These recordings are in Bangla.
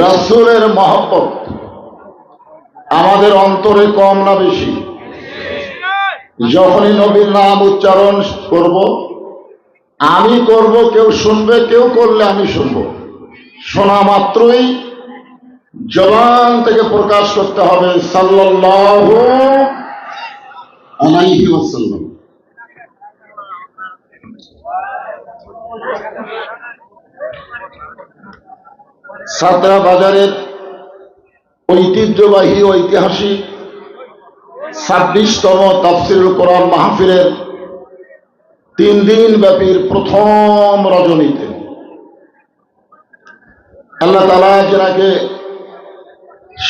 রাসূলের মহব্বত আমাদের অন্তরে কম না বেশি? যখনই নবীর নাম উচ্চারণ করব, আমি করব, কেউ শুনবে, কেউ করলে আমি শুনব। শোনা মাত্রই জবান থেকে প্রকাশ করতে হবে সাল্লাল্লাহু আলাইহি ওয়াসাল্লাম। সাতরা বাজারের ঐতিহ্যবাহী ঐতিহাসিক 26তম তাফসীরুল কোরআন মাহফিলের 3 দিন ব্যাপীর প্রথম রজনীতে আল্লাহ তাআলা যাকে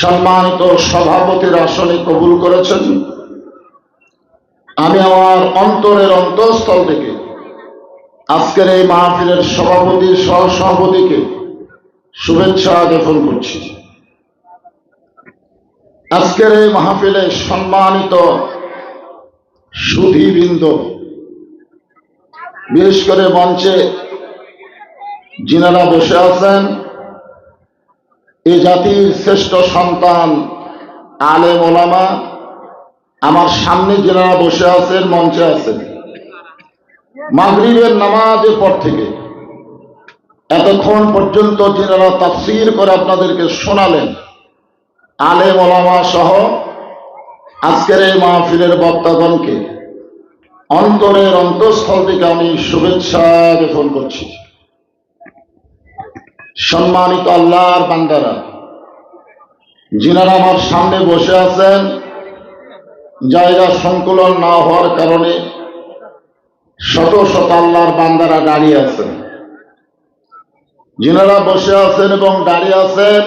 সম্মানিত সভাপতির আসনে কবুল করেছেন, আমি আমার অন্তরের অন্তঃস্থল থেকে আজকের এই মাহফিলের সভাপতি সহসভাপতিকে শুভেচ্ছা জ্ঞাপন করছি। আজকের এই মাহফিলে সম্মানিত সুধীবৃন্দ, বিশেষ করে মঞ্চে যিনারা বসে আছেন, এই জাতির শ্রেষ্ঠ সন্তান আলেম ওলামা, আমার সামনে যিনারা বসে আছেন, মঞ্চে আছেন, মাগরিবের নামাজের পর থেকে এতক্ষণ পর্যন্ত যিনারা তাফসীর করে আপনাদেরকে শোনালেন, আলেম ওলামা সহ আজকের এই মাহফিলের বক্তাগণকে অন্তরের অন্তঃস্থল থেকে আমি শুভেচ্ছা জ্ঞাপন করছি। সম্মানিত আল্লাহর বান্দারা, যিনারা আমার সামনে বসে আছেন, জায়গা সংকুলন না হওয়ার কারণে শত শত আল্লাহর বান্দারা দাঁড়িয়ে আছেন, যিনারা বসে আছেন এবং দাঁড়িয়ে আছেন,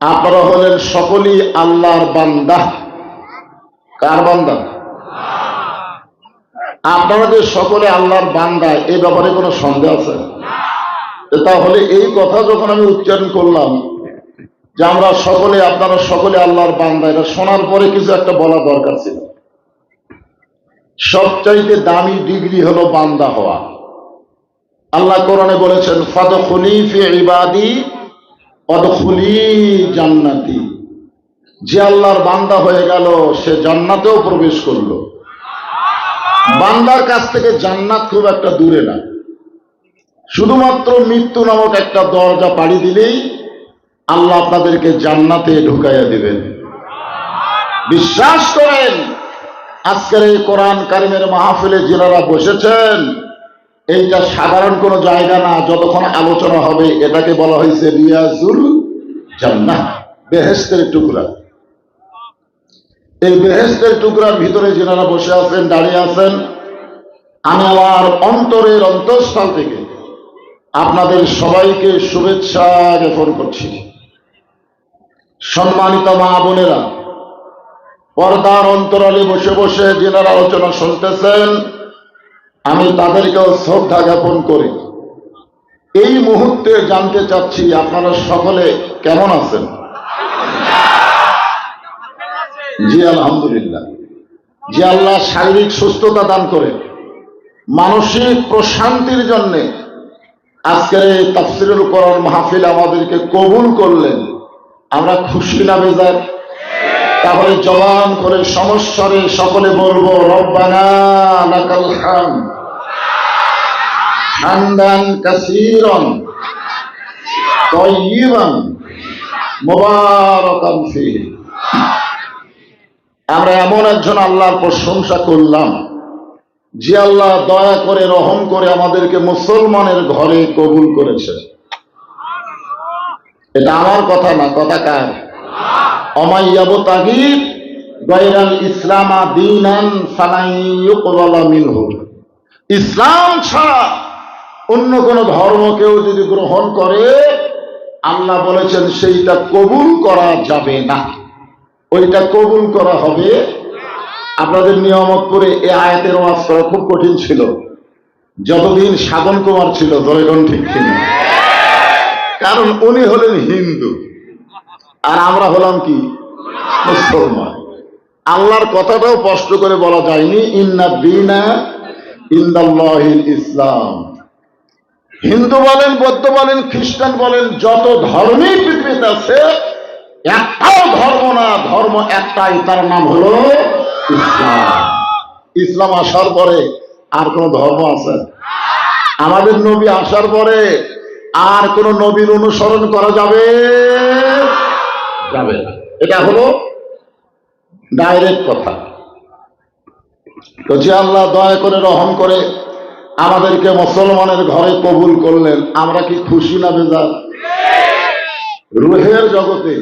আপনারা হলেন সকলেই আল্লাহর বান্দা। কার বান্দা? আপনারা যে সকলে আল্লাহর বান্দা, এই ব্যাপারে কোনো সন্দেহ আছে? তাহলে এই কথা যখন আমি উচ্চারণ করলাম যে আমরা সকলে, আপনারা সকলে আল্লাহর বান্দা, এটা শোনার পরে কিছু একটা বলা দরকার ছিল। সবচাইতে দামি ডিগ্রি হলো বান্দা হওয়া। আল্লাহ কোরআনে বলেছেন, ফাদখুলি ফি ইবাদি ওয়াদখুলি জান্নাতি। যে আল্লাহর বান্দা হয়ে গেল, সে জান্নাতেও প্রবেশ করলো। বান্দার কাছ থেকে জান্নাত খুব একটা দূরে না, শুধুমাত্র মৃত্যু নামক একটা দরজা পাড়ি দিলেই আল্লাহ আপনাদেরকে জান্নাতে ঢুকাইয়া দিবেন। বিশ্বাস করেন, আজকের এই কোরআন কারিমের মাহফিলে যিনারা বসেছেন, এইটা সাধারণ কোনো জায়গা না। যতক্ষণ আলোচনা হবে, এটাকে বলা হয়েছে রিয়াজুল জান্নাহ, বেহেশতের টুকরা। এই বেহেশতের টুকরার ভিতরে যিনারা বসে আছেন, দাঁড়িয়ে আছেন, আমি আমার অন্তরের অন্তঃস্থল থেকে আপনাদের সবাইকে শুভেচ্ছা জ্ঞাপন করছি। সম্মানিত মা বোনেরা, পর্দার অন্তরালে বসে বসে যিনারা আলোচনা শুনতেছেন, আমি তাদেরকেও শ্রদ্ধা জ্ঞাপন করি। এই মুহূর্তে জানতে চাচ্ছি আপনারা সকলে কেমন আছেন? জি আলহামদুলিল্লাহ। যে আল্লাহ শারীরিক সুস্থতা দান করে মানসিক প্রশান্তির জন্য আজকের এই তাফসীরুল কোরআন মাহফিল আমাদেরকে কবুল করলেন, আমরা খুশি না বেজার? তাহলে জবান করে সমস্বরে সকলে বলবো, রব্বানা লাকাল হামদ হামদান কাসীরান তাইয়িবান মুবারাকান ফীহি। আমরা এমন একজন আল্লাহর প্রশংসা করলাম যে আল্লাহ দয়া করে, রহম করে আমাদেরকে মুসলমানের ঘরে কবুল করেছে। এটা আমার কথা না, কথা কার? অমাইয়াবতাগি গায়রাল ইসলামা দীনান ফালাই ইউকবালা মিনহু। ইসলাম ছাড়া অন্য কোন ধর্ম কেউ যদি গ্রহণ করে, আল্লাহ বলেছেন সেইটা কবুল করা যাবে না, ওইটা কবুল করা হবে। আপনাদের নিয়ামতপুরে এই আয়াতের ওয়াজ করা খুব কঠিন ছিল যতদিন সাধন কুমার ছিল, ধরেন ঠিক ছিল, কারণ উনি হলেন হিন্দু আর আমরা হলাম কি মুসলমান। আল্লাহর কথাটাও স্পষ্ট করে বলা যায়নি, ইন্না দীনা ইনদাল্লাহিল ইসলাম। হিন্দু বলেন, বৌদ্ধ বলেন, খ্রিস্টান বলেন, যত ধর্মই পৃথিবীতে আছে একটাও ধর্ম না, ধর্ম একটাই, তার নাম হলো ইসলাম। ইসলাম আসার পরে আর কোন ধর্ম আছে? আমাদের নবী আসার পরে আর কোন নবীর অনুসরণ করা যাবে যাবে না। এটা হলো ডাইরেক্ট কথা। তো যে আল্লাহ দয়া করে রহম করে আমাদেরকে মুসলমানের ঘরে কবুল করলেন, আমরা কি খুশি না বেজার? রুহের জগতে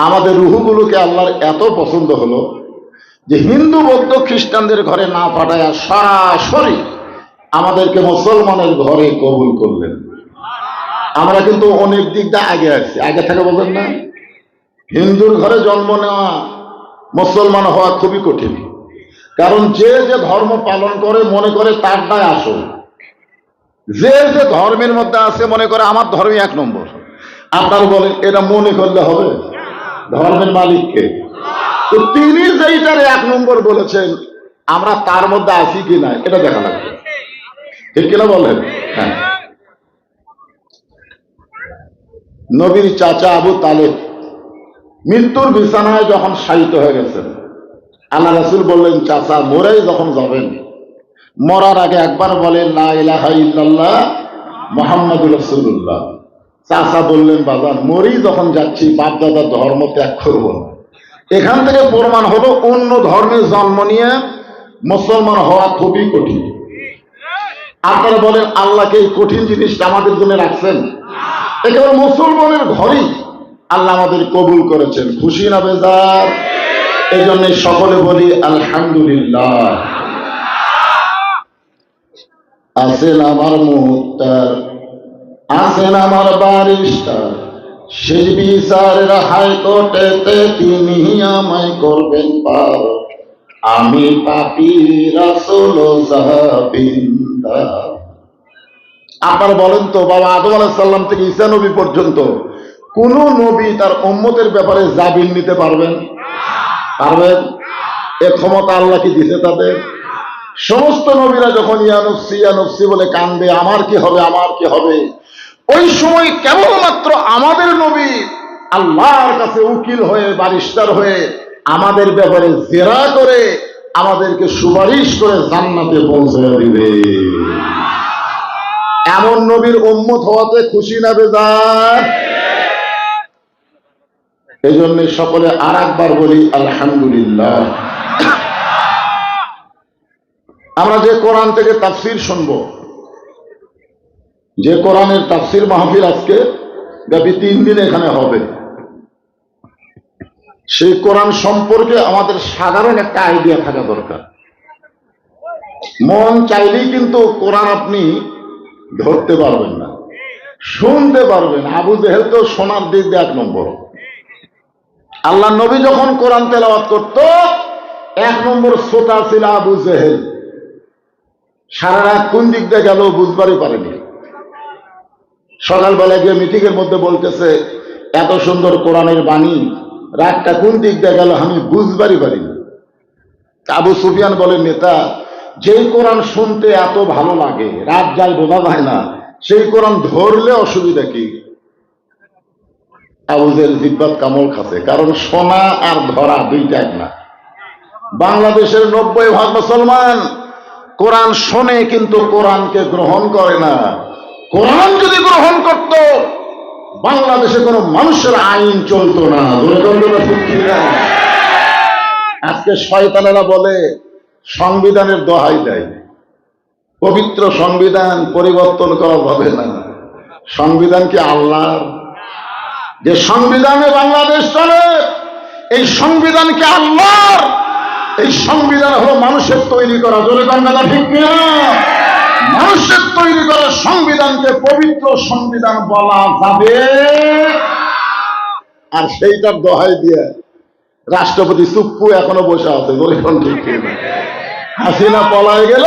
আমাদের রুহগুলোকে আল্লাহর এত পছন্দ হলো যে হিন্দু বৌদ্ধ খ্রিস্টানদের ঘরে না পাঠায়া সরাসরি আমাদেরকে মুসলমানের ঘরে কবুল করলেন। আমরা কিন্তু অনেক দিক দিয়ে আগে আছি, আগে থেকে বলবেন না? হিন্দুর ঘরে জন্ম নেওয়া মুসলমান হওয়া খুবই কঠিন, কারণ যে যে ধর্ম পালন করে মনে করে তারটাই আসল। যে যে ধর্মের মধ্যে আছে মনে করে আমার ধর্মই এক নম্বর। আপনার বলেন এটা মনে করলে হবে? ধর্মের মালিককে, তো তিনি যেইটারে এক নম্বর বলেছেন আমরা তার মধ্যে আছি কিনা এটা দেখা লাগবে, ঠিক কিনা বলেন? হ্যাঁ। নবীর চাচা আবু তালেব মৃত্যুর বিছানায় যখন শায়িত হয়ে গেছেন, আল্লাহ রাসূল বললেন, চাচা মরেই যখন যাবেন, মরার আগে একবার বলেন লা ইলাহা ইল্লাল্লাহ মুহাম্মাদুর রাসূলুল্লাহ। চাচা বললেন, বাজান মরেই যখন যাচ্ছি বাপ দাদার ধর্ম ত্যাগ করব না। এখান থেকে প্রমাণ হলো অন্য ধর্মে জন্ম নিয়ে মুসলমান হওয়া খুবই কঠিন। আপনারা বলেন আল্লাহকে এই কঠিন জিনিসটা আমাদের জন্য রাখছেন? একেবারে মুসলমানের ঘরেই আল্লাহ আমাদের কবুল করেছেন। খুশি না বেজার? এই জন্য সকলে বলি আলহামদুলিল্লাহ। আছেন আমার মুক্তার, আছেন আমার বারিস্টার, শেষ বিচারের হাইকোর্টেতে তিনি আমায় করবেন পার। আমি পাপী রাসূল জাবিন্দা। আপনারা বলেন তো, বাবা আদম আলাইহিস সালাম থেকে ঈসা নবী পর্যন্ত কোন নবী তার উম্মতের ব্যাপারে জামিন নিতে পারবেন? পারবেন? এ ক্ষমতা আল্লাহ কি দিছে তাদের? সমস্ত নবীরা যখন ইয়া নফসি বলে কান্দে, আমার কি হবে, আমার কি হবে, ওই সময় কেবলমাত্র আমাদের নবী আল্লাহর কাছে উকিল হয়ে, বারিস্টার হয়ে আমাদের ব্যাপারে জেরা করে আমাদেরকে সুপারিশ করে জান্নাতে পৌঁছে দিবে। এমন নবীর উম্মত হওয়াতে খুশি না বেজার? এই জন্য সকলে আর একবার বলি আলহামদুলিল্লাহ। আমরা যে কোরআন থেকে তাফসীর শুনবো, যে কোরআনের তাফসীর মাহফিল আজকে ব্যাপী 3 দিন এখানে হবে, সেই কোরআন সম্পর্কে আমাদের সাধারণ একটা আইডিয়া থাকা দরকার। মন চাইলেই কিন্তু কোরআন আপনি ধরতে পারবেন না, শুনতে পারবেন। আবু জেহেল তো শোনার দিক দিয়ে 1 নম্বর। আল্লাহ নবী যখন কোরআন তেলাওয়াত করত 1 নম্বর শ্রোতা ছিল আবু জেহেল। সারা রাত কোন দিক দিয়ে গেল বুঝবারই পারেনি। সকালবেলা গিয়ে মিটিং এর মধ্যে বলতেছে এত সুন্দর কোরআনের বাণী, রাতটা কোন দিক দিয়ে গেল আমি বুঝবারই পারিনি। আবু সুফিয়ান বলেন, নেতা যেই কোরআন শুনতে এত ভালো লাগে রাত যায় বোঝা যায় না, সেই কোরআন ধরলে অসুবিধা কি? আবু জেহেল জিব্বাত কামড় খাচ্ছে, কারণ শোনা আর ধরা দুইটা এক না। বাংলাদেশের 90% মুসলমান কোরআন শোনে কিন্তু কোরআনকে গ্রহণ করে না। কোরআন যদি গ্রহণ করত বাংলাদেশে কোনো মানুষের আইন চলতো না। আজকে শয়তানেরা বলে সংবিধানের দোহাই দেয়, পবিত্র সংবিধান পরিবর্তন করা যাবে না। সংবিধান কি আল্লাহর? যে সংবিধানে বাংলাদেশ চলে এই সংবিধান কি আল্লাহর? এই সংবিধান হলো মানুষের তৈরি করা। জোরে বাংলা ঠিক না? মানুষের তৈরি করা সংবিধানকে পবিত্র সংবিধান বলা যাবে? আর সেইটার দোহাই দিয়ে রাষ্ট্রপতি চুপ্পু এখনো বসে আছে। জোরে ঠিক না? হাসিনা পলায় গেল,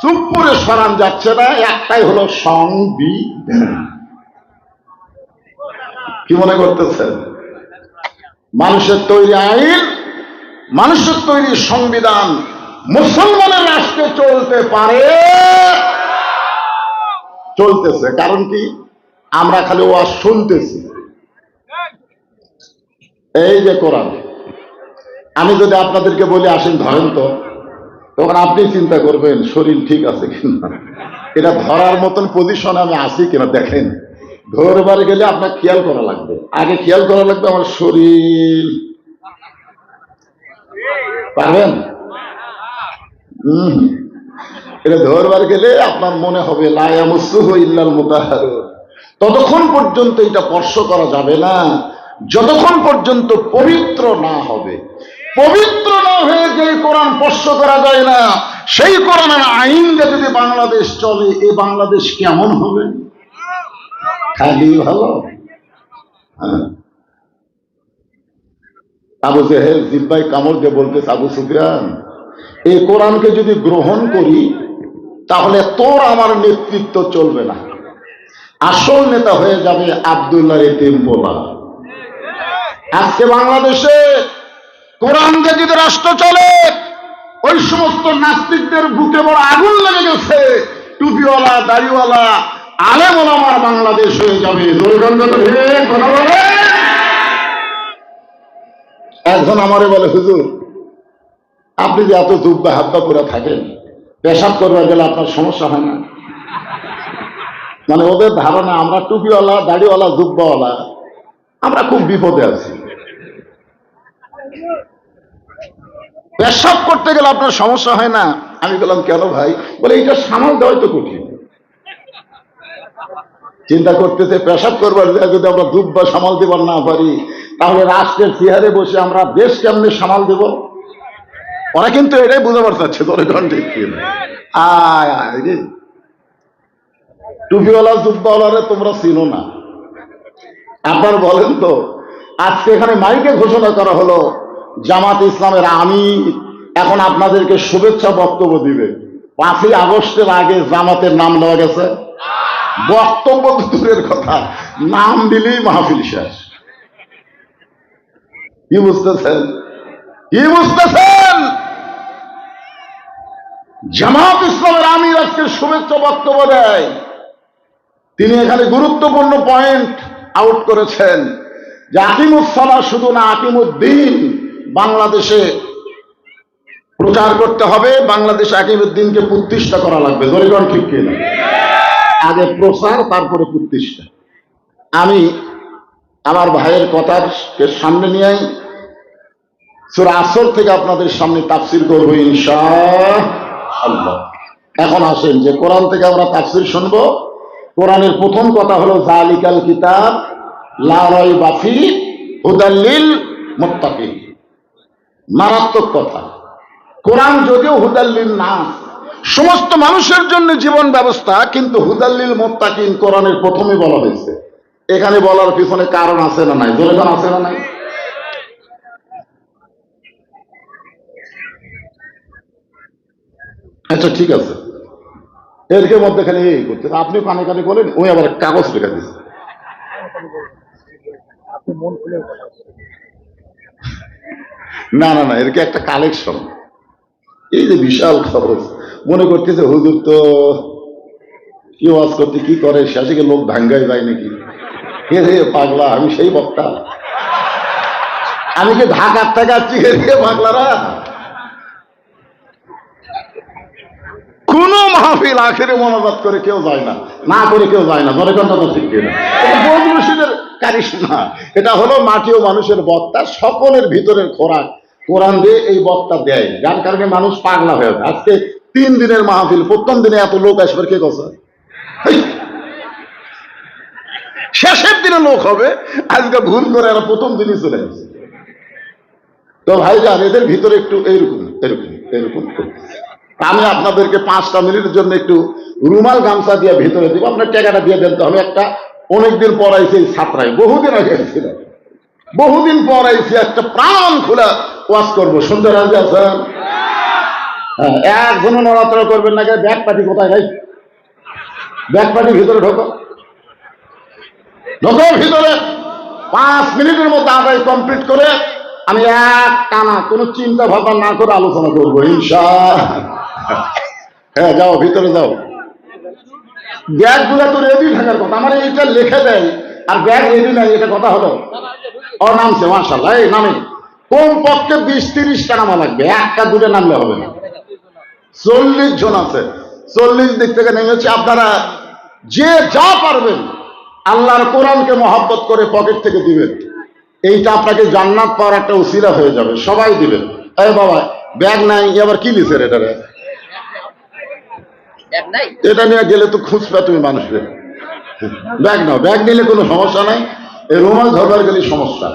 চুপ্পুরে সরান যাচ্ছে না। একটাই হলো সংবিধান। কি মনে করতেছেন? মানুষের তৈরি আইন, মানুষের তৈরি সংবিধান মুসলমানের রাষ্ট্রে চলতে পারে? চলতেছে। কারণ কি, আমরা খালি ওয়াজ শুনতেছি। এই যে কোরআন, আমি যদি আপনাদেরকে বলি আসেন ধরেন তো, তখন আপনি চিন্তা করবেন শরীর ঠিক আছে কিনা, এটা ধরার মতন পজিশনে আমি আছি কিনা দেখেন। ধরবার গেলে আপনার খেয়াল করা লাগবে, আগে খেয়াল করা লাগবে আমার শরীর। পারবেন? এটা ধরবার গেলে আপনার মনে হবে লা ইয়ামাসসুহু ইল্লাল মুতাহহারুন। ততক্ষণ পর্যন্ত এটা স্পর্শ করা যাবে না যতক্ষণ পর্যন্ত পবিত্র না হবে। পবিত্র না হয়ে যে কোরআন স্পর্শ করা যায় না, সেই কোরআনের আইন যদি বাংলাদেশ চলে, এই বাংলাদেশ কেমন হবে? খালি ভালো। আবু জেহেল জিব্বাই কামড় দিয়ে বলতেছে, আবু সুফিয়ান, এই কোরআনকে যদি গ্রহণ করি তাহলে তোর আমার নেতৃত্ব চলবে না, আসল নেতা হয়ে যাবে আব্দুল্লাহ এতিম বোলা। আজকে বাংলাদেশে কোরআনকে যদি রাষ্ট্র চলে, ওই সমস্ত নাস্তিকদের বুকে বড় আগুন লেগে গেছে। টুপিওয়ালা, দাড়িওয়ালা, আলেম ওলামার বাংলাদেশ হয়ে যাবে। একজন আমারে বলে, হুজুর আপনি যে এত জুব্বা হাব্বা করে থাকেন, পেশাব করবার গেলে আপনার সমস্যা হয় না? মানে ওদের ধারণা আমরা টুপিওয়ালা, দাড়িওয়ালা, জুব্বাওয়ালা আমরা খুব বিপদে আছি। পেশাব করতে গেলে আপনার সমস্যা হয় না? আমি বললাম কেন ভাই? বলে এটা সামাল দেওয়াই তো কঠিন। চিন্তা করতেছে পেশাব করবার যদি আমরা জুব্বা সামাল দেবার না পারি, তাহলে রাষ্ট্রের চেয়ারে বসে আমরা দেশ কেমনে সামাল দেব? ওরা কিন্তু এটাই বুঝাবার চাচ্ছে। তোর ঠিক আয় আয় রে, টুপিওয়ালা জুব্বাওয়ালারে তোমরা চিনো না। আপনার বলেন তো, আজকে এখানে মাইকে ঘোষণা করা হলো জামাত ইসলামের আমির এখন আপনাদেরকে শুভেচ্ছা বক্তব্য দিবে। 5ই আগস্টের আগে জামাতের নাম নেওয়া গেছে? বক্তব্য তো দূরের কথা, নাম দিলেই মাহফিল শেষ। কি বুঝতেছেন? কি বুঝতেছেন? জামাত ইসলামের আমির আজকে শুভেচ্ছা বক্তব্য দেয়। তিনি এখানে গুরুত্বপূর্ণ পয়েন্ট আউট করেছেন যে আকিমুস-সালাহ শুধু না, আকিমুদ্দিন বাংলাদেশে প্রচার করতে হবে। বাংলাদেশে আকিমুদ্দিনকে প্রতিষ্ঠা করা লাগবে। জরিগণ ঠিক কিনা? আগে প্রচার, তারপরে প্রতিষ্ঠা। আমি আমার ভাইয়ের কথাকে সামনে নিয়ে সূরা আসর থেকে আপনাদের সামনে তাফসীর করব ইনশাআল্লাহ। এখন আসেন যে কোরআন থেকে আমরা তাফসীর শুনবো। কোরআনের প্রথম কথা হলো যালিকাল কিতাব লা রাইবা ফীহি হুদাল লিল মুত্তাকিন। মারাত্মক কথা। কোরআন যদিও হুদাল লিন নাস, সমস্ত মানুষের জন্য জীবন ব্যবস্থা, কিন্তু হুদাল লিল মুত্তাকিন কোরআনের প্রথমে বলা হয়েছে। এখানে বলার পিছনে কারণ আছে না নাই? জোরে কোন আছে না নাই? আচ্ছা ঠিক আছে, এর মধ্যে খালি এই করতে আপনি কানে কানে বলেন, ওই আবার কাগজ লেখা দিচ্ছে। না না না, এরকে একটা কালেকশন। এই যে বিশাল খরচ, মনে করতেছে হুজুর তো কি ওয়াজ করতে কি করে, শেষে লোক ভাঙ্গায় যায় নাকি? হে রে পাগলা, আমি সেই বক্তা? আমি কি ঢাকার থেকে আসছি? হে রে পাগলারা, কোন মাহফিল আখেরে মনোজাত করে কেউ যায় না, না করে কেউ যায় না। মনে করেন তো ঠিক কিনা? এটা বদরশিদের কারিশমা। এটা হলো মাটি ও মানুষের বক্তা, সকলের ভিতরের খোরাক কোরআন দিয়ে এই বক্তা দেয়, যার কারণে মানুষ পাগলা হয়ে যায়। আজকে 3 দিনের মাহফিল, প্রথম দিনে এত লোক আসবে কে কথা? শেষের দিনে লোক হবে। আজকে ভুল করে এরা প্রথম দিনই চলে আসছে। তো ভাই যান, এদের ভিতরে একটু এইরকম এরকম এরকম করতেছে। আমি আপনাদেরকে 5টা মিনিটের জন্য একটু রুমাল গামছা দিয়ে ভিতরে দিব, আপনার টাকাটা দিয়ে দিতে হবে। একটা অনেকদিন পর আইছে এই ছাত্রায়, বহুদিন আগে ছিল, বহুদিন পর আইছে, একটা প্রাণ খোলা ওয়াজ করবো। সুন্দর রাজি আছেন? হ্যাঁ, একজনও নড়াচড়া করবেন না। ব্যাগ পাটি কোথায় ভাই? ব্যাগ পাটি ভিতরে ঢোকো, ঢোকো ভিতরে। 5 মিনিটের মধ্যে আদায় কমপ্লিট করে আমি এক টানা কোনো চিন্তা ভাবনা না করে আলোচনা করবো ইনশাআল্লাহ। হ্যাঁ যাও ভিতরে যাও। ব্যাগগুলো তো রেডি থাকার কথা, আমার এইটা লিখে দেয় আর ব্যাগ রেডি নাই, এটা কথা হলো? ও নামছে, মাশাআল্লাহ, এই নামে কমপক্ষে 20-30টা নামা লাগবে, একটা দুটো নামলে হবে না। 40 জন আছে, 40 দিক থেকে নেমেছে। আপনারা যে যা পারবেন আল্লাহর কোরআনকে মহব্বত করে পকেট থেকে দিবেন, এইটা আপনাকে জান্নাত পাওয়ার একটা উসিলা হয়ে যাবে। সবাই দিবেন। এই বাবা ব্যাগ নাই, আবার কি লিখেন এটারে? এটা নিয়ে গেলে তো খুঁজবে তুমি মানুষকে। ব্যাগ নাও, ব্যাগ নিলে কোনো সমস্যা নাই, এই রুমাল ধরবার গেলে সমস্যা।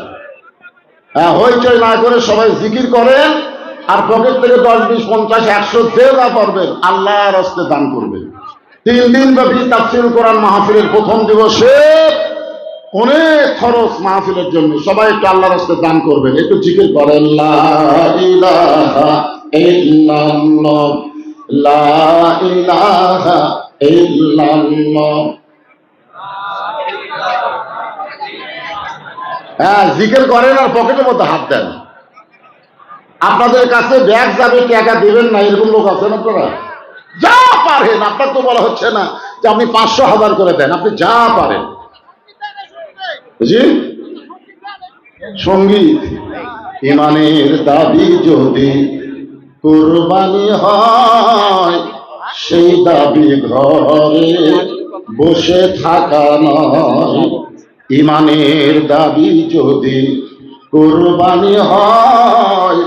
হ্যাঁ, হইচই না করে সবাই জিকির করেন আর পকেট থেকে 10, 20, 50, 100 যে যা পারবেন আল্লাহর রাস্তায় দান করবেন। 3 দিন ব্যাপী তাফসীর কোরআন মাহফিলের প্রথম দিবসে অনেক খরচ মাহফিলের জন্য, সবাই একটু আল্লাহর রাস্তায় দান করবেন, একটু জিকির করেন লা ইলাহা ইল্লাল্লাহ, লা ইলাহা ইল্লাল্লাহ। হ্যাঁ, জিকির করেন আর পকেটের মধ্যে হাত দেন। আপনাদের কাছে ব্যাগ যাবে, টাকা দিবেন না, এরকম লোক আছেন আপনারা? যা পারেন, আপনার তো বলা হচ্ছে না যে আপনি 500, 1000 করে দেন, আপনি যা পারেন। জি, সঙ্গীত ইমানের দাবি যদি কুরবানি হয়, সেই দাবি ঘরে বসে থাকা নয়। ইমানের দাবি যদি কুরবানি হয়,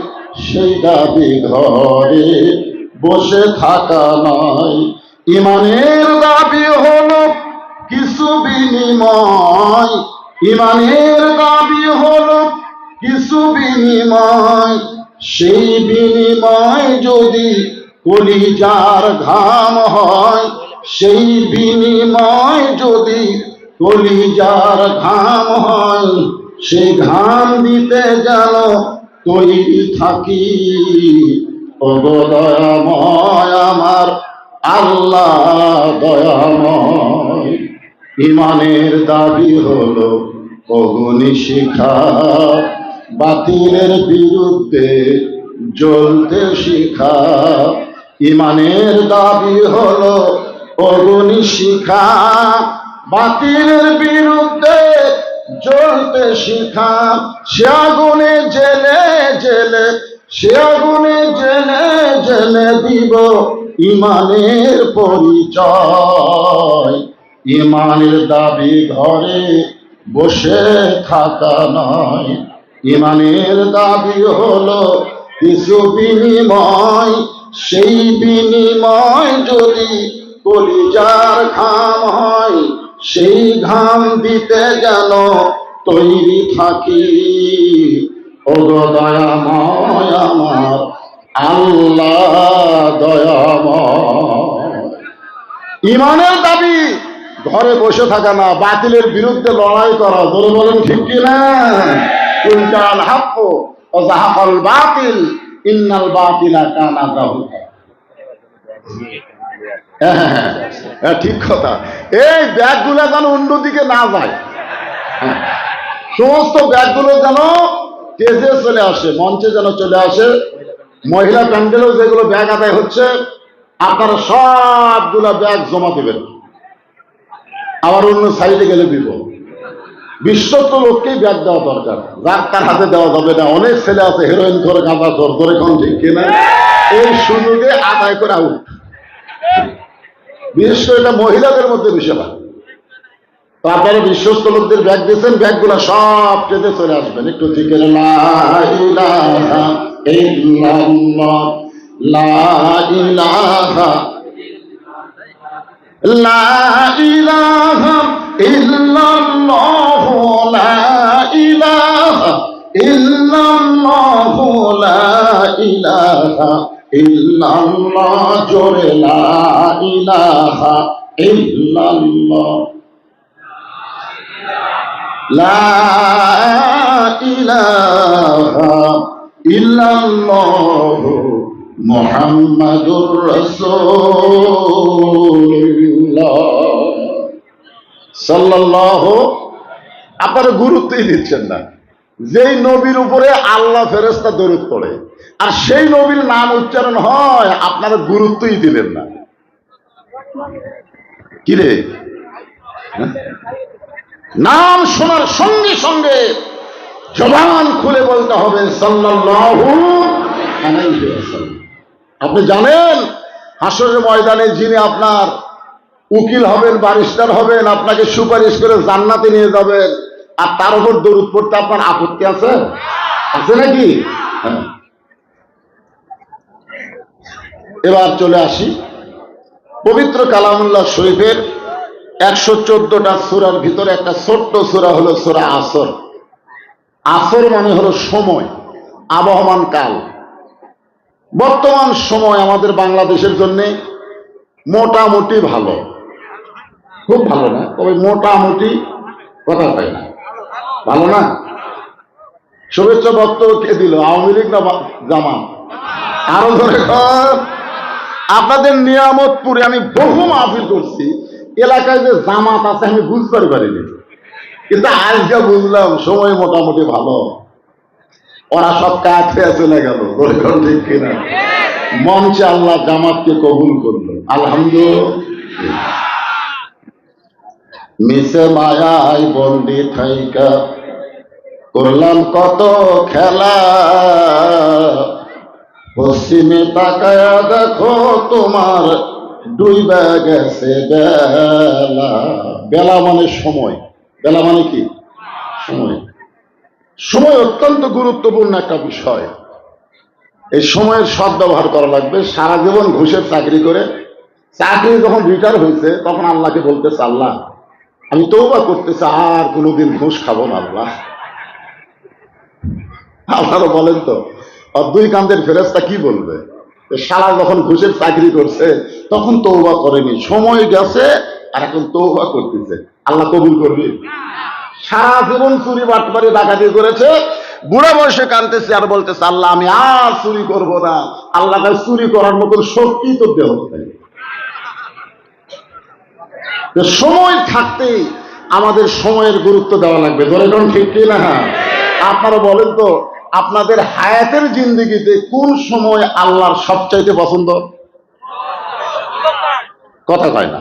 সেই দাবি ঘরে বসে থাকা নয়। ইমানের দাবি হলো কিছু বিনিময়, ইমানের দাবি হলো কিছু বিনিময়। সেই বিনিময় যদি কলিজার ঘাম হয়, সেই বিনিময় যদি কলিজার ঘাম হয়, সেই ঘাম দিতে যেন তৈরি থাকি। ওগো দয়াময় আমার আল্লাহ দয়াময়। ইমানের দাবি হলো অগ্নিশিখা, বাতিলের বিরুদ্ধে জ্বলতে শিখা। ইমানের দাবি হলো অগ্নিশিখা, বাতিলের বিরুদ্ধে জ্বলতে শিখা। সে আগুনে জেলে জেলে, সে আগুনে জেলে জেলে দিব ইমানের পরিচয়। ইমানের দাবি ঘরে বসে থাকা নয়। ইমানের দাবি হলো কিছু বিনিময়, সেই বিনিময় যদি কলিজার ঘাম হয়, সেই ঘাম দিতে যেন তৈরি থাকি। ওগো দয়াময় আমার আল্লাহ দয়াময়। ইমানের দাবি ঘরে বসে থাকা না, বাতিলের বিরুদ্ধে লড়াই করা। ধরে বলেন ঠিক কিনা? কুলজাল হাক্ক ও যাহাকাল বাতিল ইন্নাল বাতিলা কানা যাহুকা। হ্যাঁ, ঠিক কথা। এই ব্যাগগুলো যেন অন্যদিকে না যায়, সমস্ত ব্যাগগুলো যেন তেজে চলে আসে, মঞ্চে যেন চলে আসে। মহিলা প্যান্ডেলেও যেগুলো ব্যাগ আদায় হচ্ছে, আপনারা সবগুলা ব্যাগ জমা দেবেন, আবার অন্য সাইডে গেলে দিব। বিশ্বস্ত লোককেই ব্যাগ দেওয়া দরকার, যার তার হাতে দেওয়া যাবে না। অনেক ছেলে আছে হেরোইন করে, গাঁজা ধরে, এখন ঠিক কিনা? এই সুযোগে আদায় করে আউট। বিশেষ করে এটা মহিলাদের মধ্যে বিষয় হয়। তো আপনারা বিশ্বস্ত লোকদের ব্যাগ দিয়েছেন, ব্যাগগুলা সব কেঁদে চলে আসবেন। একটু জিকির লা ইলাহা ইল্লাল্লাহ, লা ইলাহা, লা ইলাহা ইল্লাল্লাহ, লা ইলাহা ইল্লাল্লাহ, লা ইলাহা ইল্লাল্লাহ। জোরে লা ইলাহা ইল্লাল্লাহ, লা ইলাহা ইল্লাল্লাহ মুহাম্মাদুর রাসূলুল্লাহ সাল্লাল্লাহু। আপনারা গুরুত্বই দিচ্ছেন না। যেই নবীর উপরে আল্লাহ ফেরেশতা দরুদ পড়ে আর সেই নবীর নাম উচ্চারণ হয়, আপনারা গুরুত্বই দিলেন না। কিরে, নাম শোনার সঙ্গে সঙ্গে জবান খুলে বলতে হবে সাল্লাল্লাহু আলাইহি ওয়াসাল্লাম। আপনি জানেন হাসরের ময়দানে যিনি আপনার উকিল হবেন, ব্যারিস্টার হবেন, আপনাকে সুপারিশ করে জান্নাতে নিয়ে যাবেন, আর তার উপর দরুদ পড়তে আপনার আপত্তি আছে? আছে নাকি? এবার চলে আসি পবিত্র কালামুল্লাহ শরীফের 114টা সূরার ভিতরে একটা ছোট্ট সূরা হলো সূরা আসর। আসর মানে হলো সময়, আবহমান কাল। বর্তমান সময় আমাদের বাংলাদেশের জন্য মোটামুটি ভালো, খুব ভালো না, তবে মোটামুটি, কথা পাই না, ভালো না। শুভেচ্ছা বক্তব্য কে দিল, আওয়ামী লীগ না জামাত? আরো ধরে আপনাদের নিয়ামতপুরে আমি বহু মাহফিল করছি, এলাকায় যে জামাত আছে আমি বুঝতে পারিনি, কিন্তু আজকে বুঝলাম সময় মোটামুটি ভালো। ওরা সব কাজ খেয়ে চলে গেল, ঠিক কিনা? মঞ্চে আল্লাহ জামাতকে কবুল করলো, আলহামদুলিল্লাহ। মিশে মায়ায় বন্দি থাইকা করলাম কত খেলা, পশ্চিমে তাকায়া দেখো তোমার ডুইবা গেছে বেলা। বেলা মানে সময়, বেলা মানে কি? সময়। সময় অত্যন্ত গুরুত্বপূর্ণ একটা বিষয়। এই সময়ের সদ্ব্যবহার করা লাগবে। সারা জীবন ঘুষের চাকরি করে চাকরি যখন রিটায়ার হয়েছে তখন আল্লাহকে বলতেছে, আল্লাহ আমি তওবা করতেছি, আর কোনোদিন ঘুষ খাবো না আল্লাহ। আপনারা বলেন তো, আর দুই কান্দের ফেরেশতা কি বলবে? সারা যখন ঘুষের চাকরি করছে তখন তওবা করেনি, সময় গেছে আর এখন তওবা করতেছে, আল্লাহ কবুল করবে? সারা জীবন চুরি বাটপারি ডাকাতি করেছে, বুড়া বয়সে কাঁদতেছে আর বলতেছে আল্লাহ আমি আর চুরি করব না। আল্লাহ তাই চুরি করার মতন শক্তি তো দেহ। সময় থাকতে আমাদের সময়ের গুরুত্ব দেওয়া লাগবে, ধরে কোন ঠিক কি না? আপনারা বলেন তো, আপনাদের হায়াতের জিন্দেগিতে কোন সময় আল্লাহর সবচাইতে পছন্দ? কথা কয় না।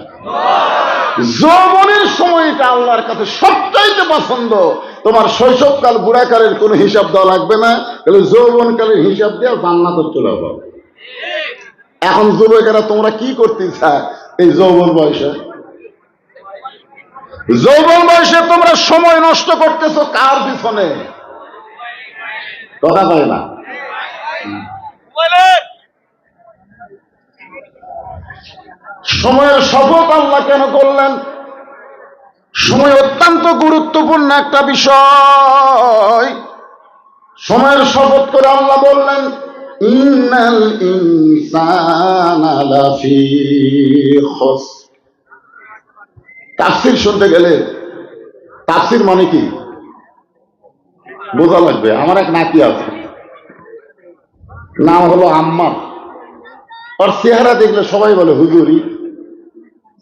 যৌবনের সময়টা আল্লাহর কাছে সবচাইতে পছন্দ। তোমার শৈশবকাল বুড়াকালের কোনো হিসাব দেওয়া লাগবে না, তাহলে যৌবনকালের হিসাব দিয়ে জান্নাতে চলে যাবে। এখন যুবকেরা তোমরা কি করতে চায় এই যৌবন বয়সে? যৌবন বয়সে তোমরা সময় নষ্ট করতেছো কার পিছনে? কথা কয় না। সময়ের শপথ আল্লাহ কেন করলেন? সময় অত্যন্ত গুরুত্বপূর্ণ একটা বিষয়। সময়ের শপথ করে আল্লাহ বললেন ইন্নাল ইনসানা লাফি খুসর। তাফসীর শুনতে গেলে তাফসীর মানে কি বোঝা লাগবে। আমার এক নাতি আছে, নাম হলো আম্মার। ওর চেহারা দেখলে সবাই বলে হুজুরি,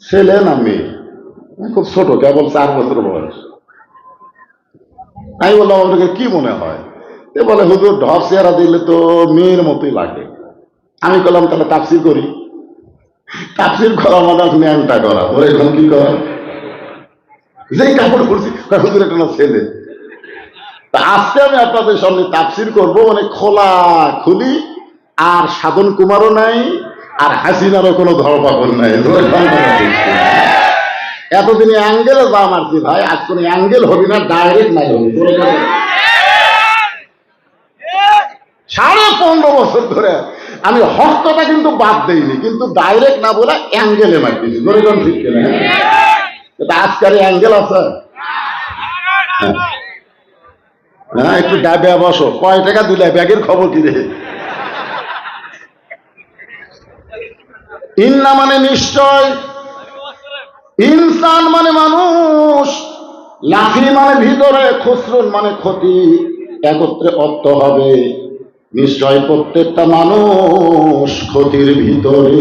ছেলে না মেয়ে? খুব ছোট, কেবল 4 বছর বয়স। আমি বললাম আপনাকে কি মনে হয়? এ বলে হুজুর ঢপ চেহারা দেখলে তো মেয়ের মতোই লাগে। আমি বললাম তাহলে তাফসীর করি। তাফসীর করা মানে ন্যাংটা করা। ওরা এখন কি করা? যেই কাপড় পরছি হুজুর একটা ছেলে। তা আজকে আমি আপনাদের সামনে তাফসীর করব, মানে খোলা খুলি, আর সাধন কুমারও নাই, আর হাসিনারও কোনো ধরপাকড় নাই। এতদিনে অ্যাঙ্গেলে যা মারছি ভাই, আজ কোনো অ্যাঙ্গেল হবি না, ডাইরেক্ট নাই হবি। 15.5 বছর ধরে আমি হস্তটা কিন্তু বাদ দেইনি, কিন্তু ডাইরেক্ট না বলে অ্যাঙ্গেলে মারতেছি। ধরে কোন ঠিক কিনা? আজকাল অ্যাঙ্গেল আছে। হ্যাঁ, একটু ডাবে বসো। কয় টাকা দিলে? ব্যাগের খবর কি রে? ইন্না মানে নিশ্চয়, ইনসান মানে মানুষ, লাফি মানে ভিতরে, খুসরুন মানে ক্ষতি, একত্রে অর্থ হবে নিশ্চয় প্রত্যেকটা মানুষ ক্ষতির ভিতরে।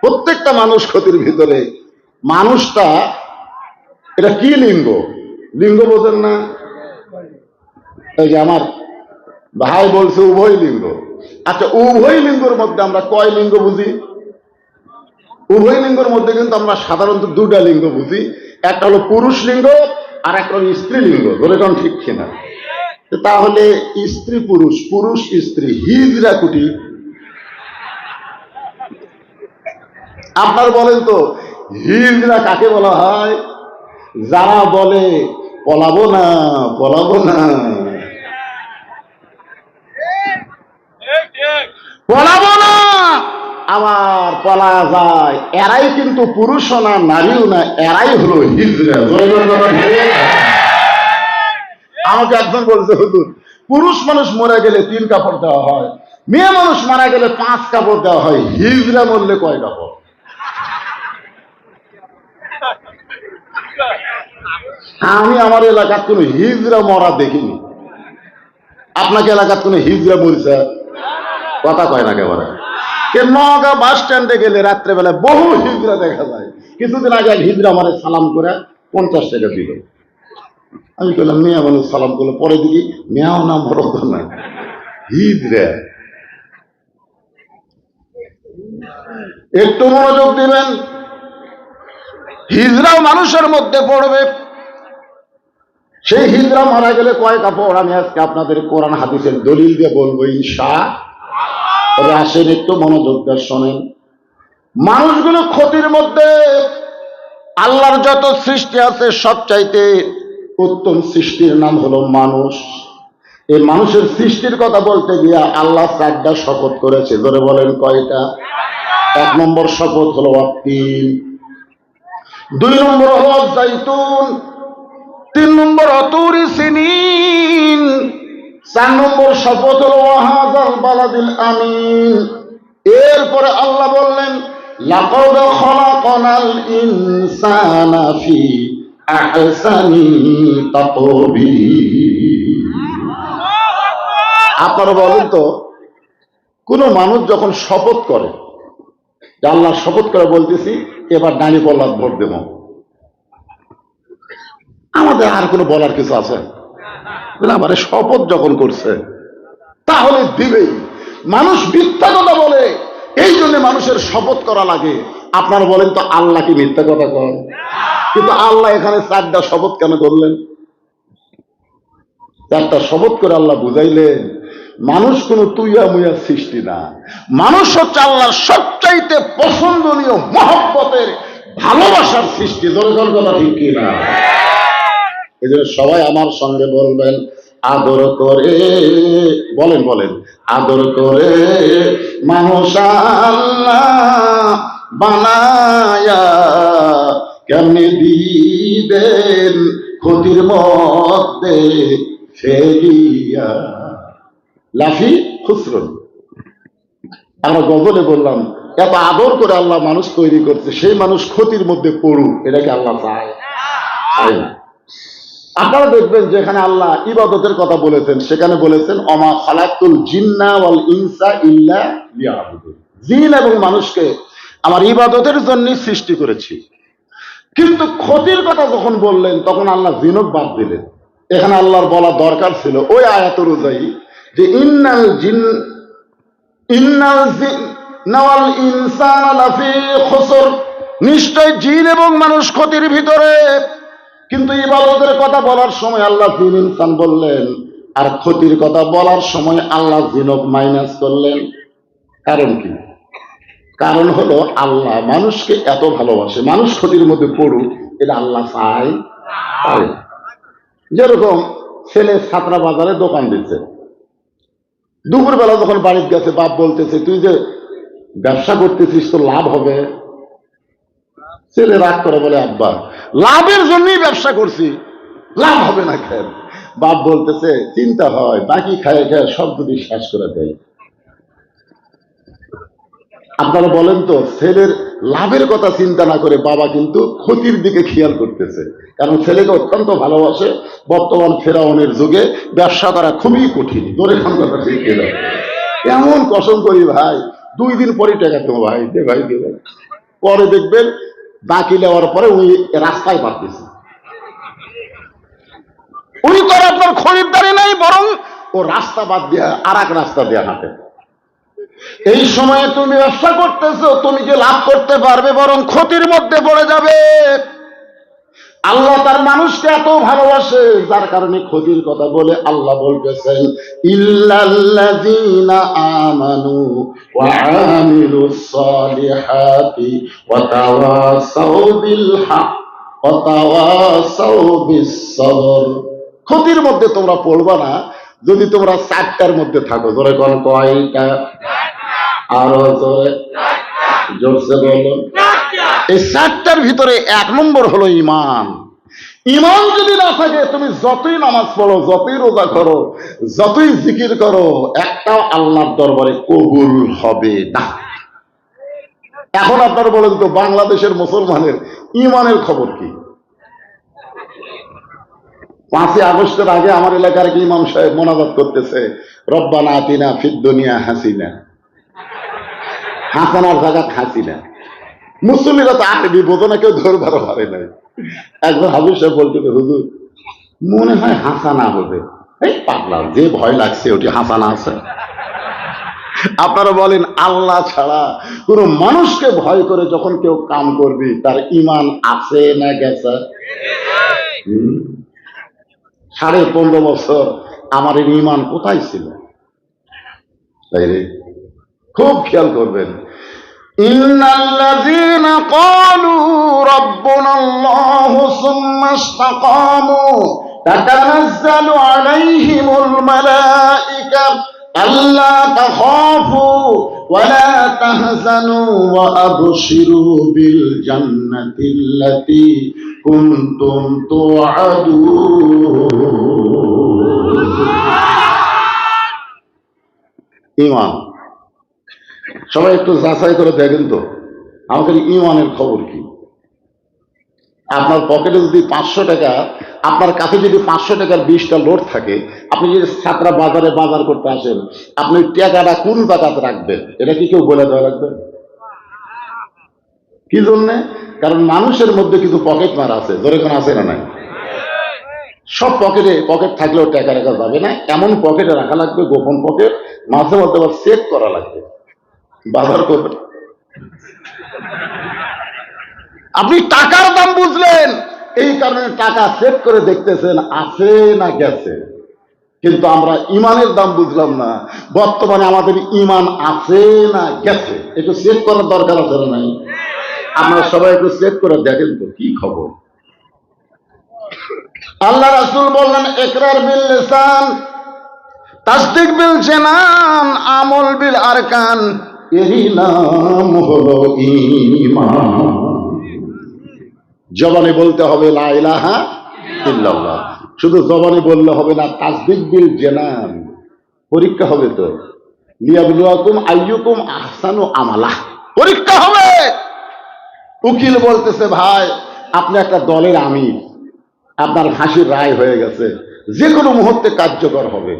প্রত্যেকটা মানুষ ক্ষতির ভিতরে। মানুষটা এটা কি লিঙ্গ? লিঙ্গ বোঝেন না? এই যে আমার ভাই বলছে উভয় লিঙ্গ। আচ্ছা, উভয় লিঙ্গের মধ্যে আমরা কয় লিঙ্গ বুঝি? উভয় লিঙ্গের মধ্যে কিন্তু আমরা সাধারণত দুটা লিঙ্গ বুঝি, একটা হলো পুরুষ লিঙ্গ আর একটা হলো স্ত্রী লিঙ্গ, বলে কোন ঠিক কিনা? তাহলে স্ত্রী পুরুষ, পুরুষ স্ত্রী, হিজরা কুটি, আপনার বলেন তো হিজরা কাকে বলা হয়? যারা বলে পলাবো না পলাবো না পলাবো না, আমার পলা যায়, এরাই কিন্তু পুরুষও না নারীও না, এরাই হলো হিজরা। আমাকে একজন বলছে, হুজুর পুরুষ মানুষ মরে গেলে 3 কাপড় দেওয়া হয়, মেয়ে মানুষ মারা গেলে 5 কাপড় দেওয়া হয়, হিজরা মরলে কয় কাপড়? আমি আমার এলাকার কোন হিজরা মরা দেখিনি। আপনাকে এলাকার কোন হিজরা মরছে? কথা কয় না একেবারে। নওগাঁ বাস স্ট্যান্ডে গেলে রাত্রেবেলা বহু হিজরা দেখা যায়। কিছুদিন আগে এক হিজরা আমারে সালাম করে 50 টাকা দিল। আমি বললাম মেয়া মানুষ সালাম করলো, পরে দেখি মেয়াও না মরদ না, হিজরা। একটু মনোযোগ দিবেন, হিজরাও মানুষের মধ্যে পড়বে। সেই হিজরা মারা গেলে কয় কাপড়, আমি আজকে আপনাদের কোরআন হাদিসের দলিল দিয়ে বলবো ইনশাআল্লাহ। আসেন একটু মনোযোগ দিয়ে শোনেন। মানুষগুলো ক্ষতির মধ্যে। আল্লাহর যত সৃষ্টি আছে সবচাইতে উত্তম সৃষ্টির নাম হলো মানুষ। এই মানুষের সৃষ্টির কথা বলতে গিয়া আল্লাহ 4টা শপথ করেছে। ধরে বলেন কয়টা? 1 নম্বর শপথ হলো তিন, 2 নম্বর হলো জাইতুন, 3 নম্বর অতুরি সিনিন, 4 নম্বর শপথ হলো ওয়াহাদাল বালাদিল আমিন। এরপরে আল্লাহ বললেন লাকাদ খলাকনাল ইনসানা ফি আহসানি তাকবীর। আপনারা বলেন তো, কোন মানুষ যখন শপথ করে, আল্লাহ শপথ করে বলতেছি এবার ডানি পল্লাদ ভোট দেব, আমাদের আর কোনো বলার কিছু আছে? আমার শপথ যখন করছে তাহলে দিবেই। মানুষ মিথ্যা কথা বলে, এই জন্য মানুষের শপথ করা লাগে। আপনারা বলেন তো আল্লাহ কি মিথ্যা কথা করেন? কিন্তু আল্লাহ এখানে 4টা শপথ কেন করলেন? 4টা শপথ করে আল্লাহ বুঝাইলেন মানুষ কোন তুইয়া মুইয়া সৃষ্টি না, মানুষ হচ্ছে আল্লাহর সবচাইতে পছন্দনীয় মহব্বতের ভালোবাসার সৃষ্টি। দরকার কথা ঠিক কিনা? এই জন্য সবাই আমার সঙ্গে বলবেন আদর করে, বলেন বলেন, আদর করে মানুষ আল্লাহ বানায়া কেমনি দিবেন ক্ষতির মধ্যে ফেলিয়া। লাফি খুসরুন। আমরা গজলে বললাম এত আদর করে আল্লাহ মানুষ তৈরি করছে, সেই মানুষ ক্ষতির মধ্যে পড়ুক, এটাকে আল্লাহ চায়? চায় না। আপনারা দেখবেন যেখানে আল্লাহ ইবাদতের কথা বলেছেন সেখানে বলেছেন অমা খালাকতুল জিন্না ওয়াল ইনসা ইল্লা লিয়াবুদুন। জিন এবং মানুষকে আমার ইবাদতের জন্য সৃষ্টি করেছি। কিন্তু ক্ষতির কথা যখন বললেন তখন আল্লাহ জিনক বাদ দিলেন। এখানে আল্লাহর বলা দরকার ছিল ওই আয়াত অনুযায়ী যে ইন্নাল জিন্না ওয়াল ইনসানা লাফি খুসর, নিশ্চয় জিন এবং মানুষ ক্ষতির ভিতরে। কিন্তু ইবাদতের কথা বলার সময় আল্লাহ জিন ইনসান বললেন, আর ক্ষতির কথা বলার সময় আল্লাহ জিনক মাইনাস করলেন। কারণ কি? কারণ হলো আল্লাহ মানুষকে এত ভালোবাসে, মানুষ ক্ষতির মধ্যে পড়ুক এটা আল্লাহ চায়। যেরকম ছেলে ছাত্রা বাজারে দোকান দিচ্ছে, দুপুরবেলা যখন বাড়িতে গেছে বাপ বলতেছে তুই যে ব্যবসা করতেছিস তো লাভ হবে। ছেলে রাগ করে বলে আব্বা লাভের জন্যই ব্যবসা করছি, লাভ হবে না খেয়ে। বাপ বলতেছে চিন্তা হয় বাকি খায় খায় সব যদি শেষ করে দেয়। আপনারা বলেন তো ছেলের লাভের কথা চিন্তা না করে বাবা কিন্তু ক্ষতির দিকে খেয়াল করতেছে, কারণ ছেলেকে অত্যন্ত ভালোবাসে। বর্তমান ফেরাউনের যুগে ব্যবসা করা খুবই কঠিন। দূরে খান কথা শিখিয়ে দেয়, এমন কসম করি ভাই 2 দিন পরই টাকা দেবো ভাই, দে ভাই দে ভাই। পরে দেখবেন বাকি নেওয়ার পরে উনি রাস্তায় পাঠিয়েছে। উনি তো আপনার খরিদ্দারি নাই, বরং ও রাস্তা বাদ দিয়ে আর এক রাস্তা দিয়ে হাঁটে। এই সময়ে তুমি ব্যবসা করতেছো, তুমি কি লাভ করতে পারবে? বরং ক্ষতির মধ্যে পড়ে যাবে। আল্লাহ তার মানুষকে এত ভালোবাসে, যার কারণে ক্ষতির কথা বলে আল্লাহ বলতেছেন, ইল্লাল্লাযীনা আমানু ওয়া আমিলুস সালিহাতি ওয়া তাওয়াসাউ বিল হক ওয়া তাওয়াসাউ বিস সবর। ক্ষতির মধ্যে তোমরা পড়বা না যদি তোমরা চারটার মধ্যে থাকো। জোরে কোন কয়টা? আরো জোরে, জোরসে বলুন। এই চারটার ভিতরে এক নম্বর হলো ঈমান। ঈমান যদি না থাকে, তুমি যতই নামাজ পড়ো, যতই রোজা করো, যতই জিকির করো, একটাও আল্লাহর দরবারে কবুল হবে না। এখন আপনারা বলেন তো, বাংলাদেশের মুসলমানের ঈমানের খবর কি? 5ই আগস্টের আগে আমার এলাকার কি ইমাম সাহেব মোনাজাত করতেছে, রব্বানা আতিনা ফিদ দুনিয়া হাসিনা। হাসানার জায়গা হাসিনা। মুসলিমরা তো আরবি বোঝে না, কেউ ধরবারও পারে নাই। একজন হাজুর সাহেব বলতে, হুজুর মনে হয় হাসানা হবে। এই পাগলা, যে ভয় লাগছে ওটি হাসানা আছে? আপনারা বলেন, আল্লাহ ছাড়া কোন মানুষকে ভয় করে যখন কেউ কাম করবি, তার ঈমান আছে না গেছে? 15.5 বছর আমার এই ঈমান কোথায় ছিল? তাই রে, খুব খেয়াল করবেন। ইন্নাল্লাযীনা ক্বালু রাব্বুনাল্লাহু সুম্মা ইসতাকামু তাতানাজ্জালু আলাইহিমুল মালায়েকা আল্লা তাখাফু ওয়া লা তাহজানু ওয়া আবশিরু বিল জান্নাতিল্লাতী কুনতুম তুআদুন। ঈমান সবাই একটু যাচাই করে দেখেন তো, আমাদের ঈমানের খবর কি? আপনার পকেটে যদি 500 টাকা, আপনার কাছে যদি 500 টাকার 20টা নোট থাকে, আপনি যদি ছাত্রা বাজারে বাজার করতে আসেন, আপনি টাকাটা কোন জায়গাতে রাখবেন? এটা কি কেউ বলে দেওয়া লাগবে? কি জন্যে? কারণ মানুষের মধ্যে কিছু পকেট মার আছে। ধরে কোন আছে না নাই? সব পকেট থাকলেও টাকা রাখা যাবে না, এমন পকেটে রাখা লাগবে, গোপন পকেট। মাঝে মধ্যে আবার চেক করা লাগবে, বাজার করবেন। আপনি টাকার দাম বুঝলেন, এই কারণে টাকা চেক করে দেখতেছেন আছে না গেছে। কিন্তু আমরা ঈমানের দাম বুঝলাম না। বর্তমানে আমাদের ঈমান আছে না গেছে, একটু চেক করার দরকার আছে না নাই? আপনারা সবাই একটু চেক করে দেখেন তো কি খবর। আল্লাহ রাসূল বললেন, ইকরার বিল লিসান, তাসদিক বিল জানান, আমল বিল আরকান, এরই নাম হলো ঈমান। জবানে বলতে হবে লা ইলাহা ইল্লাল্লাহ, শুধু জবানে বললে হবে না, তাসদিক বিল জানান। পরীক্ষা হবে তো, লিয়াবলুয়াকুম আইয়ুকুম আহসানু আমালা, পরীক্ষা হবে। উকিল বলতেছে, ভাই আপনি একটা দলের আমির, আপনার ফাঁসির রায় হয়ে গেছে, যে কোনো মুহূর্তে কার্যকর হবে।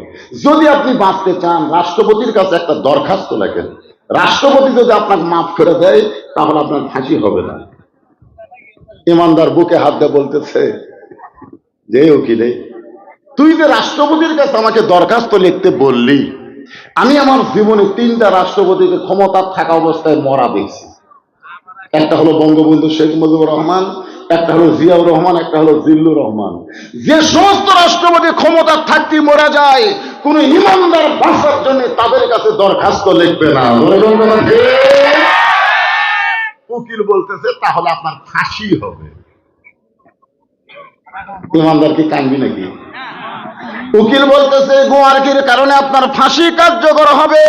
যদি আপনি বাঁচতে চান, রাষ্ট্রপতির কাছে একটা দরখাস্ত লেখেন, রাষ্ট্রপতি যদি আপনাকে মাফ করে দেয়, তাহলে আপনার ফাঁসি হবে না। ইমানদার বুকে হাত দিয়ে বলতেছে, যে উকিলে, তুই যে রাষ্ট্রপতির কাছে আমাকে দরখাস্ত লিখতে বললি, আমি আমার জীবনে 3টা রাষ্ট্রপতিকে ক্ষমতার থাকা অবস্থায় মরা দেখছি। একটা হলো বঙ্গবন্ধু শেখ মুজিবুর রহমান, একটা হলো জিয়াউর রহমান, একটা হলো জিল্লুর রহমান। যে সমস্ত রাষ্ট্রপতি ক্ষমতার থাকতে মরা যায়, কোন ইমানদার বাঁচার জন্য তাদের কাছে দরখাস্ত লিখবে না। উকিল বলতেছে, তাহলে আপনার ফাঁসি হবে। ইমানদার কি কানবি নাকি? উকিল বলতেছে, গোয়ারকির কারণে আপনার ফাঁসি কার্যকর হবে।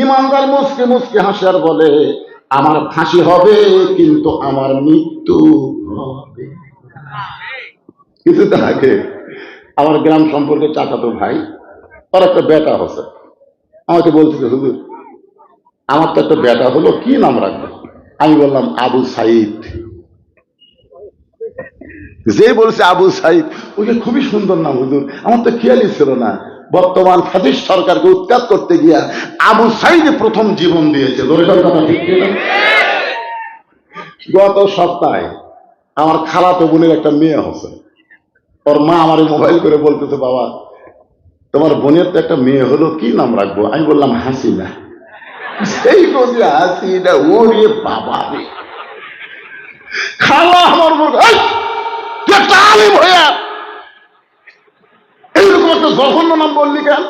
ইমানদার মুসকে মুসকে হাসার বলে, আমার ফাঁসি হবে কিন্তু আমার মৃত্যু হবে। কিছুদিন আগে আমার গ্রাম সম্পর্কে চাচাতো ভাই, ওর একটা বেটা হচ্ছে, আমাকে বলতেছে, হুজুর আমার তো একটা বেটা হলো, কি নাম রাখবে? আমি বললাম আবু সাইদ। যে বলছে আবু সাইদ, ওই যে খুবই সুন্দর নাম হুজুর, আমার তো খেয়ালই ছিল না। বর্তমান ফ্যাসিস্ট সরকারকে উৎখাত করতে গিয়া আবু সাইদ প্রথম জীবন দিয়েছে। গত সপ্তাহে আমার খালাতো বোনের একটা মেয়ে হচ্ছে, ওর মা আমার মোবাইল করে বলতেছে, বাবা তোমার বোনের তো একটা মেয়ে হলো, কি নাম রাখবো? আমি বললাম হাসিনা। সেই বুঝি হাসিনা, ওরে বাবা রে। খালা আমার তালিম হইয়া এইরকম একটা জঘন্য নাম বললি কেন?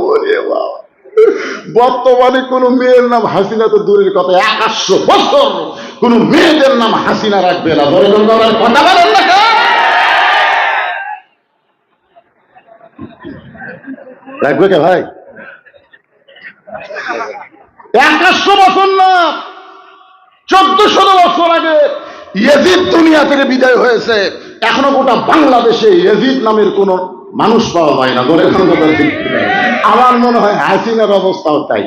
ওরে বাবা, বর্তমানে কোন মেয়ের নাম হাসিনা তো দূরের কথা, 100 বছর কোন মেয়েদের নাম হাসিনা রাখবে না। ধরে কথা বলেন না, রাখবে কে ভাই? 100 বছর না, 1400 বছর আগে ইয়াজিদ দুনিয়া থেকে বিদায় হয়েছে। এখনো গোটা বাংলাদেশে ইয়াজিদ নামের কোন মানুষ পাওয়া যায় না। বলে আমার মনে হয় হাসিনার অবস্থাও তাই।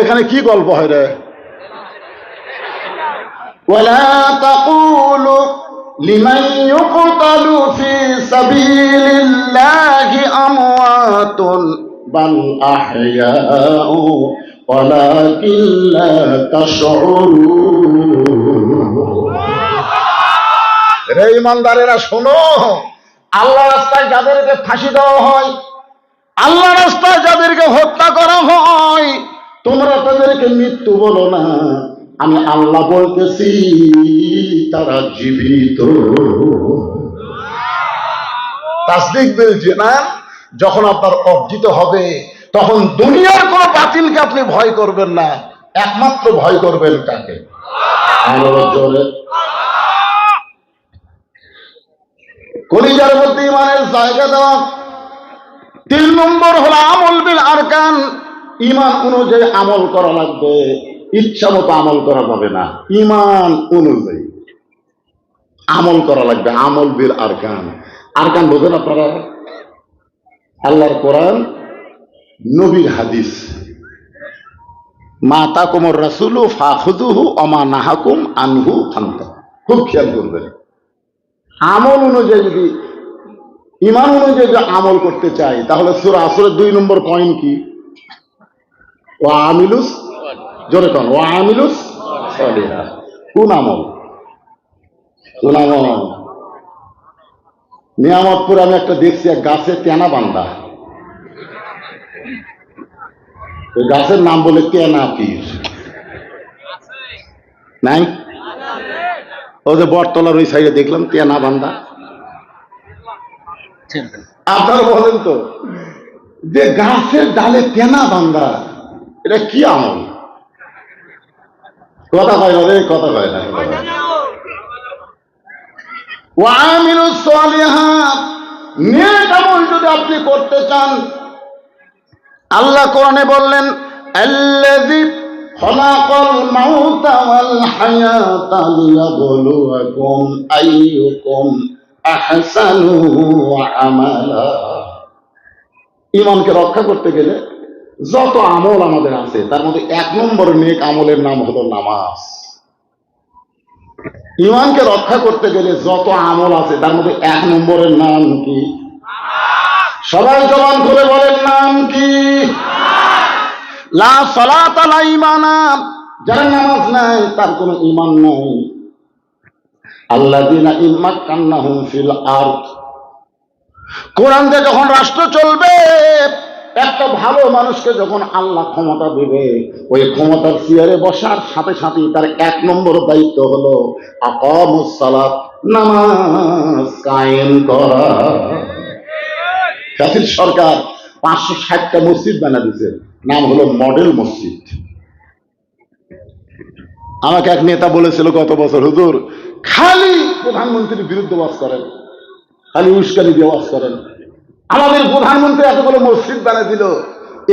এখানে কি গল্প হয় রে? ওয়ালা তাকুলু লিমান ইউকতালু ফি সাবিলিল্লাহি আমওয়াতুন বাল আহইয়াউ ওয়ালাকিন লা তাশউরুন। রে ইমানদারেরা শোনো, আল্লাহ রাস্তায় যাদেরকে ফাঁসি দেওয়া হয়, আল্লাহ রাস্তায় যাদেরকে হত্যা করা হয়, তোমরা তাদেরকে মৃত্যু বলো না, আমি আল্লাহ বলতেছি তারা জীবিত। তাসদিক বিল না, যখন আপনার অর্জিত হবে তখন দুনিয়ার কোন বাতিলকে আপনি ভয় করবেন না, একমাত্র ভয় করবেন কাকে? জোরে কলিজার মধ্যে ইমানের জায়গা দেওয়া। 3 নম্বর হলো আমল বিল আরকান। ইমান অনুযায়ী আমল করা লাগবে, ইচ্ছা মতো আমল করা যাবে না। ইমান অনুযায়ী আমল করা লাগবে। আমল বিল আরকান। আরকান বোঝেন আপনারা? আল্লাহর কোরআন, নবীর হাদিস। মা তাকুমুর রাসূলু ফাখুযুহু ওয়া মা নাহাকুম আনহু ফান্তাহু। খুব খেয়াল করবেন। আমল অনুযায়ী যদি, ইমান অনুযায়ী যদি আমল করতে চাই, তাহলে সূরা আসরের 2 নম্বর পয়েন্ট কি? ওয়া আমিলুস, জোরে কোন, ওয়া আমিলুস সালিহাত। কোন আমল? কোন আমল? নিয়ামতপুর আমি একটা দেখছি, এক গাছে তেনা বান্ধা। ওই গাছের নাম বলে তেনা পীর। নাই? ও যে বটতলার ওই সাইডে দেখলাম তেনা বান্ধা। আপনারা বলেন তো, যে গাছের ডালে তেনা বান্ধা, এটা কি আমল? কথা কয় না রে, কথা কয় না। ওয়ামিলুস সালিহাত, নেক আমল যদি আপনি করতে চান, আল্লাহ কোরআনে বললেন আল্লাযী খালাকাল মাউতা ওয়াল হায়াতা লিয়াবলুয়াকুম আইয়ুকুম আহসানু আমালা। ঈমানকে রক্ষা করতে গেলে যত আমল আমাদের আছে, তার মধ্যে 1 নম্বর নেক আমলের নাম হলো নামাজ। ঈমানকে রক্ষা করতে গেলে যত আমল আছে, তার মধ্যে 1 নম্বরের নাম কি? সবাই জবান খুলে বলেন, নাম কি? লা সালাতা লা ঈমানা, যার নামাজ নাই তার কোনো ঈমান নাই। আল্লাযীনা ইম্মাক্কান্নাহুম ফিল আরদ, কোরআন দিয়ে যখন রাষ্ট্র চলবে, একটা ভালো মানুষকে যখন আল্লাহ ক্ষমতা দেবে, ওই ক্ষমতার চেয়ারে বসার সাথে সাথে তার 1 নম্বর দায়িত্ব হলো আকামুস সালাত, নামাজ কায়েম করা। জাতির সরকার 560টা মসজিদ বানিয়ে দিয়েছে, নাম হলো মডেল মসজিদ। আমাকে এক নেতা বলেছিল গত বছর, হুজুর খালি প্রধানমন্ত্রীর বিরুদ্ধে ওয়াজ করেন, খালি উস্কানি দিয়ে ওয়াজ করেন, আমাদের প্রধানমন্ত্রী এতগুলো মসজিদ বানিয়ে দিল,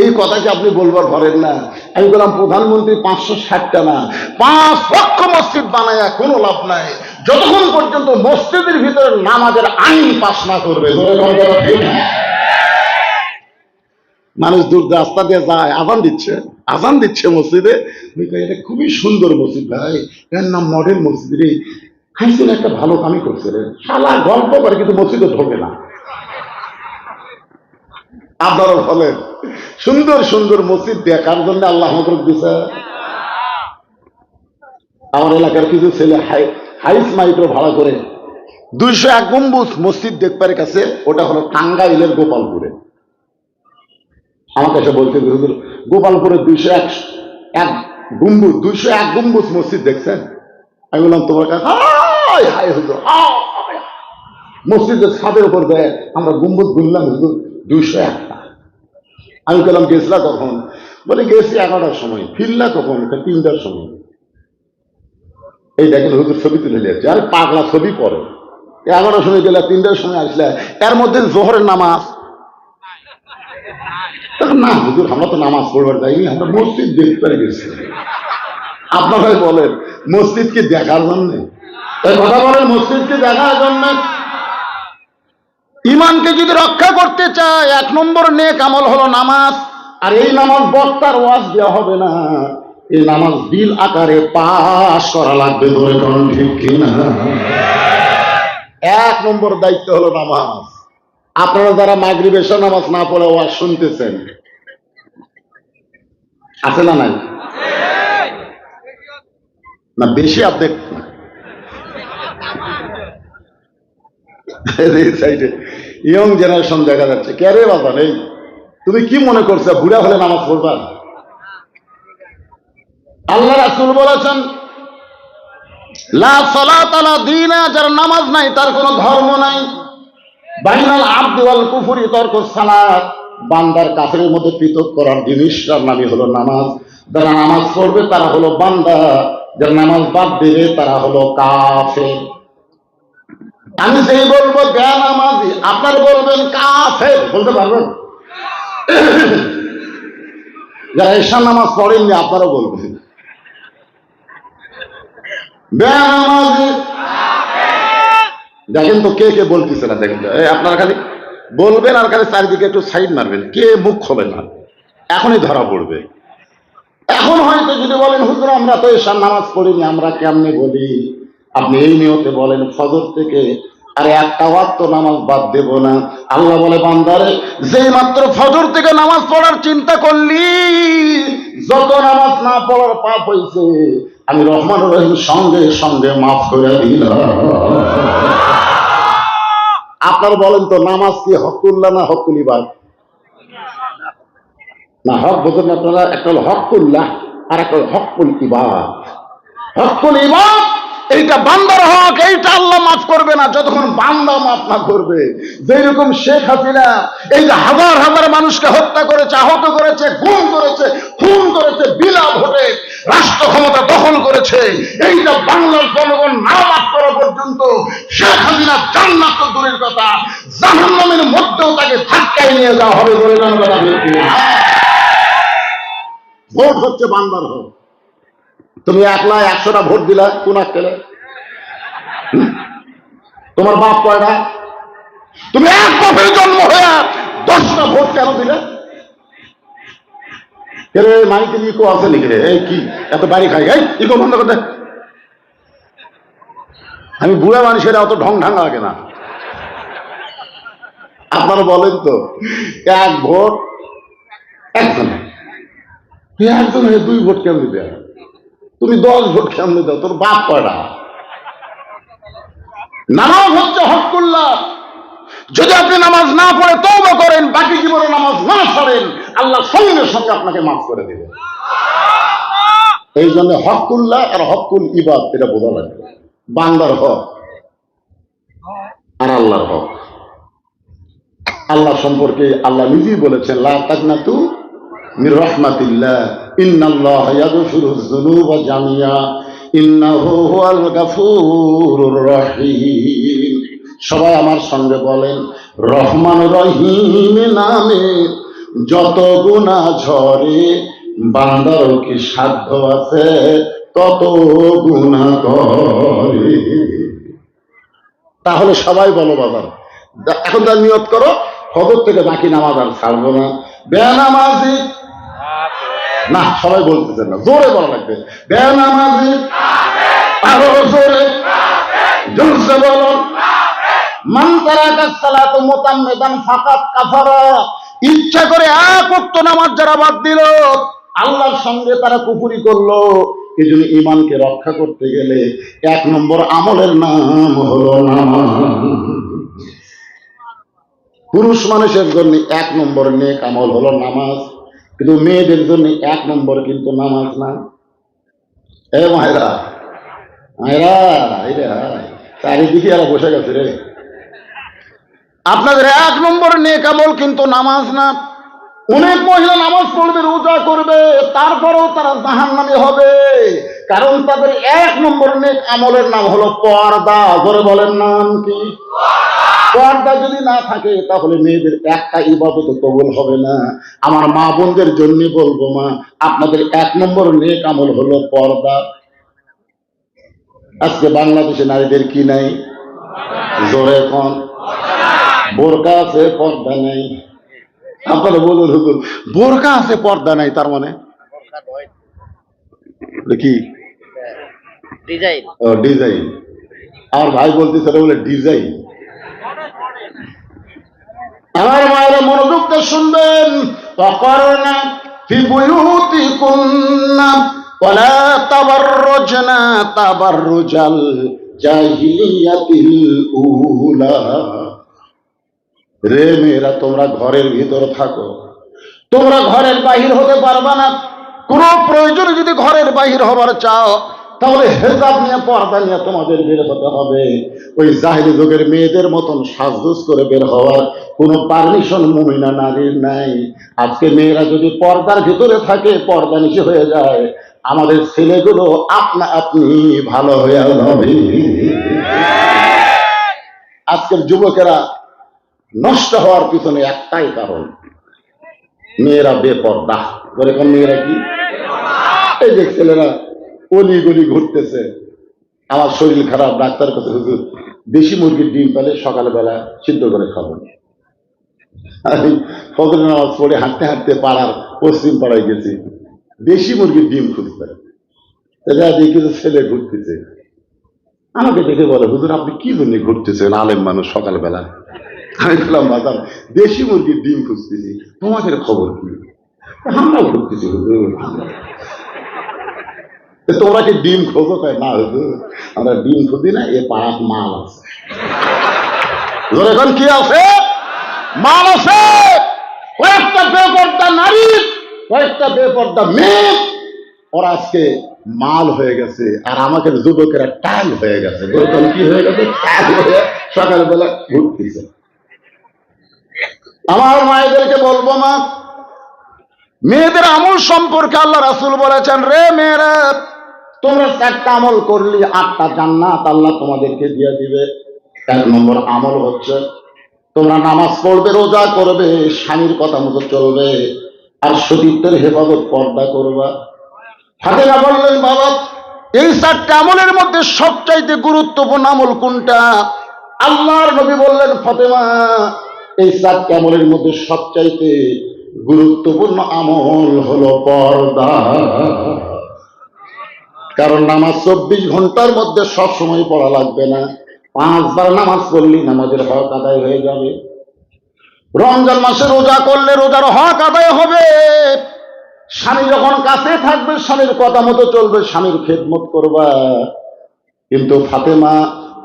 এই কথা কি আপনি বলবার পারেন না? আমি বললাম, প্রধানমন্ত্রী 560টা না, 5 লক্ষ মসজিদ বানায় কোনো লাভ নাই, যতক্ষণ পর্যন্ত মসজিদের ভিতরে নামাজের আইন পাস না করবে। মানুষ দূর রাস্তা দিয়ে যায়, আজান দিচ্ছে মসজিদে, এটা খুবই সুন্দর মসজিদ ভাই, এর নাম মডেল মসজিদ রে, হাইসিন একটা ভালো কামই করছে রে, শালা গল্প করে কিন্তু মসজিদে ঢোকে না। আপনারা বলেন, সুন্দর সুন্দর মসজিদ দেখার জন্য আল্লাহ আমাকে দিছে। আমার এলাকার কিছু ছেলে হাইস মাইক্রো ভাড়া করে 201 গম্বুজ মসজিদ দেখবার কাছে, ওটা হলো টাঙ্গাইলের গোপালপুরে। আমার কাছে বলতে হুজুর গোপালপুরে 201 গম্বুজ 201 গম্বুজ মসজিদ দেখছেন? আমি বললাম তোমার কাছে হায় হায় হুজুর, মসজিদের ছাদের উপর দেয় আমরা গম্বুজ গুনলাম হুজুর 201টা। আমি বললাম গেছিলা কখন? বলে গেছি 11টার সময়। ফিরলা কখন? 3টার সময়। এই দেখেন হুজুর ছবি তুলে যাচ্ছে। আরে পাগলা, ছবি পড়ো। 11টার সময় গেলে 3টার সময় আসলে, এর মধ্যে জোহরের নামাজ। না হুজুর আমরা তো নামাজ পড়বার যাইনি, আমরা মসজিদ দেখতে গেছি। আপনারাই বলেন মসজিদ কি দেখার জন্য? কথা বলেন মসজিদ কি দেখার জন্য? ইমানকে যদি রক্ষা করতে চায় 1 নম্বর নেক আমল হলো নামাজ। আর এই নামাজ বক্তার ওয়াজ দেওয়া হবে না, এই নামাজ দিল আকারে পাশ করা লাগবে। ধরে কোন ঠিক কিনা? 1 নম্বর দায়িত্ব হলো নামাজ। আপনারা যারা মাগরিব এশা নামাজ না পড়ে ওয়াজ শুনতেছেন, আছে না নাই? না বেশি অর্ধেক সাইডে ইয়ং জেনারেশন দেখা যাচ্ছে। কে রে বাবা, নেই তুমি কি মনে করছো বুড়া হলে নামাজ পড়বা? আল্লাহ রাসূল বলেছেন লা সালাত আলা দীনা, যার নামাজ নাই তার কোনো ধর্ম নাই। বাইনাল আবদি ওয়াল কুফরি তারকুস সালাত, বান্দার কাফেরের মধ্যে পৃথক করার জিনিসটার নামই হলো নামাজ। যারা নামাজ পড়বে তারা হলো বান্দা, যারা নামাজ বাদ দেবে তারা হলো কাফের। আমি যেই বলবো বেনামাজি, আপনার বলবেন কাফের, বলতে পারবেন? যারা এশা নামাজ পড়েননি আপনারা বলবেন বেনামাজি। দেখেন তো কে কে বলতেছে না, দেখেন আপনারা খালি বলবেন আর খালি চারিদিকে একটু সাইড মারবেন, কে মুখ হবে না, এখনই ধরা পড়বে। এখন হয়তো যদি বলেন হুজুর আমরা তো এশার নামাজ পড়িনি, আমরা কেমনে বলি? আপনি এই নিয়তে বলেন ফজর থেকে আরে একটা ওয়াক্ত নামাজ বাদ দেব না। আল্লাহ বলে বান্দারে যেই মাত্র ফজর থেকে নামাজ পড়ার চিন্তা করলি, যত নামাজ না পড়ার পাপ হয়েছে আমি রহমান রহিম সঙ্গে সঙ্গে মাফ করে দিলাম। আপনার বলেন তো নামাজ কি হকুল্লাহ না হকুল ইবাদ? না হক বোঝেন আপনারা, একটা হলো হকুল্লাহ আর একটা হলো হকুল ইবাদ। হকুল ইবাদ এইটা বান্দার হক, এইটা আল্লাহ মাফ করবে না যতক্ষণ বান্দা মাফ না করবে। যেরকম শেখ হাসিনা এই যে হাজার হাজার মানুষকে হত্যা করেছে, আহত করেছে, গুম করেছে, খুন করেছে, বিনা ভোটে রাষ্ট্র ক্ষমতা দখল করেছে, এইটা বাংলার জনগণ না মাফ করা পর্যন্ত শেখ হাসিনা জান্নাত তো দূরের কথা, জাহান্নামের মধ্যেও তাকে ধাক্কায় নিয়ে যাওয়া হবে বলে জনগণ। ভোট হচ্ছে বান্দার হক। তুমি 1,00,000 ভোট দিলা কোন আক্কেলে? তোমার বাপ কয়টা? তুমি এক বাপের জন্ম হয়ে 10টা ভোট কেন দিলে? মাইকে ইকো আছে নাকি রে? এই কি এত বাড়ি খাই? এই ইকো বন্ধ করতে। আমি বুড়া মানুষের অত ঢং ঢাঙ্গা লাগে না। আপনারা বলেন তো 1 ভোট একজন, একজন হয়ে 2 ভোট কেন দিবে? তুমি 10 ভোট কেমন দাও? তোর বাপ কয়টা? নামাজ হচ্ছে হকুল্লাহ। যদি আপনি নামাজ না পড়ে তওবা করেন, বাকি জীবনে নামাজ না ছাড়েন, আল্লাহ সঙ্গে সঙ্গে আপনাকে মাফ করে দেবে। এই জন্য হকুল্লাহ আর হকুল ইবাদ এটা বোঝা লাগবে। বান্দার হক আর আল্লাহর হক। আল্লাহ সম্পর্কে আল্লাহ নিজেই বলেছেন লা তাকনাতু মির রাহমাতিল্লাহ ইন্নাল্লাহ ইয়াগফিরুয যুনুবা জামিয়া ইন্নাহু হুয়াল গাফুরুর রহিম। সবাই আমার সঙ্গে বলেন রহমান রহিম নামে যত গুনাহ ঝরে, বান্দার কি সাধ্য আছে তত গুনাহ করে। তাহলে সবাই বলো বাবা, এখন তার নিয়ত করো ফজর থেকে বাকি নামাজ আর ছাড়বো না। বেনামাজি না, সবাই বলতেছেন না, জোরে বলা লাগবে বেনামাজি, আরো জোরে, জোরসে বলুন। মান তারাকা সালাতু মুতাম্মিদান ফাকাত কাফারা, ইচ্ছা করে এক ওয়াক্ত নামাজ যারা বাদ দিল আল্লাহর সঙ্গে তারা কুফরি করলো, এই জন্য ইমানকে রক্ষা করতে গেলে 1 নম্বর আমলের নাম হলো নামাজ। পুরুষ মানুষের জন্য 1 নম্বর নেক আমল হলো নামাজ, কিন্তু মেয়েদের জন্য 1 নম্বর কিন্তু নামাজ না। এ মায়েরা, মায়েরা, চারিদিকে এরা বসে গেছে রে। আপনাদের 1 নম্বর নেক আমল কিন্তু নামাজ না। অনেক মহিলা নামাজ পড়বে, রোজা করবে, তারপরেও তারা জাহান্নামী হবে, কারণ তাদের 1 নম্বর নেক আমলের নাম হলো পর্দা। ধরে বলেন নাম কি? পর্দা যদি না থাকে তাহলে মেয়েদের একটা ইবাদত কবুল হবে না। আমার মা বোনদের জন্য বলবো, মা, আপনাদের 1 নম্বর নেক আমল হলো পর্দা। আজকে বাংলাদেশে নারীদের কি নাই? জোরে কোন? বোরকা আছে, পর্দা নাই। আপনারা বলুন হুজুর, বোরকা আছে পর্দা নাই, তার মানে কি? ডিজাইন। ও, ডিজাইন। আমার ভাই বলতেছে বলে ডিজাইন। আমার মায়েরা মনোযোগ দিয়ে শুনবেন। ফাকারনা ফি বুয়ুতিকুন্না ওয়ালা তাবাররুজনা তাবাররুজাল জাহিলিয়াতিল উলা। রে মেয়েরা, তোমরা ঘরের ভিতর থাকো, তোমরা ঘরের বাহির হতে পারবা না। কোন প্রয়োজনে যদি ঘরের বাহির হবার চাও তাহলে হেজাব নিয়ে, পর্দা নিয়ে তোমাদের বের হতে হবে। ওই জাহিলি যুগের মেয়েদের মতন সাজগোজ করে বের হওয়ার কোনো পারমিশন মুমিনা নারীর নাই। আজকে মেয়েরা যদি পর্দার ভিতরে থাকে, পর্দা নিচে হয়ে যায়, আমাদের ছেলেগুলো আপনা আপনি ভালো হয়ে যাবে। আজকের যুবকেরা নষ্ট হওয়ার পিছনে একটাই কারণ, মেয়েরা বেপর্দা। বলে কোন মেয়েরা? কি এই যে ছেলেরা অলি গলি ঘুরতেছে। আমার শরীর খারাপ, ডাক্তার কাছে, হুজুর দেশি মুরগির ডিম পেলে সকালবেলা সিদ্ধ করে খাবো। আমি ফজরের নামাজ পড়ে হাঁটতে হাঁটতে পাড়ার পশ্চিম পাড়ায় গেছি, দেশি মুরগির ডিম খুঁজতে। দেখি ছেলে ঘুরতেছে, আমাকে দেখে বলে, হুজুর আপনি কি জন্য ঘুরতেছেন, আলেম মানুষ সকালবেলা? আমি বললাম, বাজার দেশি মুরগির ডিম খুঁজতেছি, তোমাদের খবর কি? আমরাও ঘুরতেছি হুজুর। তোমরা কি ডিম খোঁজো? না হুজুর, আমরা ডিম খুঁজি না, এ পাড়াত মাল আছে। এখন কি আছে? মাল আছে। কয়েকটা বেপর্দা নারী, কয়েকটা বেপর্দা মেয়ে, ওরা আজকে মাল হয়ে গেছে, আর আমাদের যুবকেরা টাল হয়ে গেছে। কি হয়ে গেছে? টাল হয়ে সকালবেলা ঘুরতেছে। আমার মায়েদেরকে বলবো, মা, মেয়েদের আমল সম্পর্কে আল্লাহ রাসূল বলেছেন, রে মেয়েরা, তোমরা 4টা আমল করলে 8টা জান্নাত আল্লাহ তোমাদেরকে দিয়ে দিবে। 1 নম্বর আমল হচ্ছে তোমরা নামাজ পড়বে, রোজা করবে, স্বামীর কথা মতো চলবে, আর সতীত্বের হেফাজত, পর্দা করবা। ফাতেমা বললেন, বাবা, এই 4টা আমলের মধ্যে সবচাইতে গুরুত্বপূর্ণ আমল কোনটা? আল্লাহর নবী বললেন, ফাতেমা, এই 4টা আমলের মধ্যে সবচাইতে গুরুত্বপূর্ণ আমল হলো পর্দা। কারণ নামাজ 24 ঘন্টার মধ্যে সব সময় পড়া লাগবে না। 5 বার নামাজ পড়লে নামাজের হক আদায় হয়ে যাবে। রমজান মাসে রোজা করলে রোজার হক আদায় হবে। স্বামী যখন কাছে থাকবে, স্বামীর কথা মতো চলবে, স্বামীর খেদমত করবা। কিন্তু ফাতেমা,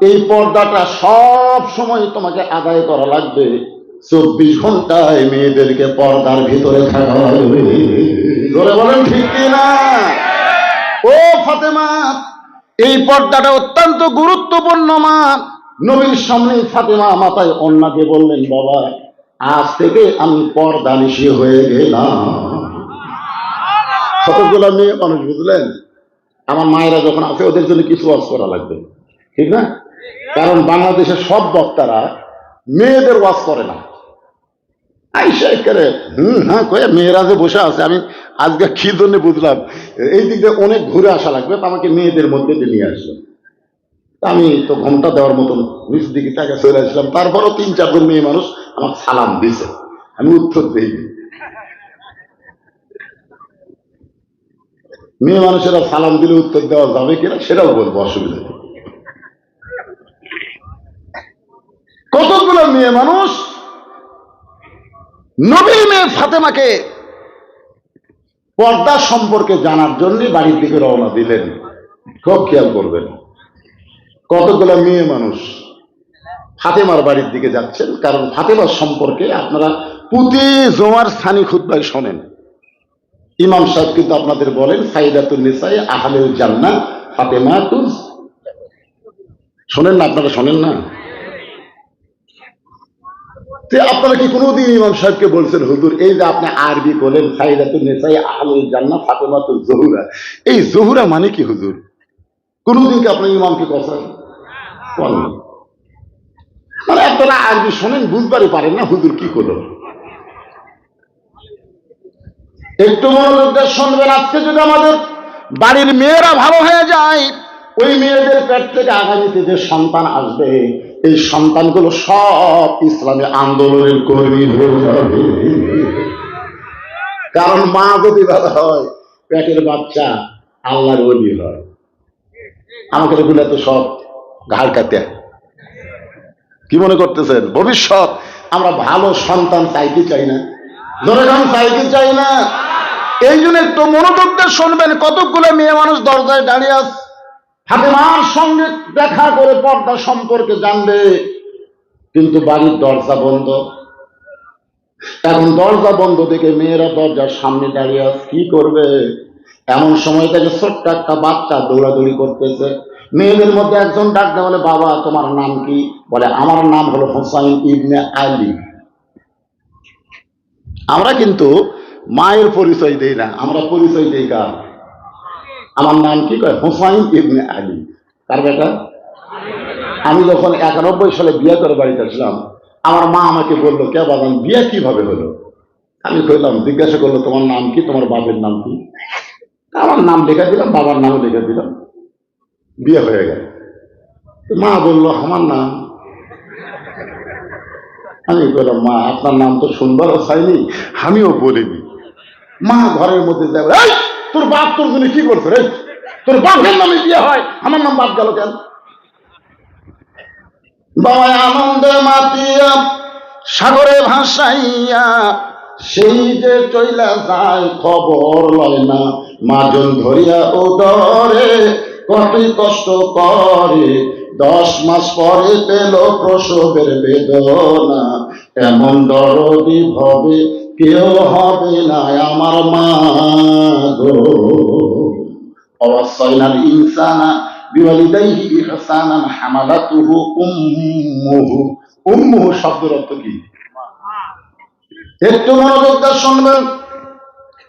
এই পর্দাটা সব সময় তোমাকে আদায় করা লাগবে। 24 ঘন্টায় মেয়েদেরকে পর্দার ভিতরে থাকা লাগবে। ধরে বলেন ঠিক কিনা? ও ফাতেমা, এই পর্দাটা অত্যন্ত গুরুত্বপূর্ণ। মা, নবীর সামনে ফাতেমা মাথায় ওড়না দিয়ে বললেন, বাবা, আজ থেকে আমি পর্দা নিশি হয়ে গেলাম। কতগুলো মেয়ে মানুষ, বুঝলেন? আমার মায়েরা যখন আছে, ওদের জন্য কিছু ওয়াজ করা লাগবে, ঠিক না? কারণ বাংলাদেশের সব বক্তারা মেয়েদের ওয়াজ করে না। আইসা করে হ্যাঁ কয়ে মেয়েরা যে বসে আছে, আমি আজকে কি জন্য বুঝলাম, এই দিক দিয়ে অনেক ঘুরে আসা লাগবে, তো আমাকে মেয়েদের মধ্যে নিয়ে আসলো। আমি তো ঘন্টা দেওয়ার মতন নিচ দিকে তাকে চলে আসলাম। তারপরও 3-4 জন মেয়ে মানুষ আমার সালাম দিছে, আমি উত্তর দিই। মেয়ে মানুষেরা সালাম দিলে উত্তর দেওয়া যাবে কিনা সেটাও বলবো, অসুবিধা নেই। কতগুলো মেয়ে মানুষ নবীর মেয়ে ফাতেমাকে পর্দা সম্পর্কে জানার জন্য বাড়ির দিকে রওনা দিলেন। খুব খেয়াল করবেন, কতগুলো মেয়ে মানুষ ফাতেমার বাড়ির দিকে যাচ্ছেন, কারণ ফাতেমার সম্পর্কে আপনারা প্রতি জুমার সানি খুতবায় শোনেন। ইমাম সাহেব কিন্তু আপনাদের বলেন সাইদাতুন নিসায়ে আহলুল জান্নাহ ফাতেমাতুন, শোনেন না? আপনারা শোনেন না? আপনারা কি কোনোদিন ইমাম সাহেবকে বলছেন হুজুর এই যে আপনি আরবি বলেন সাইদাতুন নিসায়ে আহলুল জান্নাহ ফাতেমাতুল জহুরা, এই জহুরা মানে কি হুজুর? কোনোদিন কি আপনার ইমামকে কথা বলেন? মানে আপনারা আরবি শোনেন, বুঝবারই পারেন না হুজুর কি করলো। একটু মনোযোগ দিয়ে শুনবেন। আজকে যদি আমাদের বাড়ির মেয়েরা ভালো হয়ে যায়, ওই মেয়েদের পেট থেকে আগামীতে যে সন্তান আসবে, এই সন্তানগুলো সব ইসলামী আন্দোলনের কর্মী হয়ে যাবে। কারণ মা যদি ভালো হয়, পেটের বাচ্চা আল্লাহর ওলি হয়। আমাকে এগুলো তো সব ঘাড় কাটে। কি মনে করতেছেন ভবিষ্যৎ আমরা ভালো সন্তান চাইতে চাই না? ধরে চাইতে চাই না? এই জন্য একটু মনোযোগ দিয়ে শুনবেন। কতগুলো মেয়ে মানুষ দরজায় দাঁড়িয়ে আছে, ফাতেমার সঙ্গে দেখা করে পর্দা সম্পর্কে জানবে, কিন্তু বাড়ির দরজা বন্ধ। এখন দরজা বন্ধ দেখে মেয়েরা দরজার সামনে দাঁড়িয়ে আছে, কি করবে? এমন সময় থেকে ছোট্ট একটা বাচ্চা দৌড়াদৌড়ি করতেছে। মেয়েদের মধ্যে একজন ডাক দেয়, বলে বাবা তোমার নাম কি? বলে আমার নাম হলো হুসাইন ইবনে আলী। আমরা কিন্তু মায়ের পরিচয় দেই না, আমরা পরিচয় দেই কার? আমার নাম কি? কয় হুসাইন ইবনে আলী। কার বেটা? আমি যখন 91 সালে বিয়ে করে বাড়িতে আসলাম, আমার মা আমাকে বললো কে বাবা বিয়ে কিভাবে হলো? আমি কইলাম, জিজ্ঞাসা করলো তোমার নাম কি, তোমার বাপের নাম কি? আমার নাম লেখা দিলাম, বাবার নামও লেখা দিলাম, বিয়ে হয়ে গেল। মা বললো আমার নাম। আমি বললাম মা আপনার নাম তো শুনবারও চাইনি, আমিও বলিনি। মা ঘরের মধ্যে যাবে, এই তোর বাপ তোর জন্য কি করছে রে? তোর বাপের নামে বিয়ে হয়, আমার নাম বাদ গেল কেন? বাবা আনন্দে মাতিয়া সাগরে ভাসাইয়া সেই যে চইলা যায় খবর লয় না, মাজন ধরিয়া উদরে কতই কষ্ট করে, 10 মাস পরে পেল প্রসবের বেদনা, এমন দরদি ভবে কেউ হবে না আমার মা গো। অবশ্যইনাল ইনসানা বিওয়ালিদাইহি ইহসানান হামালাতুহু উম্মুহু। উম্মুহু শব্দের অর্থ কি? একটু মনোযোগ দিয়ে শুনবেন।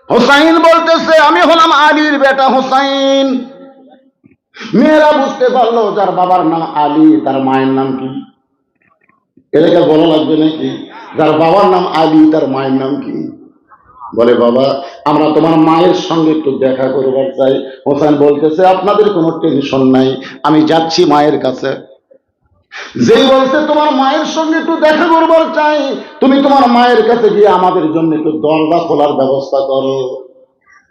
হুসাইন বলতেছে আমি হলাম আলীর বেটা হুসাইন। মেয়েরা বুঝতে পারলো যার বাবার নাম আলী তার মায়ের নাম কি? এটাকে বলা লাগবে নাকি? যার বাবার নাম আলী তার মায়ের নাম কি? বলে বাবা আমরা তোমার মায়ের সঙ্গে একটু দেখা করবার চাই। হোসেন বলতেছে আপনাদের কোনো টেনশন নাই, আমি যাচ্ছি মায়ের কাছে। যেই বলছে তোমার মায়ের সঙ্গে একটু দেখা করবার চাই, তুমি তোমার মায়ের কাছে গিয়ে আমাদের জন্য একটু দরজা খোলার ব্যবস্থা করো।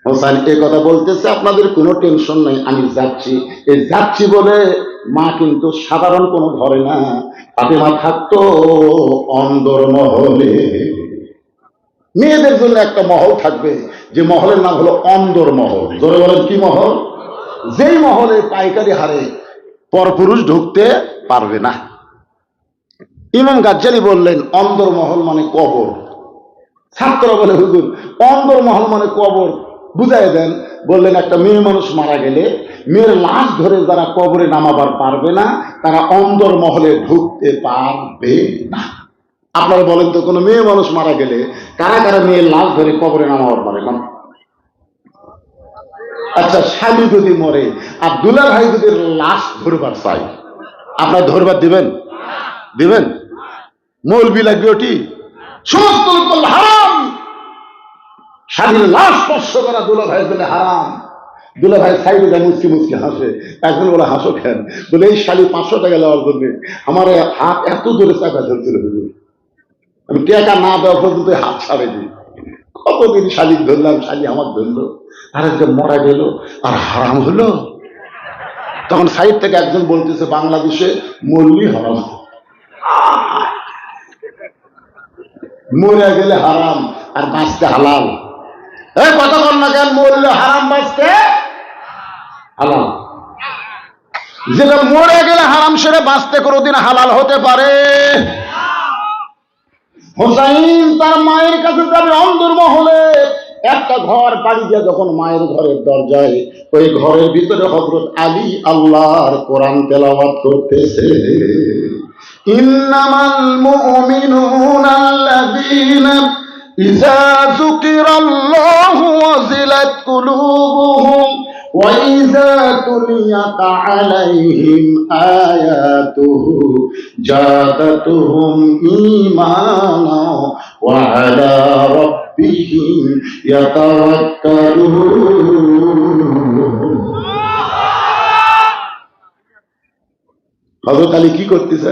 হোসেন এই কথা বলতেছে আপনাদের কোনো টেনশন নাই, আমি যাচ্ছি। এই যাচ্ছি বলে মা কিন্তু সাধারণ কোনো ঘরে না, ফাতেমা থাকতো অন্দর মহলে। মেয়েদের জন্য একটা মহল থাকবে, যে মহলের নাম হলো অন্দর মহল। জোরে বলেন কি মহল? যেই মহলে পাইকারি হারে পরপুরুষ ঢুকতে পারবে না। ইমাম গাজ্জালি বললেন অন্দর মহল মানে কবর। ছাত্ররা বলে হুজুর অন্দর মহল মানে কবর, বুঝাই দেন। বললেন একটা মেয়ে মানুষ মারা গেলে মেয়ের লাশ ধরে যারা কবরে নামাবার পারবে না, তারা অন্দর মহলে ঢুকতে পারবে না। আপনারা বলেন তো কোনো মেয়ে মানুষ মারা গেলে কারা কারা মেয়ের লাশ ধরে কবরে নামাবার পারে না? আচ্ছা শালি যদি মরে আর দুলা ভাই যদি লাশ ধরবার চাই, আপনারা ধরবার দিবেন? দিবেন? মৌলবি লাগবে ওটি? সমস্ত লোক হারাম। শালির লাশ স্পর্শ করা দুলা ভাইয়ের জন্য হারাম। দুলা ভাই সাইডে যায় মুচকি মুচকি হাসে। একজন বলে হাসো কেন? বলে এই শালি 500 টাকা নেওয়ার জন্য আমার হাত এত জোরে চাকা ধরছিল হুজুর, আমি টাকা না দেওয়া পর্যন্ত হাত ছাড়ে দিই। কতদিন শালিক ধরলাম, শালি আমার ধরলো, আর একজন মরা গেল আর হারাম হলো। তখন সাইড থেকে একজন বলতেছে বাংলাদেশে মরলি হারাম, মরে গেলে হারাম আর বাঁচতে হালাল। এই কথা বল না কেন? মরলে হারাম বাঁচতে হালাল, যেটা মরে গেলে হারাম সেরে বাঁচতে কোনোদিন হালাল হতে পারে? হোসাইন তার মায়ের কাছে যাবে অন্দর মহলে, একটা ঘর পাড়ি দিয়ে যখন মায়ের ঘরের দরজায়, ওই ঘরের ভিতরে হযরত আলী আল্লাহর কোরআন তেলাওয়াত করতেছে। ইন্নামাল মুমিনুনা আল্লাযীনা ইযা যুকিরাল্লাহু ওয়াজিলাত কুলুবুহুম ওয়া ইযা তুলিয়াত আলাইহিম আয়াতুহু জাদাতুহুম ঈমানা ওয়া আলা রাব্বিহিম ইয়াতাওয়াক্কালুন। হযরত আলী কি করতেছে?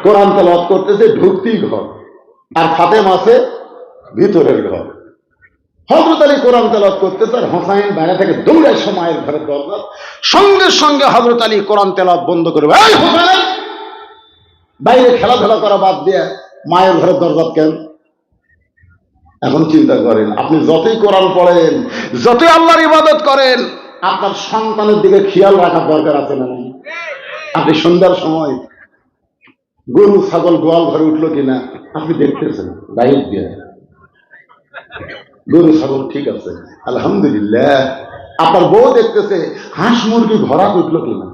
কোরআন তেলাওয়াত করতেছে, ঢুকতেই ঘর, আর ফাতেমা আছে ভিতরের ঘর। হযরত আলী কোরআন তেলাওয়াত করতেছে, আর হোসাইন বাইরে থেকে দৌড়ে মায়ের ঘরের দরজা, সঙ্গে সঙ্গে হযরত আলী কোরআন তেলাওয়াত বন্ধ করে, এই হোসাইন, বাইরে খেলাধুলা করা বাদ দিয়ে মায়ের ঘরের দরজা কেন? এখন চিন্তা করেন, আপনি যতই কোরআন পড়েন, যতই আল্লাহর ইবাদত করেন, আপনার সন্তানের দিকে খেয়াল রাখার দরকার আছে না? আপনি সন্ধ্যার সময় গরু ছাগল গোয়াল ঘরে উঠলো কিনা আপনি দেখতেছেন, লাইট দিয়ে গরু ছাগল ঠিক আছে আলহামদুলিল্লাহ। আপনার বউ দেখতেছে হাঁস মুরগি ঘোড়া উঠলো কিনা,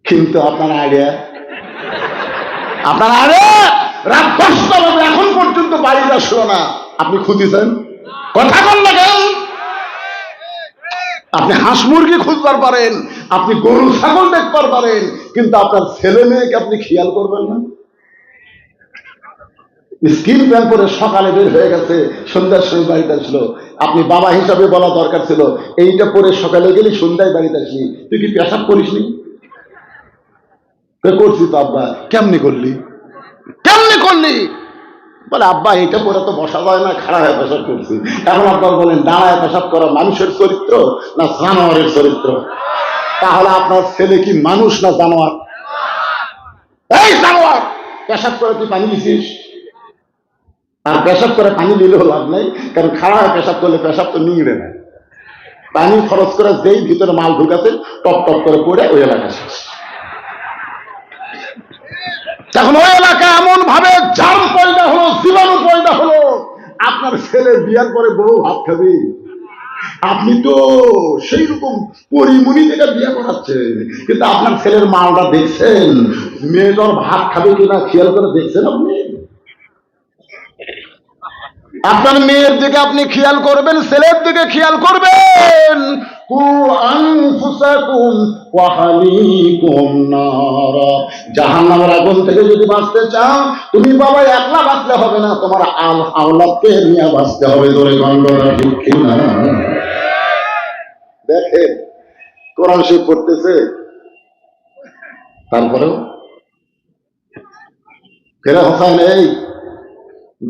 কিন্তু আপনার আইডিয়া রাত 10টা বাজে এখন পর্যন্ত বাড়ি আসলো না, আপনি খুঁজেছেন? কথা বল না কেন? আপনি হাঁস মুরগি খুঁজবার পারেন, আপনি গরু ছাগল দেখবার পারেন, কিন্তু আপনার ছেলে মেয়েকে আপনি খেয়াল করবেন না। স্কিন প্যান্ট পরে সকালে বের হয়ে গেছে, সন্ধ্যার সময় বাড়িতে আসলো, আপনি বাবা হিসাবে বলা দরকার ছিল, এইটা পরে সকালে গেলি সন্ধ্যায় বাড়িতে আসলি, তুই কি পেশাব করিসনি? করছি তো আব্বা। কেমনি করলি? বলে আব্বা এটা পরে তো বসা যায় না, খাড়া হয়ে পেশাব করছি। এখন আপনার বলেন দাঁড়ায় পেশাব করা মানুষের চরিত্র না জানোয়ারের চরিত্র? তাহলে আপনার ছেলে কি মানুষ না জানোয়ার? এই জানোয়ার, পেশাব করে তুই পানি দিছিস? আর পেশাব করে পানি দিলেও লাভ নেই, কারণ খাড়া হয়ে পেশাব করলে পেশাব তো নিংড়ে না। পানি খরচ করে যেই ভিতরে মাল ঢুকাছে টপ টপ করে পড়ে ওই এলাকা শেষ। এখন ওই এলাকা এমন ভাবে জাম পয়দা হলো, জীবাণু পয়দা হলো, আপনার ছেলে বিয়ার পরে বউ ভাত খাবে। আপনি তো সেই রকম পরিমণি থেকে বিয়ে করাচ্ছেন, কিন্তু আপনার ছেলের মালটা দেখছেন? মেয়েটার ভাত খাবে কিনা খেয়াল করে দেখছেন আপনি? আপনার মেয়ের দিকে আপনি খেয়াল করবেন, ছেলের দিকে খেয়াল করবেন। জাহান্নামের আগুন থেকে যদি বাঁচতে চাও, তুমি বাবা একলা বাঁচলে হবে না, তোমার আওলাদকে নিয়ে বাঁচতে হবে। ধরে গন্ডরা ঠিক কিনা? দেখে কোরআন শরীফ পড়তেছে, তারপরেও ফেরা হোসাইন এই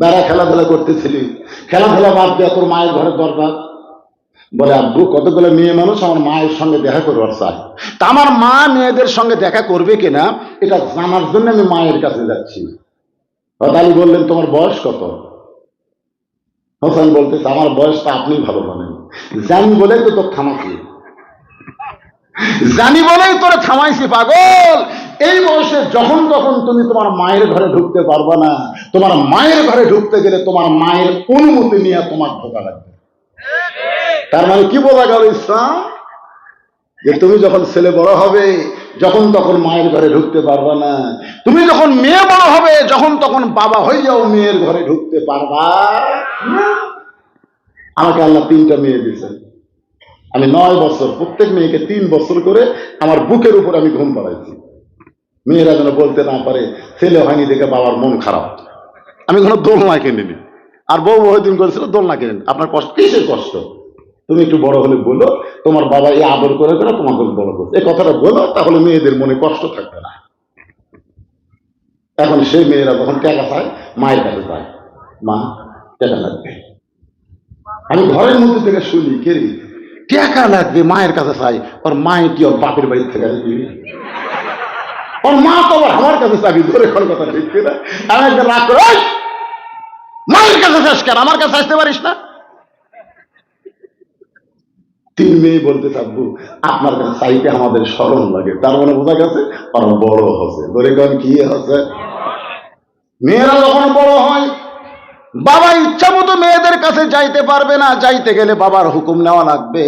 বেড়া খেলাধুলা করতেছিলি, খেলাধুলা বাদ দিয়ে তোর মায়ের ঘরের দরজা। বলে আব্বু কতগুলো মেয়ে মানুষ আমার মায়ের সঙ্গে দেখা করবার চায়, তা আমার মা মেয়েদের সঙ্গে দেখা করবে কিনা এটা জানার জন্য আমি মায়ের কাছে যাচ্ছি। আলী বললেন তোমার বয়স কত? হোসেন বলতেছে আমার বয়সটা আপনি ভালো বলেন। জানি বলেই তো তোর থামাচ্ছি, জানি বলেই তোর থামাইছি পাগল। এই বয়সে যখন তখন তুমি তোমার মায়ের ঘরে ঢুকতে পারবে না, তোমার মায়ের ঘরে ঢুকতে গেলে তোমার মায়ের অনুমতি নিয়ে তোমার ঢোকা লাগবে। তার মানে কি বোঝা গেল ইসলাম? যে তুমি যখন ছেলে বড় হবে যখন তখন মায়ের ঘরে ঢুকতে পারবা না, তুমি যখন মেয়ে বড় হবে যখন তখন বাবা হয়ে যাও মেয়ের ঘরে ঢুকতে পারবা না। আমাকে আল্লাহ 3টা মেয়ে দিয়েছেন, আমি 9 বছর প্রত্যেক মেয়েকে 3 বছর করে আমার বুকের উপর আমি ঘুম পাড়াইছি। মেয়েরা যেন বলতে না পারে ছেলে হয়নি দেখে বাবার মন খারাপ। আমি কোনো দোলনা কিনিনি, আর বউ দিন করেছিল দোলনা কিনেন। আপনার কষ্ট কিসের কষ্ট? তুমি একটু বড় হলে বলো তোমার বাবা এই আদর করে করে তোমাকে বড় করছে, এই কথাটা বলো, তাহলে মেয়েদের মনে কষ্ট থাকবে না। এখন সেই মেয়েরা যখন টাকা চায় মায়ের কাছে যায়, মা টাকা লাগবে। আমি ঘরের মধ্যে থেকে শুনি কে রে টাকা লাগবে, মায়ের কাছে চাই। ওর মায়ে কি ওর বাপের বাড়ি থেকে আসবি? ওর মা তো আবার আমার কাছে চাবি। ধরে কোন কথা ঠিক কিনা? আমি একদিন রাগ করে মায়ের কাছে চাস কেন, আমার কাছে আসতে পারিস না? তিন মেয়ে বলতে আব্বু আপনার কাছে চাইতে আমাদের স্মরণ লাগে, তার মানে বোঝা গেছে ওরা বড় হচ্ছে। ধরে কন কি হচ্ছে? মেয়েরা যখন বড় হয় বাবা ইচ্ছা মতো মেয়েদের কাছে যাইতে পারবে না, যাইতে গেলে বাবার হুকুম নেওয়া লাগবে।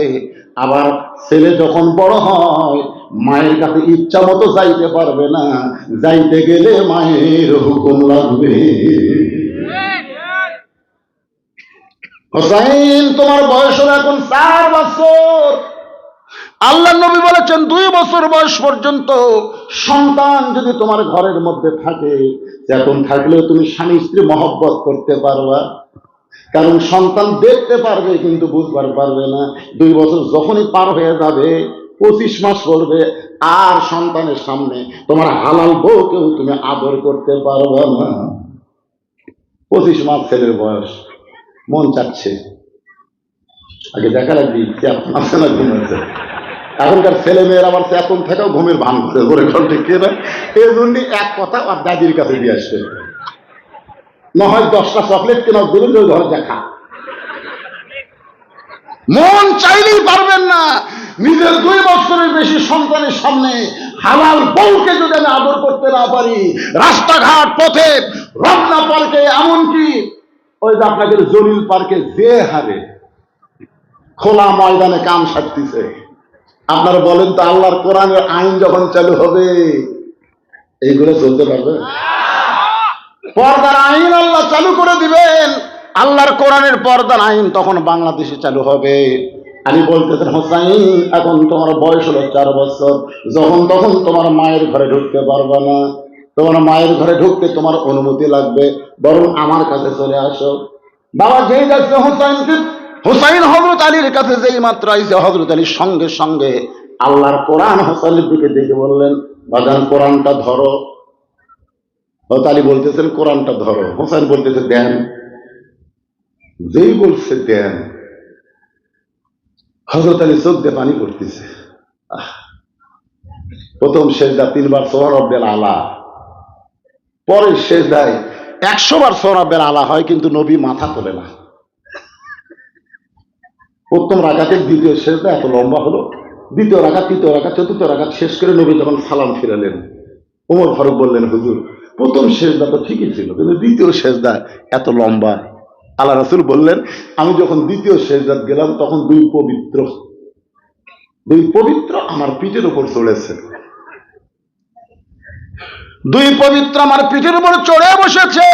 আবার ছেলে যখন বড় হয় মায়ের কাছে ইচ্ছা মতো যাইতে পারবে না, যাইতে গেলে মায়ের হুকুম লাগবে। হোসাইন তোমার বয়স হলো এখন 4 বছর। আল্লাহ নবী বলেছেন 2 বছর বয়স পর্যন্ত সন্তান যদি তোমার ঘরের মধ্যে থাকে, এখন থাকলেও তুমি স্বামী স্ত্রী মহব্বত করতে পারবা, কারণ সন্তান দেখতে পারবে কিন্তু বুঝবার পারবে না। 2 বছর যখনই পার হয়ে যাবে 25 মাস পড়বে, আর সন্তানের সামনে তোমার হালাল বউকেও তুমি আদর করতে পারবে না। 25 মাস ছেলের বয়স, মন চাচ্ছে আগে দেখা লাগবে আছে না ঘুমাচ্ছে। এখনকার ছেলে মেয়ের আবার এখন থেকেও ঘুমের ভান করে ধরে ঠিক কিনা, এই জন্য এক কথা আর দাদির কাছে দিয়ে আসবে, না হয় 10টা চকলেট কেনা দিলেন ঘরে দেখা। মন চাইলেই পারবেন না নিজের 2 বছরের বেশি সন্তানের সামনে হালাল বউকে যদি আমি আদর করতে না পারি, রাস্তাঘাট পথে রমনা পার্কে, এমনকি ওই যে আপনাদের জলিল পার্কে যে হারে খোলা ময়দানে কাম সারতেছে, আপনারা বলেন তো আল্লাহর কোরআনের আইন যখন চালু হবে এইগুলো চলতে পারবে? পর্দার আইন আল্লাহ চালু করে দিবেন, আল্লাহর কোরআনের পর্দার আইন তখন বাংলাদেশে চালু হবে। আমি বলতেছেন হোসাইন এখন তোমার বয়স হলো 4 বছর, যখন তখন তোমার মায়ের ঘরে ঢুকতে পারবে না, তোমার মায়ের ঘরে ঢুকতে তোমার অনুমতি লাগবে, বরং আমার কাছে চলে আসো। বাবা যেই যাচ্ছে হোসাইন হযরত আলীর কাছে যেই মাত্র আইছে, হযরত আলীর সঙ্গে সঙ্গে আল্লাহর কোরআন হোসাইনের দিকে দেখে বললেন বাজান কোরআনটা ধরো। হযরত আলী বলতেছেন কোরআনটা ধরো, হোসাইন বলতেছে দেন। যেই বলছে দেন, হযরত আলী চোখ দিয়ে পানি পড়তেছে। প্রথম সেজদা 3 বার সুবহান রাব্বিল আলা, পরের সেজদায় 100 বার সুবহান রাব্বিল আলা হয়, কিন্তু নবী মাথা তোলে না। প্রথম রাকাতের দ্বিতীয় সেজদা এত লম্বা হলো, দ্বিতীয় রাকাত, তৃতীয় রাকাত, চতুর্থ রাকাত শেষ করে নবী যখন সালাম ফিরালেন, ওমর ফারুক বললেন হুজুর প্রথম সেজদা তো ঠিকই ছিল, কিন্তু দ্বিতীয় সেজদা এত লম্বা। আল্লাহ রাসূল বললেন আমি যখন দ্বিতীয় সেজদাত গেলাম তখন 2 পবিত্র আমার পিঠের উপর চড়েছে, 2 পবিত্র আমার পিঠের উপর চড়ে বসেছে।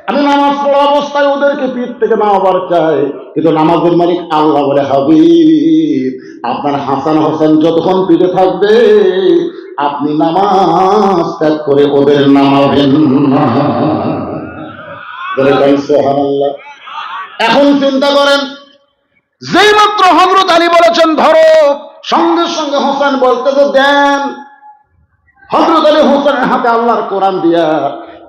আমি নামাজ পড়া অবস্থায় ওদেরকে পিঠ থেকে নামাবার চাই, কিন্তু নামাজের মালিক আল্লাহ বলে হাবিব আপনার হাসান হোসেন যতক্ষণ পিঠে থাকবে আপনি নামাজ ত্যাগ করে ওদের নামাবেন না। সুবহানাল্লাহ। এখন চিন্তা করেন, যেই মাত্র হযরত আলী বলেছেন ধরো, সঙ্গে সঙ্গে হোসেন বলতেছে দেন। হযরত আলী হোসেনের হাতে আল্লাহর কোরআন দিয়া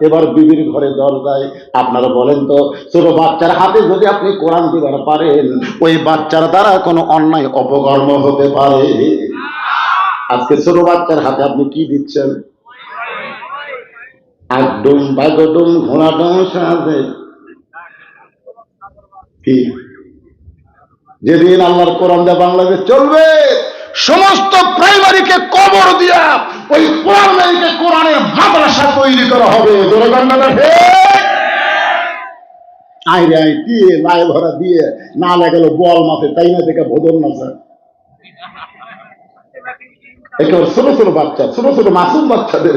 এবার বিবির ঘরে দরজায়। আপনারা বলেন তো ছোট বাচ্চার হাতে যদি আপনি কোরআন দিবার পারেন, ওই বাচ্চার দ্বারা কোনো অন্যায় অপকর্ম হতে পারে? আজকে ছোট বাচ্চার হাতে আপনি কি দিচ্ছেন? আগডুম বাগডুম ঘোড়াডুম সাজে কি? যেদিন আল্লাহর কোরআন দিয়ে বাংলাদেশ চলবে, সমস্ত প্রাইমারিকে কবর দিয়া ওই প্রাইমারিকে কোরআনের মাদ্রাসা তৈরি করা হবে। আইরে আই দিয়ে লাই ভরা দিয়ে না লাগালো বল মাথে, তাই না দেখে ভোদন নাচা। একেবারে ছোট ছোট বাচ্চা, ছোট ছোট মাসুম বাচ্চাদের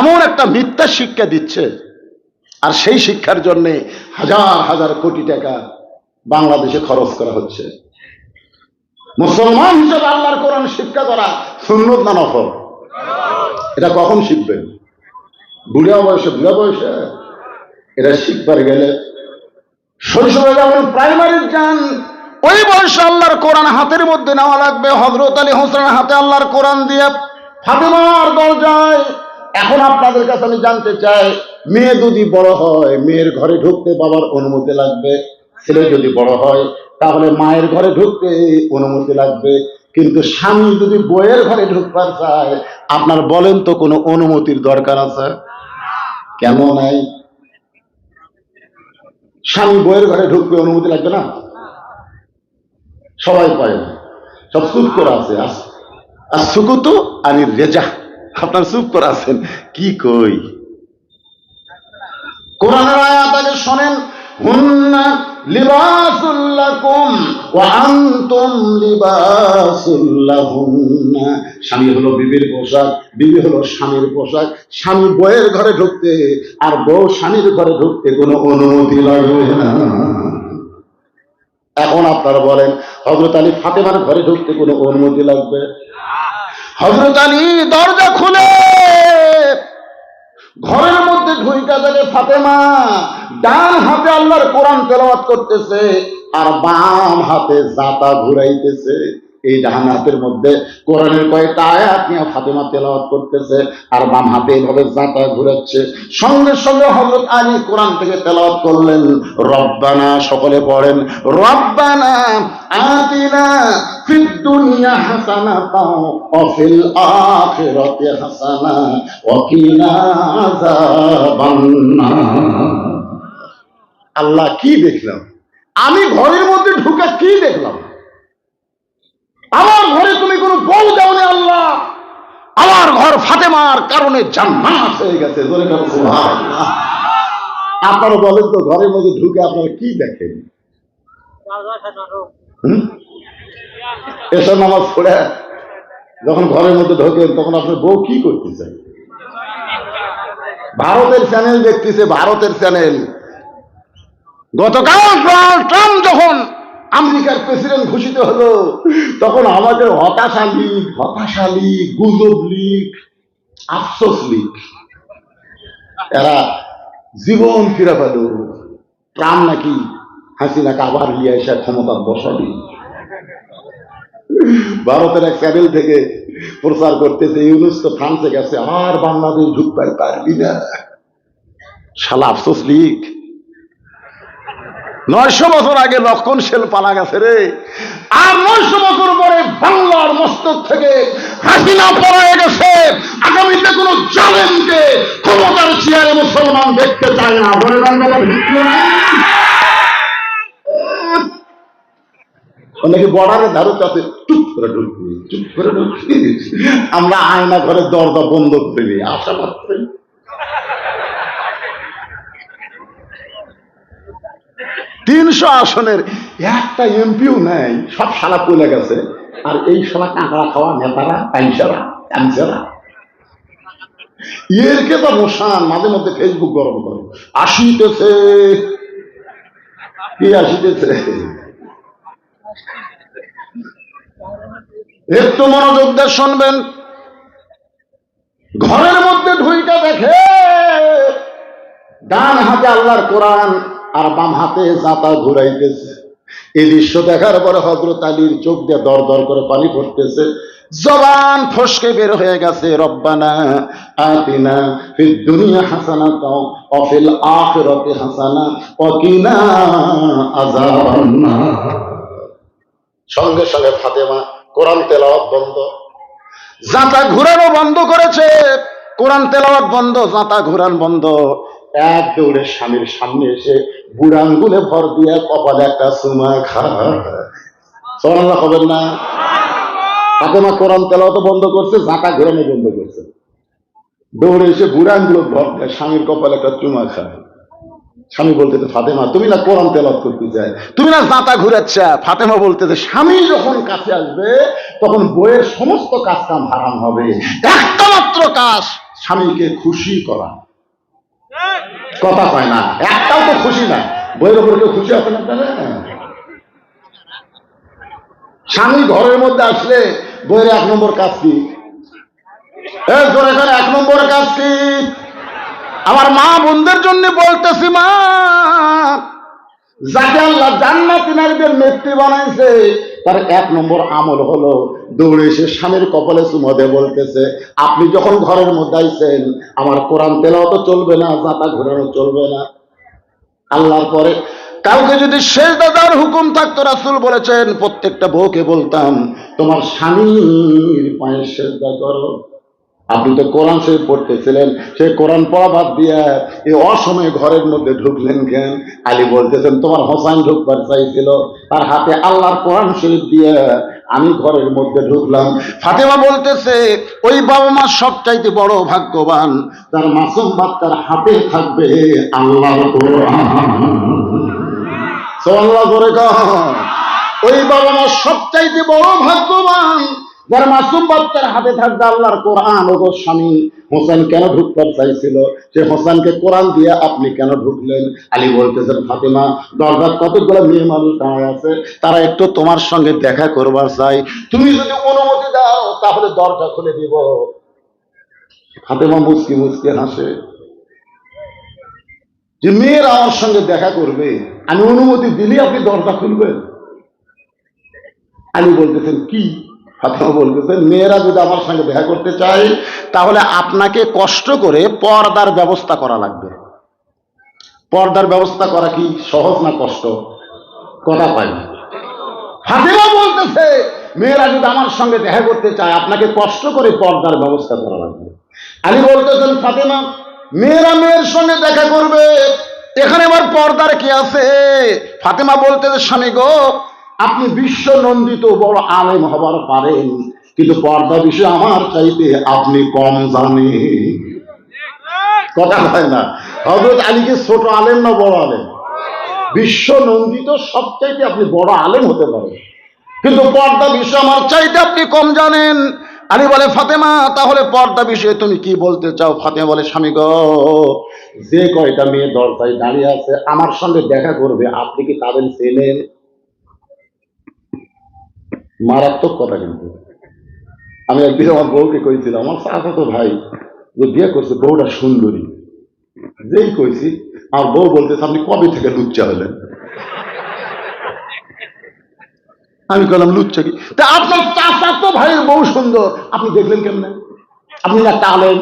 এমন একটা মিথ্যা শিক্ষা দিচ্ছে, আর সেই শিক্ষার জন্য হাজার হাজার কোটি টাকা বাংলাদেশে খরচ করা হচ্ছে। মুসলমান হিসেবে আল্লাহর কোরআন শিক্ষা করা সুন্নত না নফল? এটা কখন শিখবেন? বুড়া বয়সে এটা শিখবার গেলে শৈশবে যেমন প্রাইমারি যান, ওই বয়সে আল্লাহর কোরআন হাতের মধ্যে নেওয়া লাগবে। হযরত আলী হোসেনের হাতে আল্লাহর কোরআন দিয়ে ফাতেমার দরজায়। এখন আপনাদের কাছে আমি জানতে চাই, মেয়ে যদি বড় হয় মেয়ের ঘরে ঢুকতে বাবার অনুমতি লাগবে, ছেলে যদি বড় হয় তাহলে মায়ের ঘরে ঢুকতে অনুমতি লাগবে, কিন্তু স্বামী যদি বইয়ের ঘরে ঢুকবার চায় আপনার বলেন তো কোনো অনুমতির দরকার আছে? কেন নাই? স্বামী বইয়ের ঘরে ঢুকবে অনুমতি লাগবে না? সবাই পায় না। সব চুপ করে আছে। আর সুকুতু আনি রেজা, আপনার চুপ করে আছেন কি কই। কোরআনের আয়াত আগে শোনেন, হুন্না লিবাসুল লাকুম ওয়া আনতুম লিবাসুল লাহুন্না। স্বামী হলো বিবির পোশাক, বিবি হলো স্বামীর পোশাক। স্বামী বউয়ের ঘরে ঢুকতে আর বউ স্বামীর ঘরে ঢুকতে কোনো অনুমতি লাগবে না। এখন আপনারা বলেন, হযরত আলী ফাতেমার ঘরে ঢুকতে কোনো অনুমতি লাগবে? হযরত আলী দরজা খুলে ঘরের মধ্যে ঢুইকা দেখে ফাতেমা ডান হাতে আল্লাহর কোরআন তেলাওয়াত করতেছে আর বাম হাতে জাতা ঘুরাইতেছে। এই ডান হাতের মধ্যে কোরআনের কয়েকটা আয়াত নিয়ে ফাতেমা তেলাওয়াত করতেছে আর বাম হাতে এইভাবে জাতা ঘুরাচ্ছে। সঙ্গে সঙ্গে হযরত আলী কোরআন থেকে তেলাওয়াত করলেন, রব্বানা, সকলে পড়েন, রব্বানা আতিনা ফিদ দুনিয়া হাসানাতাও ওয়া ফিল আখিরাতি হাসানা ওয়া কিনা আযাবান নার। আল্লাহ, কি দেখলাম আমি ঘরের মধ্যে ঢুকে? কি দেখলাম? আমার ঘরে তুমি কোনো বউ দাওনি আল্লাহ, আমার ঘর ফাতেমার কারণে জান্নাত হয়ে গেছে। জোরে বলো সুবহানাল্লাহ। আপনারা বলেন তো, ঘরের মধ্যে ঢুকে আপনারা কি দেখেন? এসব নামাজ পড়ে যখন ঘরের মধ্যে ঢোকেন তখন আপনার বউ কি করতে চায়? ভারতের চ্যানেল দেখতেছে, ভারতের চ্যানেল। গতকাল ডোনাল্ড ট্রাম্প যখন আমেরিকার প্রেসিডেন্ট ঘোষিত হলো তখন আমাদের হতাশা লীগ, গুজব লীগ, আফসোস লীগ, এরা জীবন ফিরে পেল। ট্রাম্প নাকি হাসিনাকে আবার নিয়ে এসে ক্ষমতার বসাবি। ভারতের এক চ্যানেল থেকে প্রচার করতেছে, ইউনুস তো ফ্রান্সে গেছে, আর বাংলাদেশ ঢুকতে পারবি না। শালা আফসোস লীগ। 900 বছর আগে রক্ষণশীল পালা গেছে রে, আর 900 বছর পরে বাংলার মস্তক থেকে হাসিনা পলায়ে গেছে। আগামীতে কোন জালেমকে ক্ষমতার চেয়ারে মুসলমান দেখতে চায় না। বলে বাংলার ভিত্তি অনেকে বর্ডারের ধারু কাছে চুপ করে ঢুকবি, চুপ করে ঢুকবি। আমরা আয়না ঘরের দরজা বন্ধ করে দিই আশা মাত্র। 300 আসনের একটা এমপিও নেই, সব শালা পলে গেছে। আর এই শালা কাঁকড়া খাওয়া নেতারা কাঞ্চারা এরকে তো বসান মাঝে মধ্যে ফেসবুক গরম করে আসিতেছে। কি আসিতেছে? একটু মনোযোগ দিয়ে শুনবেন। ঘরের মধ্যে ঢুইটা দেখে ডান হাতে আল্লাহর কোরআন আর বাম হাতে জাতা ঘুরাইতেছে। এই দৃশ্য দেখার পরে হযরত আলীর চোখ দিয়ে দর দর করে পানি পড়তেছে, জবান ফসকে বের হয়ে গেছে, রব্বানা আতিনা ফিদ দুনিয়া হাসানাতাও ওয়া ফিল আখিরাতি হাসানা ওয়া কিনা আযাবান নার। সঙ্গে সঙ্গে ফাতেমা কোরআন তেলাওয়াত বন্ধ, জাতা ঘুরানো বন্ধ করেছে। কোরআন তেলাওয়াত বন্ধ, জাতা ঘুরান বন্ধ। এক দৌড়ে স্বামীর সামনে এসে বুড়া আঙ্গুলে ভর দিয়ে কপালে একটা চুমা খায়। সুবহানাল্লাহ হবেন না? ফাতেমা কোরআন তেলাওয়াত বন্ধ করছে, জাতা ঘুরানো বন্ধ করছে। দৌড়ে এসে বুড়া আঙ্গুলে ভর দিয়ে স্বামীর কপালে একটা চুমা খায়। স্বামী বলতেছে, ফাতেমা তুমি না কোরআন তেলাওয়াত করতে চাই, তুমি না জাতা ঘুরাচ্ছা। ফাতেমা বলতেছে, স্বামী যখন কাছে আসবে তখন বইয়ের সমস্ত কাজ কাম হারাম হবে, একটা মাত্র কাজ, স্বামীকে খুশি করা। কথা কয় না, একটাও তো খুশি না। বইয়ের উপর কেউ খুশি আছে না? স্বামী ঘরের মধ্যে আসলে বইয়ের 1 নম্বর কাজ কি? জোরে করে 1 নম্বর কাজ কি? আমার মা বোনদের জন্য বলতেছি, মা, যাকে আল্লাহ জান্নাতি নারীদের নেত্রী বানাইছে তার 1 নম্বর আমল হলো দৌড়ে এসে স্বামীর কপালে চুমো দিয়ে বলতেছে, আপনি যখন ঘরের মধ্যে আইছেন আমার কোরআন তেলাওয়াত চলবে না, জাতা ঘোরানো চলবে না। আল্লাহর পরে কাউকে যদি সেজদা দেওয়ার হুকুম থাকতো, রাসূল বলেছেন প্রত্যেকটা বউকে বলতাম তোমার স্বামীর পায়ে সেজদা করো। আপনি তো কোরআন শরীফ পড়তেছিলেন, সেই কোরআন পড়া বাদ দিয়া এই অসময়ে ঘরের মধ্যে ঢুকলেন কেন? আলী বলতেছেন তোমার হোসাইন ঢুকবার চাইছিল, তার হাতে আল্লাহর কোরআন শরীফ দিয়ে আমি ঘরের মধ্যে ঢুকলাম। ফাতেমা বলতেছে, ওই বাবা মা সবচাইতে বড় ভাগ্যবান, তার মাসুম বাচ্চার হাতে থাকবে আল্লাহর কোরআন। সুবহানাল্লাহ করে কর। ওই বাবা মা সবচাইতে বড় ভাগ্যবান, যার মাসুম বাচ্চার হাতে থাকবে আল্লাহর কোরআন। ও গো স্বামী, হোসেন কেন ঢুকতে চাইছিল? সে হোসেনকে কোরআন দিয়ে আপনি কেন ঢুকলেন? আলী বলতেছেন, ফাতেমা, দরজার কতগুলো মেয়ে মানুষ দাঁড়ায় আছে, তারা একটু তোমার সঙ্গে দেখা করবার চাই, তুমি যদি অনুমতি দাও তাহলে দরজা খুলে দিব। ফাতেমা মুচকি মুচকি হাসে যে মেয়েরা আমার সঙ্গে দেখা করবে, আমি অনুমতি দিলে আপনি দরজা খুলবেন? আলী বলতেছেন, কি? ফাতেমা বলতেছেন, মেয়েরা যদি আমার সঙ্গে দেখা করতে চায় তাহলে আপনাকে কষ্ট করে পর্দার ব্যবস্থা করা লাগবে। পর্দার ব্যবস্থা করা কি সহজ না কষ্ট? কথা পাই না। ফাতেমা বলতেছে, মেয়েরা যদি আমার সঙ্গে দেখা করতে চায় আপনাকে কষ্ট করে পর্দার ব্যবস্থা করা লাগবে। আলী বলতেছেন, ফাতেমা, মেয়েরা মেয়ের সঙ্গে দেখা করবে, এখানে আবার পর্দার কি আছে? ফাতেমা বলতেছে, স্বামী গো, আপনি বিশ্ব নন্দিত বড় আলেম হবার পারেন, কিন্তু পর্দা বিষয়ে আমার চাইতে আপনি কম জানেন। কথা হয় না? হযরত আলীকে ছোট আলেম না বড় আলেম? বিশ্ব নন্দিত, সবচাইতে আপনি বড় আলেম হতে পারেন, কিন্তু পর্দা বিষয়ে আমার চাইতে আপনি কম জানেন। আলী বলে, ফাতেমা, তাহলে পর্দা বিষয়ে তুমি কি বলতে চাও? ফাতেমা বলে, স্বামী গো, যে কয়টা মেয়ে দরজায় দাঁড়িয়ে আছে আমার সঙ্গে দেখা করবে, আপনি কি তাদের চেনেন? মারাত্মক কথা। কিন্তু আমি একদিন আমার বউকে কইছিলাম, আমার চাচাতো ভাই যে বিয়ে করছে, বউটা সুন্দরী, যেই কইছি আমার বউ বলতেছে, আপনি কবে থেকে লুচ্চা হলেন? আমি বললাম, লুচ্চা কি? তা আপনার চাচাতো ভাইয়ের বউ সুন্দর, আপনি দেখলেন কেমনে? আপনি না টালেন?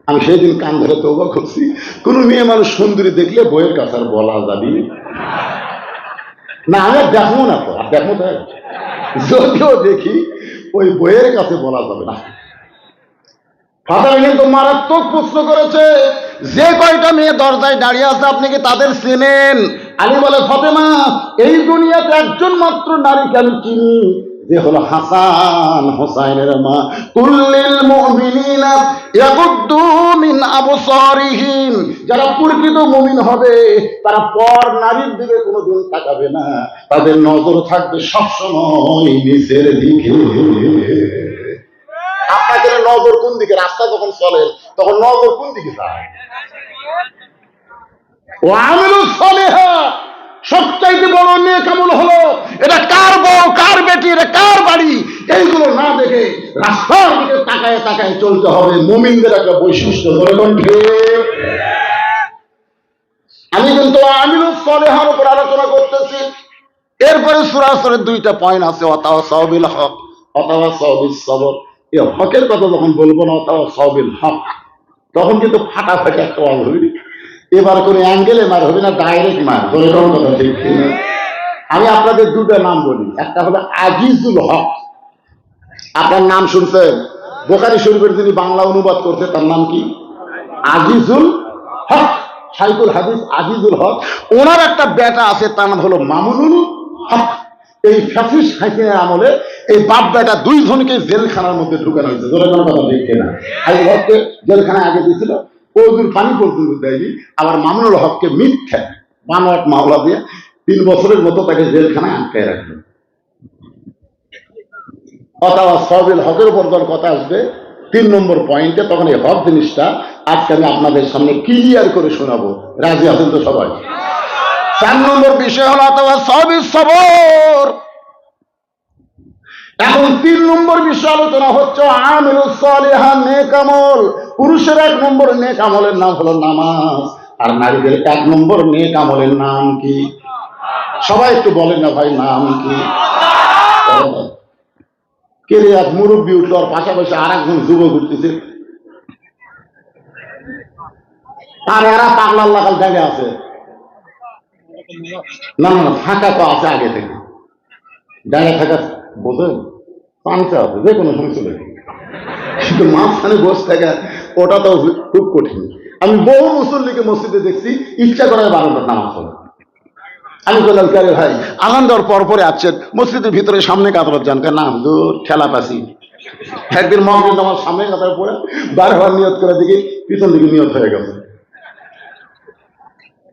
আমি সেই দিন কান ধরে তওবা করছি, কোন মেয়ে মানুষ সুন্দরী দেখলে বইয়ের কাছে আর বলা যাবি না। আমি আর দেখবো না, তো আর দেখবো তাই, যদিও দেখি ওই বইয়ের কাছে বলা যাবে না। ফাতেমা কিন্তু মারাত্মক প্রশ্ন করেছে, যে কয়টা মেয়ে দরজায় দাঁড়িয়ে আছে আপনি কি তাদের চেনেন? আলী বলে, ফাতেমা, এই দুনিয়াতে একজন মাত্র নারীকে আমি চিনি, যে হলো হাসান হোসাইনের মা। কুল্লিল মুমিনিনা ইয়াগুদ্দু মিন আবসারিহিম, যারা প্রকৃত মুমিন হবে তারা পর নারীর দিকে কোনোদিন তাকাবে না, তাদের নজর থাকবে সবসময় নিচের দিকে। আপনাদের নজর কোন দিকে? রাস্তা যখন চলেন তখন নজর কোন দিকে যায়? ও আমিলু সালিহা, সবচাইতে বড় নেক আমল হলো, এটা কার বউ, কার বেটি, এটা কার বাড়ি, এইগুলো না দেখে রাস্তার দিকে তাকায় তাকায় চলতে হবে। মুমিনদের একটা বৈশিষ্ট্য। ধরে কণ্ঠে আমি কিন্তু আমিলু সালিহার উপর আলোচনা করতেছি। এরপরে সূরা আসরের দুইটা পয়েন্ট আছে, ওয়াতাওয়াসাউ বিল হক, ওয়াতাওয়াসাউ বিস সবর। এই হকের কথা যখন বলবো না, ওয়াতাওয়াসাউ বিল হক, তখন কিন্তু ফাটাফাটি একটা ওয়াজ হবে। এবার কোনো অ্যাঙ্গেলে মার হবে না, ডাইরেক্ট মার। ধরে কোন কথা ঠিক না? আমি আপনাদের দুটো নাম বলি, একটা হলো আজিজুল হক। আপনার নাম শুনছেন? বুখারী শরীফের যিনি বাংলা অনুবাদ করছে তার নাম কি? আজিজুল হক, শাইখুল হাদিস আজিজুল হক। ওনার একটা বেটা আছে, তার নাম হলো মামুনুল হক। এই ফ্যাসিস্ট হাসিনার আমলে এই বাপ বেটা দুইজনকে জেলখানার মধ্যে ঢুকানো হয়েছে। ধরে কোন কথা ঠিক না? আজিজুল হককে জেলখানায় আগে দিয়েছিল, ওজুর পানি পর্যন্ত দেয়নি। আবার মামুনুল হককে মিথ্যা বানোয়াট মামলা দিয়ে 3 বছরের মতো তাকে জেলখানায় আটকায় রাখবে। ওয়াতাওয়াসাউবিল হকের উপর যখন কথা আসবে 3 নম্বর পয়েন্টে, তখন এই হক জিনিসটা আজকে আমি আপনাদের সামনে ক্লিয়ার করে শোনাবো। রাজি আছেন তো সবাই? 4 নম্বর বিষয় হলো ওয়াতাওয়াসাউবিস সবর। এখন 3 নম্বর বিষয় আলোচনা হচ্ছে আমিলুস সালিহা, নেক আমল। পুরুষের 1 নম্বর নেক আমলের নাম হলো নামাজ, আর নারীদের 1 নম্বর নেক আমলের নাম কি? সবাই একটু বলেন না ভাই, নাম কি? কে রে? এক মুরব্বী উঠলো, আর পাশাপাশি আর একজন যুবক উঠতেছে, আর এরা পাগলার লাগাল জায়গা আছে। না না, ফাঁকা তো আছে আগে থেকে, জায়গা থাকা বোঝেন, পাঞ্চা আছে, যে কোনো সময় চলে, কিন্তু মাঝখানে বসে থাকা ওটা তো খুব কঠিন। আমি বহু মুসল্লিকে মসজিদে দেখছি ইচ্ছা করে 12টার নামাজ পড়ে, আমি বললাম কারে ভাই আজান দেওয়ার পর পরে আসছেন মসজিদের ভিতরে সামনে কাতার যান না দূর ঠেলা পাসি একদিন মসজিদ আমার সামনে কাতার পড়ে বারবার নিয়ত করে দেখি পিছন দিকে নিয়ত হয়ে গেছে।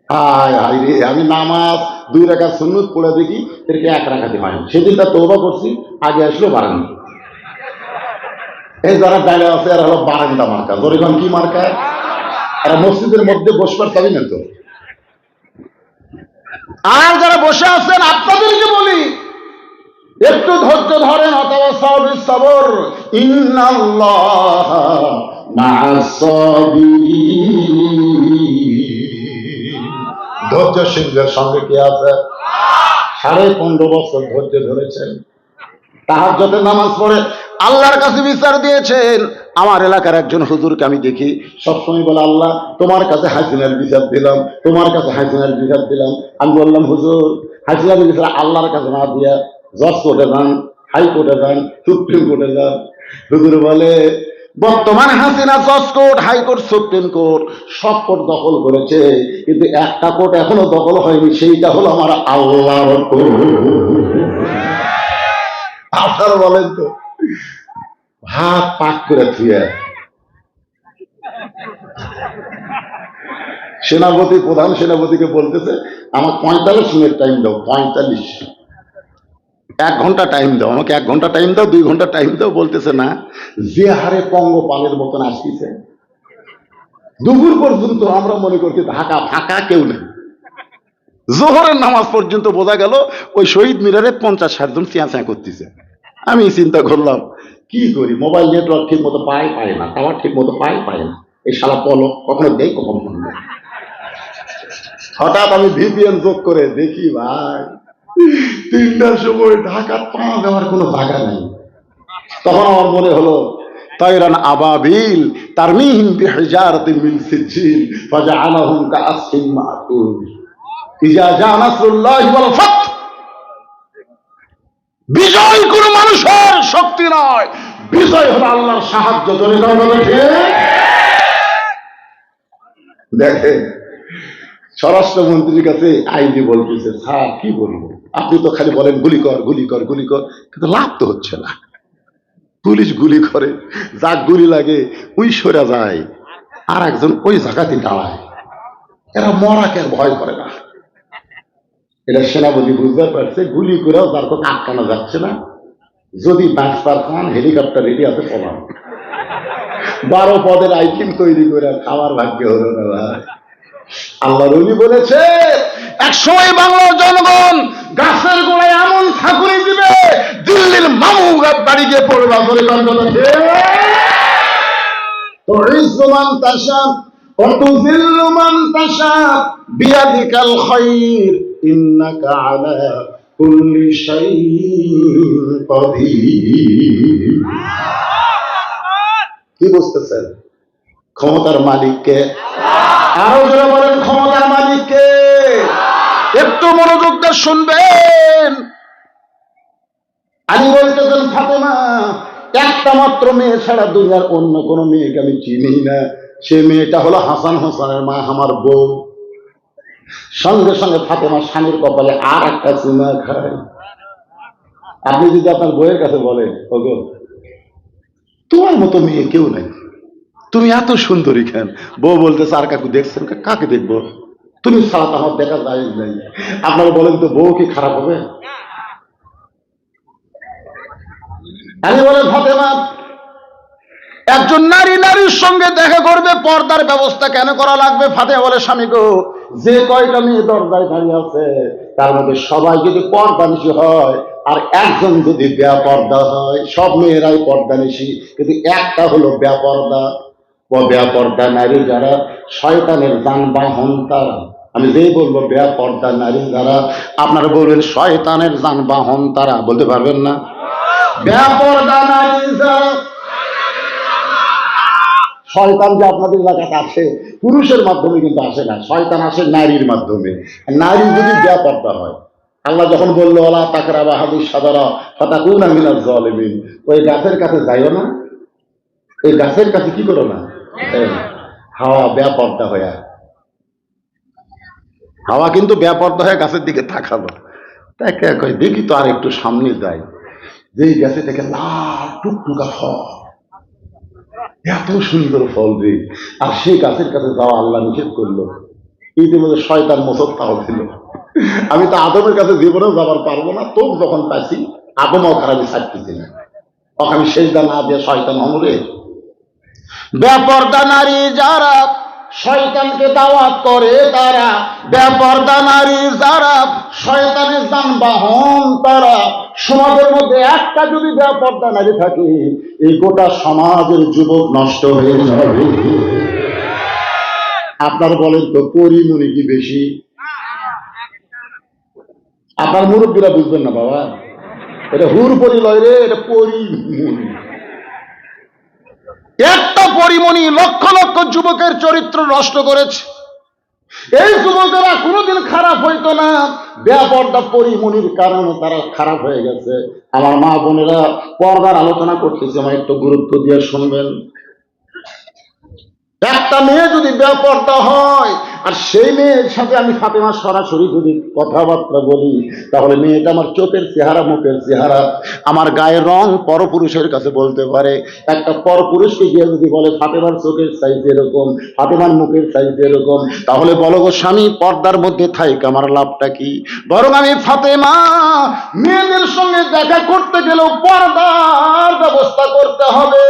হায় হায় রে, আমি নামাজ 2 রাকাত সুন্নত পড়ে দেখি এরকে 1 রাকাতে হয়। সেদিনটা তওবা করছি, আগে আসলো বারান্দা। এই যারা দাঁড়িয়ে আছে এরা হলো বারান্দা মার্কা। জরিগণ কি মার্কা? এরা মসজিদের মধ্যে বসবার পাবি না তো। আর যারা বসে আছেন আপনাদেরকে বলি একটু ধৈর্য ধরেন, অথবা সবর, ইন্নাল্লাহ মা'আস সাবিরিন। ধৈর্যশীলদের সঙ্গে কে আছে? 15.5 বছর ধৈর্য ধরেছেন, তাহাজ্জুদের নামাজ পড়ে আল্লাহর কাছে বিচার দিয়েছেন। আমার এলাকার একজন হুজুরকে আমি দেখি সবসময় বলে, আল্লাহ তোমার কাছে হাসিনার বিচার দিলাম, তোমার কাছে হাসিনার বিচার দিলাম। আমি বললাম, হুজুর হাসিনার বিচার আল্লাহর কাছে না দিয়া জজ কোর্টে যান, হাইকোর্টে যান, সুপ্রিম কোর্টে যান। হুজুর বলে, বর্তমান হাসিনা জজ কোর্ট, হাইকোর্ট, সুপ্রিম কোর্ট সব কোর্ট দখল করেছে, কিন্তু একটা কোর্ট এখনো দখল হয়নি, সেইটা হলো আমার আল্লাহর কোর্ট। আপনারা বলেন তো, ভাত পাক করে থুয়ে সেনাপতি, প্রধান সেনাপতিকে বলতেছে, আমার 45 মিনিট টাইম দাও, 45, 1 ঘন্টা টাইম দাও, আমাকে 1 ঘন্টা টাইম দাও, 2 ঘন্টা টাইম দাও। বলতেছে না, যে হারে পঙ্গপালের মতন আসতেছে। দুপুর পর্যন্ত আমরা মনে করছি ঢাকা ফাঁকা, কেউ নেই। জোহরের নামাজ পর্যন্ত বোঝা গেল ওই শহীদ মিনারে 50-60 জন চেঁচা করতেছে। আমি চিন্তা করলাম কি করি, মোবাইল নেটওয়ার্ক ঠিক মতো পায় না, টাওয়ার ঠিক মতো পায় না। এই শালা পলক কখনো দেয় কখনো বন্ধ। হঠাৎ আমি ভিপিএন যোগ করে দেখি ভাই 3টার সময় ঢাকার পা দেওয়ার কোনো জায়গা নেই। তখন আমার মনে হলো, তায়রান আবাবিল তারমিহিম বিহিজারাতিন মিন সিজিল ফাজআলাহুম কাআসফিন মাকুল ইজা জা নাসরুল্লাহি ওয়াল ফাত। বিজয় কোন মানুষের শক্তি নয়, বিজয় হলো আল্লাহর সাহায্য। দেখে স্বরাষ্ট্রমন্ত্রীর কাছে আইনি বলতেছে, স্যার কি বলবো, আপনি তো খালি বলেন গুলি কর গুলি কর গুলি কর, কিন্তু লাভ তো হচ্ছে না। পুলিশ গুলি করে, যাক গুলি লাগে ওই সরে যায়, আর একজন ওই জায়গাতে দাঁড়ায়। এরা মরাকে ভয় করে না। এটা সেনাপতি বুঝতে পারছে, গুলি করেও তার তো আটকানো যাচ্ছে না। যদি বাঁচবার খান, হেলিকপ্টার রেডি আছে পলান। 12 পদের আইটেম তৈরি করে খাওয়ার ভাগ্য হলো না ভাই। আল্লাহর ওলি বলেছে, এক সময় বাংলার জনগণ গাছের গোড়ায় এমন ঠাকুরি দিবে, দিল্লির মামু বাড়ি গিয়ে পড়বা বলে তুইজ্জুমান তাশা ওয়া তুযিল্লু মান তাশা বিয়াদিকাল খায়র ইন্নাকা আলা কুল্লি শাইইন কাদির। কি বুঝতেছেন? ক্ষমতার মালিককে। আরো যারা বলেন ক্ষমতার মালিককে। একটু মনোযোগ দিয়ে শুনবেন। আলী বলতেছেন, ফাতেমা একটা মাত্র মেয়ে ছাড়া দুনিয়ার অন্য কোনো মেয়েকে আমি চিনি না, সে মেয়েটা হলো হাসান হোসেনের মা, আমার বউ। সঙ্গে সঙ্গে ফাতেমা স্বামীর কপালে আর একটা চুমা খায়। আপনি যদি আপনার বউয়ের কাছে বলেন, ওগো তোমার মতো মেয়ে কেউ নাই, তুমি এত সুন্দরী কেন? বউ বলতেছে, আর কাকু দেখছেন? কাকে দেখবো, তুমি ছাড়া তো আমার দেখা যায় নাই। আপনারা বলেন তো, বউ কি খারাপ হবে? আমি বলেন, ফাতেমা একজন নারীর সঙ্গে দেখা করবে, পর্দার ব্যবস্থা কেন করা লাগবে? ফাতেমা বলে, স্বামী গো, যে কয়টা মেয়ে দরজায় দাঁড়িয়ে আছে তার মধ্যে সবাই যদি পর্দানিশী হয় আর একজন যদি বেপর্দা হয়, সব মেয়েরাই পর্দানিশী, কিন্তু একটা হলো বেপর্দা। বেপর্দা নারী যারা, শয়তানের যানবাহন তারা। আমি যেই বলবো বেপর্দা নারী যারা, আপনারা বলবেন শয়তানের যানবাহন তারা। বলতে পারবেন না? বেপর্দা নারী যারা, শয়তান যে আপনাদের এলাকাতে আসে পুরুষের মাধ্যমে কিন্তু আসে না, শয়তান আসে নারীর মাধ্যমে। নারী যদি বেপর্দা হয়, আল্লাহ যখন বললো ওয়ালা তাকরাবা হাদিস সাদারা ফাতাকুনা মিনাজ জালিমিন, ওই গাছের কাছে যাইও না, এই গাছের কাছে কি করো না, হাওয়া বেপর্দা হয়ে। হাওয়া কিন্তু বেপরোয়া হয়ে গাছের দিকে তাকালো, তাকে কয় দেখি তো আর একটু সামনে যাই, যেই গাছে থেকে লাল টুকটুকা ফল, এত সুন্দর ফল রে। আর সেই গাছের কাছে যাওয়া আল্লাহ নিষেধ করলো। ইতিমধ্যে শয়তান মোসত্তাও ছিল। আমি তো আদমের কাছে জীবনেও যাবার পারবো না, তোর যখন পাইছি আদম ওখানে আমি ছাড়তেছি না, ওকে আমি সেজদা না দিয়ে শয়তান হমরে। বেপরদা নারী যারা শয়তানকে দাওয়াত করে তারা, বেপরদা নারী যারা শয়তানের যানবাহন তারা, সমাজের মধ্যে একটা যদি বেপরদা নারী থাকে এই গোটা সমাজের যুবক নষ্ট হয়ে যাবে। আপনার বলেন তো পরিমণি কি বেশি? আপনার মুরব্বীরা বুঝবেন না বাবা, এটা হুর পরি লয় রে, এটা পরিমণি। একটা পরিমণি লক্ষ লক্ষ যুবকের চরিত্র নষ্ট করেছে। এই যুবকেরা কোনোদিন খারাপ হইতো না, বেপরদা পরিমণির কারণে তারা খারাপ হয়ে গেছে। আমার মা বোনেরা পর্দার আলোচনা করতেছে, আমার একটু গুরুত্ব দিয়ে শুনবেন। একটা মেয়ে যদি বেপরদা হয় আর সেই মেয়ের সাথে আমি ফাতেমা সরাসরি যদি কথাবার্তা বলি, তাহলে মেয়েটা আমার চোখের চেহারা মুখের চেহারা আমার গায়ের রং পরপুরুষের কাছে বলতে পারে। একটা পরপুরুষকে গিয়ে যদি বলে ফাতেমার চোখের সাইজ এরকম, ফাতেমার মুখের সাইজ এরকম, তাহলে বলো গো স্বামী পর্দার মধ্যে থাইক আমার লাভটা কি? বরং আমি ফাতেমা মেয়েদের সঙ্গে দেখা করতে গেলেও পর্দার ব্যবস্থা করতে হবে।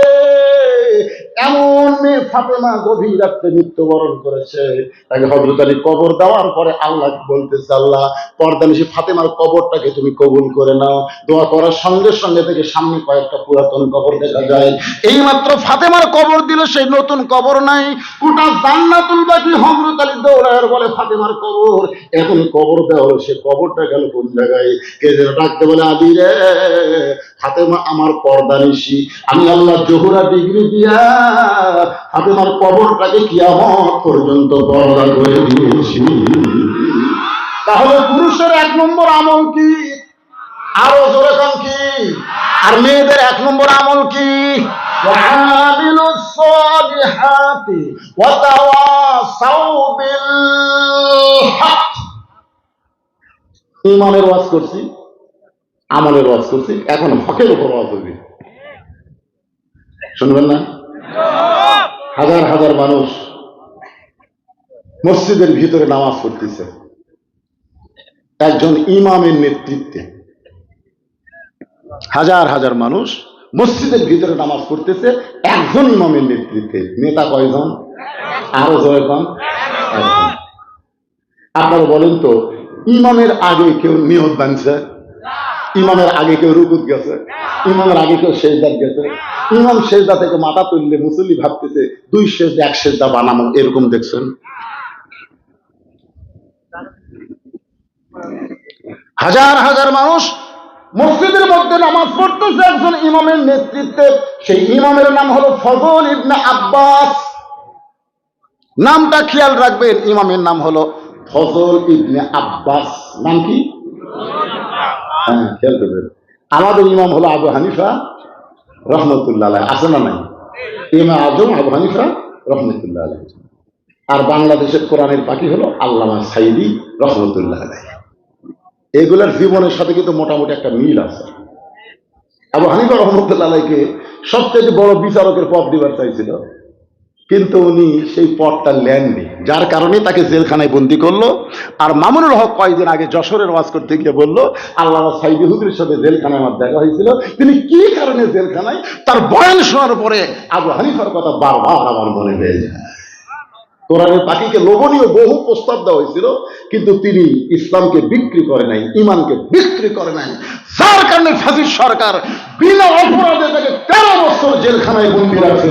এমন মেয়ে ফাতেমা গভীর রাত্রে মৃত্যুবরণ করেছে, তাকে হযরত আলী কবর দেওয়ার পরে আল্লাহ বলতেছে, আল্লাহ পর্দা নিশি ফাতেমার কবরটাকে তুমি কবুল করে নাও। দোয়া করার সঙ্গে সঙ্গে থেকে সামনে কয়েকটা পুরাতন কবর দেখা যায়। এই মাত্র ফাতেমার কবর দিল, সেই নতুন কবর নাই, গোটা জান্নাতুল বাকি হযরত আলী দৌড়ায় বলে ফাতেমার কবর। এখন কবর দেওয়া হলো, সে কবরটা গেল কোন জায়গায়? কে যেন ডাকতে বলে, আলী রে ফাতেমা আমার পর্দা নিশি, আমি আল্লাহ জোহরা ডিগ্রি দিয়া ফাতেমার কবরটাকে কিয়ামত পর্যন্ত পর্দা করে দিয়েছি। তাহলে পুরুষের 1 নম্বর আমল কি? আরো জোরে কম কি? আর মেয়েদের 1 নম্বর আমল কি? ওয়ামিলুস সালিহাতি ওয়া তাওয়াসাউ বিল হক। ঈমানের ওয়াজ করছি, আমলের ওয়াজ করছি, এখন হকের উপর ওয়াজ হবে, শুনবেন না? হাজার হাজার মানুষ মসজিদের ভিতরে নামাজ পড়তেছে একজন ইমামের নেতৃত্বে। হাজার হাজার মানুষ মসজিদের ভিতরে নামাজ পড়তেছে একজন ইমামের নেতৃত্বে। নেতা কয়জন? আরো জয় কম। আপনারা বলেন তো, ইমামের আগে কেউ নিয়ত বানছে? ইমামের আগে কেউ রুকুত গেছে? ইমামের আগে কেউ সেজদাত গেছে? ইমাম সেজদা থেকে মাথা তুললে মুসল্লি ভাবতেছে 2 সেজদা 1 সেজদা বানানো, এরকম দেখছেন? হাজার হাজার মানুষ মসজিদের মধ্যে নামাজ পড়তেছে একজন ইমামের নেতৃত্বে। সেই ইমামের নাম হলো ফজল ইবনে আব্বাস। নামটা খেয়াল রাখবেন, ইমামের নাম হলো ফজল ইবনে আব্বাস। নাম কি? হ্যাঁ, খেয়াল করবেন। আমাদের ইমাম হলো আবু হানিফা রহমতুল্লাহ আলাইহি, আছে না নাই? ইমাম আজম আবু হানিফা রহমতুল্লাহ আলাইহি। আর বাংলাদেশের কোরআনের পাখি হলো আল্লামা সাইদি রহমতুল্লাহ আলাইহি। এগুলার জীবনের সাথে কিন্তু মোটামুটি একটা মিল আছে। আবু হানিফা রহমতুল্লাহ আলাইহিকে সবচেয়ে বড় বিচারকের পদ দিবার চাইছিল, কিন্তু উনি সেই পদটা নেননি, যার কারণে তাকে জেলখানায় বন্দি করলো। আর মামুনুল হক কয়েকদিন আগে যশোরের ওয়াজ করতে গিয়ে বলল, আল্লামা সাইদি হুজুরের সাথে জেলখানায় আমার দেখা হয়েছিল, তিনি কি কারণে জেলখানায়? তার বয়ান শোনার পরে আবু হানিফার কথা বারবার আমার মনে হয়ে যায়। কোরআনের পাখিকে লোভনীয় বহু প্রস্তাব দেওয়া হয়েছিল, কিন্তু তিনি ইসলামকে বিক্রি করে নাই, ইমানকে বিক্রি করে নাই, যার কারণে ফাঁসির সরকার বিনা অপরাধে তাকে 13 বছর জেলখানায় বন্দী রাখছে।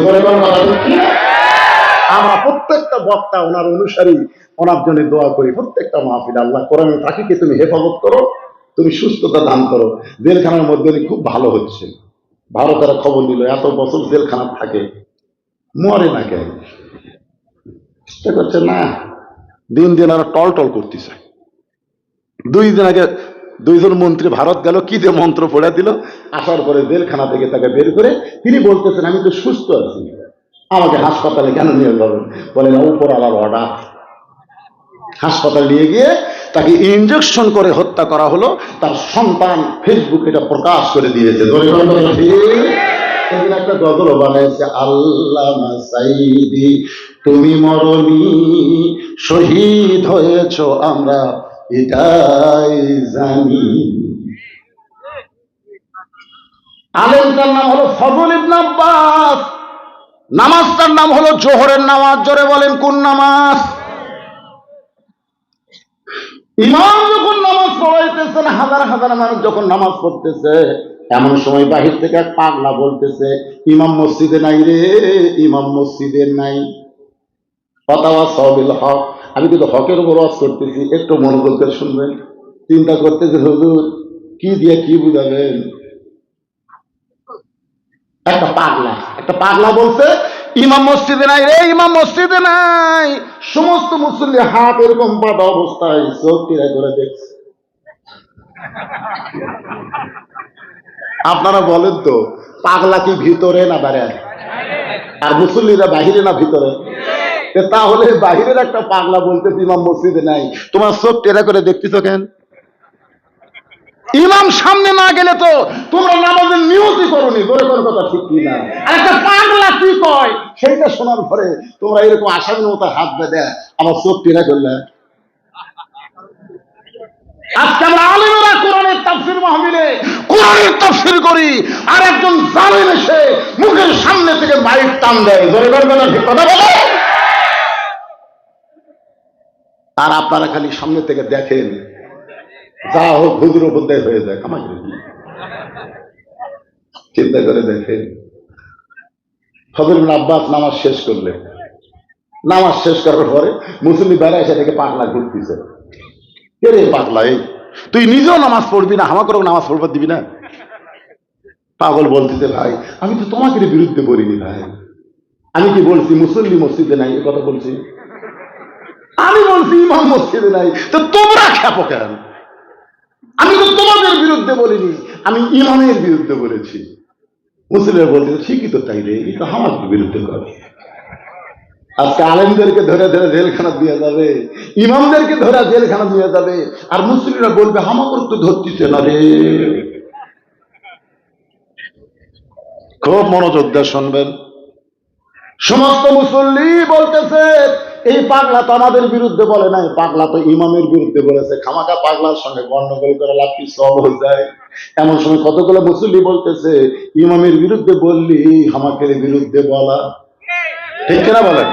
আমরা প্রত্যেকটা বক্তা ওনার অনুসারী, ওনার জন্য দোয়া করি। প্রত্যেকটা মাহফিল আল্লাহ কোরআনের পাখিকে তুমি হেফাজত করো, তুমি সুস্থতা দান করো। জেলখানার মধ্যে উনি খুব ভালো হচ্ছে। ভারতের খবর নিল এত বছর জেলখানা থাকে, মরে না কেন? চেষ্টা করছে না, দিন দিন আরো টল টল করতেছে। 2 দিন আগে 2 জন মন্ত্রী ভারত গেল, কি যে মন্ত্র পড়ে দিল। আসার পরে জেলখানা থেকে তাকে বের করে তিনি বলতেছেন, আমি তো সুস্থ আছি, আমাকে হাসপাতালে কেন নিয়ে যাবেন? বলেন উপর আলার অর্ডার। হাসপাতাল নিয়ে গিয়ে তাকে ইনজেকশন করে হত্যা করা হলো। তার সন্তান ফেসবুকে এটা প্রকাশ করে দিয়েছে। সেদিন একটা গজল বানাইছে, আল্লামা সাইদি তুমি মরনি, শহীদ হয়েছ আমরা এটাই জানি। আলেমটার নাম হলো ফজল ইবনে আব্বাস, নামাজটার নাম হলো জোহরের নামাজ। জোরে বলেন কোন নামাজ? ইমাম যখন নামাজ পড়াইতেছেন, হাজার হাজার মানুষ যখন নামাজ পড়তেছে, এমন সময় বাহির থেকে এক পাগলা বলতেছে, ইমাম মসজিদে নাই রে, ইমাম মসজিদে নাই। ফতাওয়া সাবিল হক, আমি কিন্তু হকের উপর ওয়াজ করতেছি, একটু মনোযোগ করে শুনবেন। চিন্তা করতেছে হুজুর কি দিয়ে কি বুঝাবেন। একটা পাগলা বলছে ইমাম মসজিদে নাই রে, ইমাম মসজিদে নাই। সমস্ত মুসল্লি হাত এরকম বাঁধা অবস্থায় চোখ টিরা করে দেখছে। আপনারা বলেন তো, পাগলা কি ভিতরে না বাইরে? আর মুসল্লিরা বাহিরে না ভিতরে? তাহলে বাহিরের একটা পাগলা বলতে ইমাম মসজিদে নাই, তোমার চোখ টেরা করে দেখতেছ কেন? ইমাম সামনে না গেলে তো তোমরা নামাজের নিয়তই করোনি। বলে কোন কথা ঠিক কি না? আর একটা পাগলা কি কয় সেইটা শোনার পরে তোমরা এরকম আসামির মতো হাত বেঁধে আমার চোখ টেরা করলে। আজকে আমরা আলেমেরা কোরআনের তাফসীর মাহফিলে কোরআনের তাফসীর করি, আর একজন জালেম এসে মুখের সামনে থেকে মাইক টান দেয়। ধরে ধরবে না, ঠিক কথা বলে। আর আপনারা খালি সামনে থেকে দেখেন, যা হোক হুজুর বোধহয় হয়ে যায়। আমাকে চিন্তা করে দেখেন, ফজল ইবনে আব্বাস নামাজ শেষ করলেন। নামাজ শেষ করার পরে মুসল্লি বেড়া এসে থেকে পাগলা ঘুরতেছে। কে রে পাগলা, এই তুই নিজেও নামাজ পড়বি না, আমাকেও নামাজ পড়বার দিবি না? পাগল বলতেছে, ভাই আমি তো তোমাকে বিরুদ্ধে বলিনি ভাই, আমি কি বলছি মুসল্লি মসজিদে নাই, এ কথা বলছি? আমি বলছি ইমাম মসজিদে নাই, তো তোমরা খেপো কেন? আমি তো তোমাদের বিরুদ্ধে বলিনি, আমি ইমামের বিরুদ্ধে বলেছি। মুসলিমরা বলতে ঠিকই তো, তাই রে, এই তো আমার বিরুদ্ধে করে। আজকে আলেমদেরকে ধরে ধরে জেলখানা দিয়ে যাবে, ইমামদেরকে ধরে জেলখানা দিয়ে যাবে, আর মুসলিমরা বলবে আমাকে তো ধরতেছে না রে। খুব মনোযোগ দিয়ে শুনবেন। সমস্ত মুসল্লি বলতেছে এই পাগলা তো আমাদের বিরুদ্ধে বলে নাই, পাগলা তো ইমামের বিরুদ্ধে বলেছে। খামাকা পাগলার সঙ্গে গন্ডগোল করে লাভ কি, সব হয়ে যায়। এমন সময় কতগুলো মুসল্লি বলতেছে ইমামের বিরুদ্ধে বললি আমাকে বিরুদ্ধে বলা, ঠিক কিনা বলেন?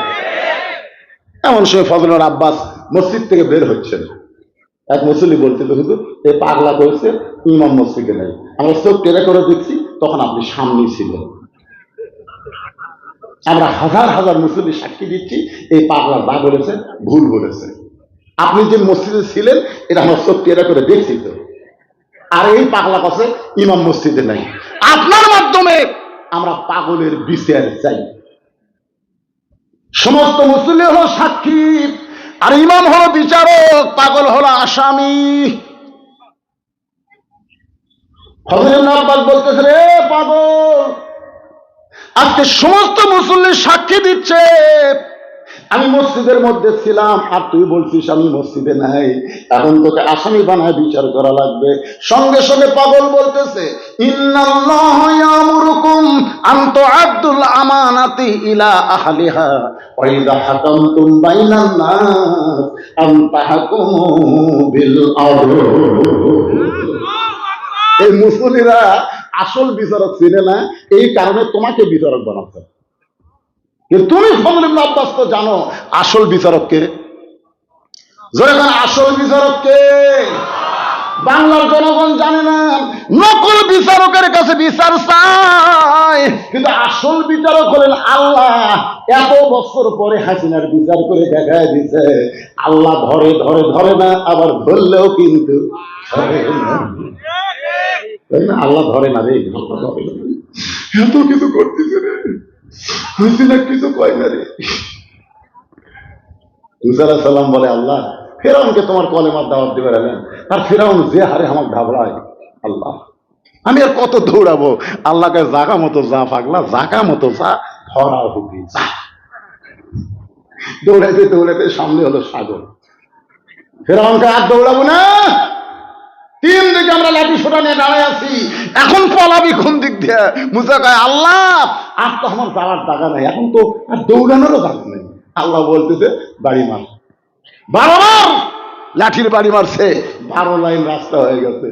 এমন সময় ফজল আব্বাস মসজিদ থেকে বের হচ্ছেন। এক মুসল্লি বলতেছে হুজুর এই পাগলা বলছে ইমাম মসজিদে নাই, আমরা চোখ টেরা করে দেখছি, তখন আপনি সামনেই ছিলেন। আমরা হাজার হাজার মুসল্লি সাক্ষী দিচ্ছি এই পাগলা যা বলেছে ভুল বলেছে। আপনি যে মসজিদে ছিলেন এটা আমরা চোখ টেরা করে দেখছি তো। আর এই পাগলা কাছে ইমাম মসজিদে নাই। আপনার মাধ্যমে আমরা পাগলের বিচার চাই। সমস্ত মুসল্লি হলো সাক্ষী, আর ইমাম হলো বিচারক, পাগল হলো আসামি। ফজল ইবনে আব্বাস বলতেছে রে পাগল, আজকে সমস্ত মুসল্লি সাক্ষী দিচ্ছে আমি মসজিদের মধ্যে ছিলাম, আর তুই বলছিস আমি মসজিদে নাই, এখন তোকে আসামি বানায় বিচার করা লাগবে। সঙ্গে সঙ্গে পাগল বলতেছে ইন্নাল্লাহা ইয়ামুরুকুম আন তুআদ্দুল আমানাতি ইলা আহলিহা ওয়া ইযা হাকামতুম বাইনান নাস আন তাহকুমু বিল আদল। এই মুসল্লিরা আসল বিচারক চিনে না, এই কারণে তোমাকে বিচারক বানাচ্ছে। তুমি ফজল ইবনে আব্বাস তো জানো আসল বিচারক কে। জোরে বলেন আসল বিচারক কে? বাংলার জনগণ জানে না, নকল বিচারকের কাছে বিচার চায়, কিন্তু আসল বিচারক হলেন আল্লাহ। এত বছর পরে হাসিনার বিচার করে দেখায় দিছে আল্লাহ ধরে ধরে ধরে না, আবার ধরলেও কিন্তু আল্লাহ ধরে না রে, এত কিছু করতেছে রে, হাসিনা কিছু কয় না রে। মুসা আলাইহিস সালাম বলে আল্লাহ ফেরাউনকে তোমার কলেমার দাওয়াত দিবে না, আর ফেরাউন যে হারে আমাকে ঘাবড়ায়, আল্লাহ আমি আর কত দৌড়াবো? আল্লাহকে জাগা মতো যা পাগলা, জাগা মতো যা, ধরা হুকি যা। দৌড়াইতে দৌড়াইতে সামনে হলো সাগর। ফেরাউনকে আর দৌড়াবো না। তিন দিকে আমরা লাঠি সোটা নিয়ে দাঁড়ায় আছি, এখন পলাবি কোন দিক দিয়ে? মুসা কয়, আল্লাহ আর তো আমার যাওয়ার টাকা নাই, এখন তো আর দৌড়ানোরও টাকা নেই। আল্লাহ বলতেছে, বাড়ি মার। 12 বার লাঠির বাড়ি মারছে, 12 লাইন রাস্তা হয়ে গেছে।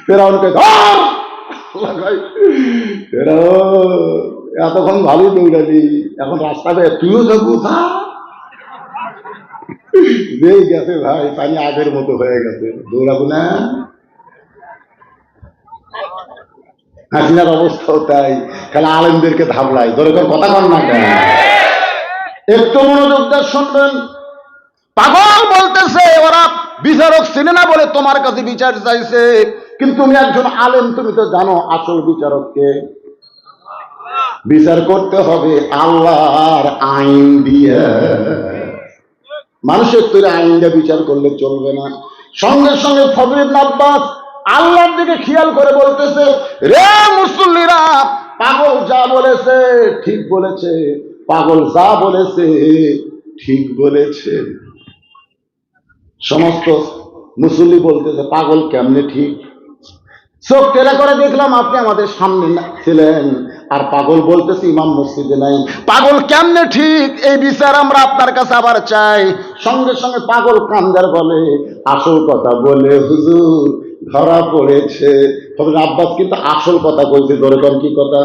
ফেরাউনকে ধর। আল্লাহ কয়, ফেরাউন এতক্ষণ ভালোই দৌড়ালি, এখন রাস্তা পেয়ে তুইও যাবো? যেই গেছে ভাই, পানি আগের মতো হয়ে গেছে, দৌড়াবো না। হাসিনার অবস্থাও তাই, খালি আলেমদেরকে ধাবলাই, ধরে কথা কন না কেন? একটু মনোযোগ দিয়ে শুনবেন। পাগল বলতেছে ওরা বিচারক চিনে না বলে তোমার কাছে বিচার চাইছে, কিন্তু তুমি একজন আলেম, তুমি তো জানো আসল বিচারককে। বিচার করতে হবে আল্লাহর আইন দিয়ে, মানুষের তৈরি আইন দিয়ে বিচার করলে চলবে না। সঙ্গে সঙ্গে ফজল ইবনে আব্বাস আল্লাহর দিকে খেয়াল করে বলতেছে, রে মুসল্লিরা, পাগল যা বলেছে ঠিক বলেছে, পাগল যা বলেছে ঠিক বলেছে। সমস্ত মুসল্লি বলতেছে, পাগল কেমনে ঠিক? চোখ টেরা করে দেখলাম আপনি আমাদের সামনে ছিলেন, আর পাগল বলতেছে ইমাম মসজিদে নাই, পাগল কেমনে ঠিক? এই বিচার আমরা আপনার কাছে আবার চাই। সঙ্গে সঙ্গে পাগল কান্দার বলে, আসল কথা বলে হুজুর ধরা পড়েছে। তবে আব্বাস কিন্তু আসল কথা বলছে, ধরে কোন কি কথা?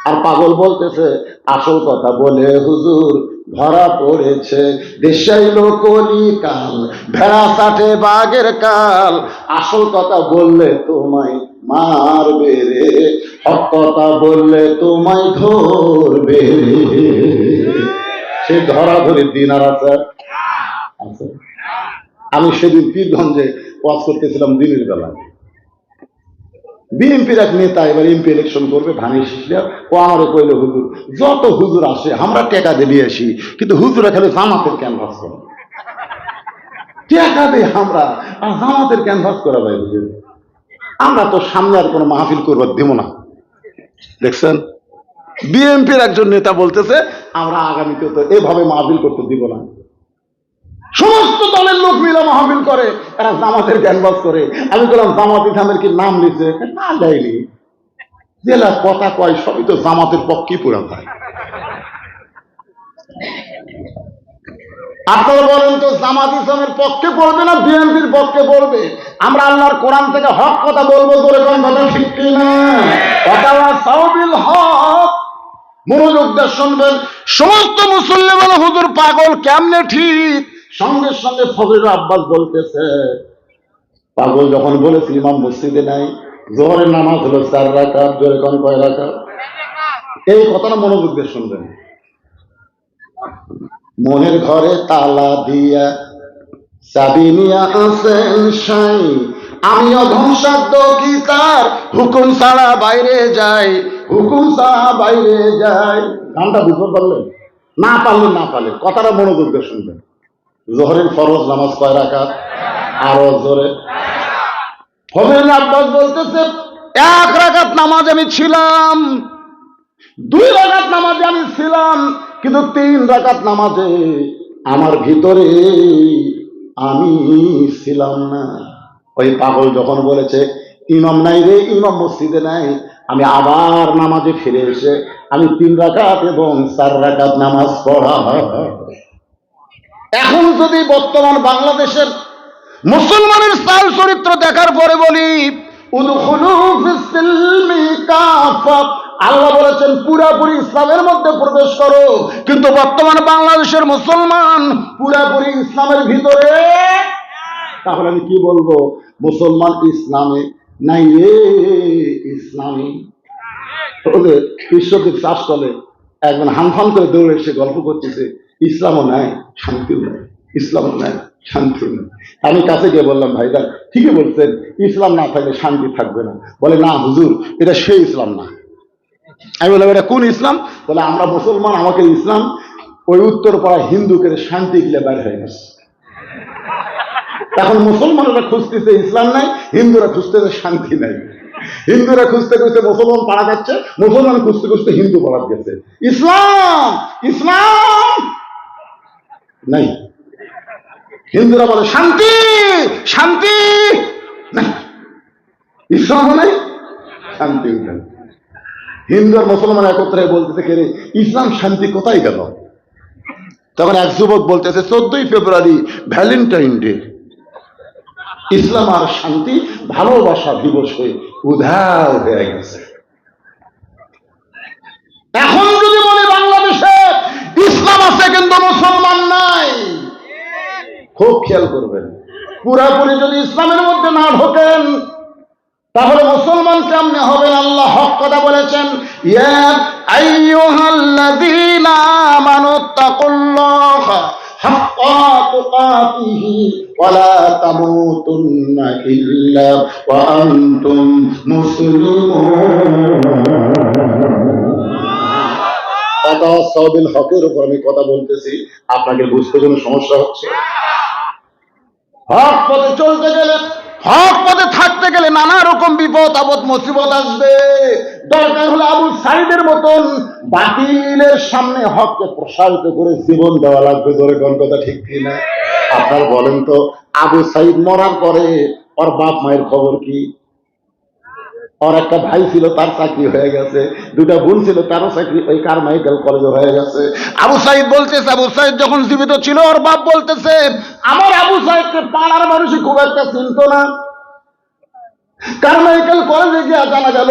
আর পাগল বলতেছে, আসল কথা বলে হুজুর ধরা পড়েছে। দেশাইল কলিকাল, ভেড়া চাটে বাঘের কাল, আসল কথা বললে তোমায় মারবে রে, হক কথা বললে তোমায় ধরবে রে। সে ধরা ধরে দিন আর আছে। আমি সেদিন পীরগঞ্জে ওয়াজ করতেছিলাম দিনের বেলা। বিএনপির এক নেতা এবার এমপি ইলেকশন করবে, ধানের শিশিয়া, ও আমারে কইল, হুজুর যত হুজুর আসে আমরা টেকা দিয়ে আসি, কিন্তু হুজুরা খেলে জামাতের ক্যানভাস করে। টেকা দিয়ে আমরা আর জামাতের ক্যানভাস করা যায় হুজুর, আমরা তো সামনে আর কোনো মাহফিল করবার দেব না। দেখছেন, বিএনপির একজন নেতা বলতেছে আমরা আগামীতে তো এভাবে মাহফিল করতে দিব না। সমস্ত দলের লোক মিলে মাহফিল করে, এরা জামাতের ক্যানভাস করে। আমি বললাম, জামাত ইসলামের কি নাম লিখছে? না দেয়নি। জেলা কথা কয় সবই তো জামাতের পক্ষেই পুরা পায়। আপনারা বলেন তো, জামাত ইসলামের পক্ষে পড়বে না বিএনপির পক্ষে পড়বে? আমরা আল্লাহর কোরআন থেকে হক কথা বলবো, জোরে কোন কথা ঠিক কিনা? কথা সাউবিল হক, মনোযোগ দিয়ে শুনবেন। সমস্ত মুসল্লি বলে, হুজুর পাগল কেমনে ঠিক? সঙ্গে সঙ্গে ফজল আব্বাস বলতেছে, পাগল যখন বলেছি ইমাম মসজিদে নাই, জোহরের নামাজ হলো 4 রাকাত, জোরে কোন কয় রাকাত? এই কথাটা মনোযোগ দিয়ে শুনবেন। মনের ঘরে তালা দিয়া চাবি নিয়া আছেন সাই, আমি অধ্বংসাধ্য কি তার হুকুম ছাড়া বাইরে যাই, হুকুম ছাড়া বাইরে যাই। গানটা বুঝতে পারলেন? না পারলেন না পারলেন, কথাটা মনোযোগ দিয়ে শুনবেন। জোহরের ফরজ নামাজ কয় রাকাত? আরো জোরে। ফজল আব্বাস বলতেছে, 1 রাকাত নামাজ আমি ছিলাম, 2 রাকাত নামাজে আমি ছিলাম, কিন্তু 3 রাকাত নামাজে আমার ভিতরে আমি ছিলাম না। ওই পাগল যখন বলেছে ইমাম নাই রে, ইমাম মসজিদে নাই, আমি আবার নামাজে ফিরে এসে আমি 3 রাকাত এবং 4 রাকাত নামাজ পড়া। এখন যদি বর্তমান বাংলাদেশের মুসলমানের চাল চরিত্র দেখার পরে বলি, উদখুলু ফিস-সিলমি কাফা, আল্লাহ বলেছেন পুরাপুরি ইসলামের মধ্যে প্রবেশ করো, কিন্তু বর্তমান বাংলাদেশের মুসলমান পুরাপুরি ইসলামের ভিতরে। তাহলে আমি কি বলবো? মুসলমান ইসলামে নাই রে, ইসলামে। বিশ্বদ্বীপ চাষতলে একজন হানফান করে দৌড়ে এসে গল্প করতেছে, ইসলামও নাই শান্তিও নাই, ইসলামও নাই শান্তিও নাই। আমি কাছে গিয়ে বললাম, ভাইদা ঠিকই বলছেন, ইসলাম না থাকলে শান্তি থাকবে না। বলে, না হুজুর, এটা সেই ইসলাম না। আমি বললাম, এটা কোন ইসলাম? বলে, আমরা মুসলমান, আমাকে ইসলাম। ওই উত্তর পাড়া হিন্দুকে শান্তি গিলে বাইর হয়ে গেছে। এখন মুসলমানরা খুঁজতেছে ইসলাম নাই, হিন্দুরা খুঁজতেছে শান্তি নাই। হিন্দুরা খুঁজতে খুঁজতে মুসলমান পাড়া যাচ্ছে, মুসলমান খুঁজতে খুঁজতে হিন্দু পাড়া গেছে। ইসলাম ইসলাম নাই। হিন্দুরা বলে শান্তি শান্তি, ইসলাম নাই শান্তি। হিন্দু আর মুসলমান একত্রে বলতেছে কে রে ইসলাম শান্তি কোথায় গেল? তখন এক যুবক বলতেছে 14ই ফেব্রুয়ারি ভ্যালেন্টাইন ডে, ইসলাম আর শান্তি ভালোবাসা দিবসে উধাও হয়ে গেছে। এখন যদি বলি বাংলাদেশে ইসলাম আছে কিন্তু মুসলমান নাই, খুব খেয়াল করবেন, পুরাপুরি যদি ইসলামের মধ্যে না ঢোকেন তাহলে মুসলমান কেমনে হবেন? আল্লাহ হক কথা বলেছেন, ইয়া আইয়ুহাল্লাযীনা আমানুত্তাকুল্লাহা হাক্কা তুকাতিহি ওয়া লা তামুতুন্না ইল্লা ওয়া আনতুম মুসলিমুন। তাওয়াসসাবিল হকের উপর আমি কথা বলতেছি, আপনাকে বুঝতে কোনো সমস্যা হচ্ছে? হক পথে চলতে গেলে, হক পথে থাকতে গেলে নানা রকম বিপদ আপদ মুসিবত আসবে। দরকার হলে আবু সাইদের মতন বাতিলের সামনে হককে প্রসারিত করে জীবন দেওয়া লাগবে। ধরে কোন কথা ঠিক কিনা? আপনার বলেন তো, আবু সাইদ মরার পরে ওর বাপ মায়ের খবর কি? ওর একটা ভাই ছিল, তার চাকরি হয়ে গেছে, দুটা বোন ছিল, তারও চাকরি ওই কারমাইকেল কলেজে হয়ে গেছে। আবু সাইদ বলতেছে, আবু সাইদ যখন জীবিত ছিল ওর বাপ বলতেছে আমার আবু সাইদকে পাড়ার মানুষই খুব একটা চিনত না। কারমাইকেল কলেজে গিয়ে জানা গেল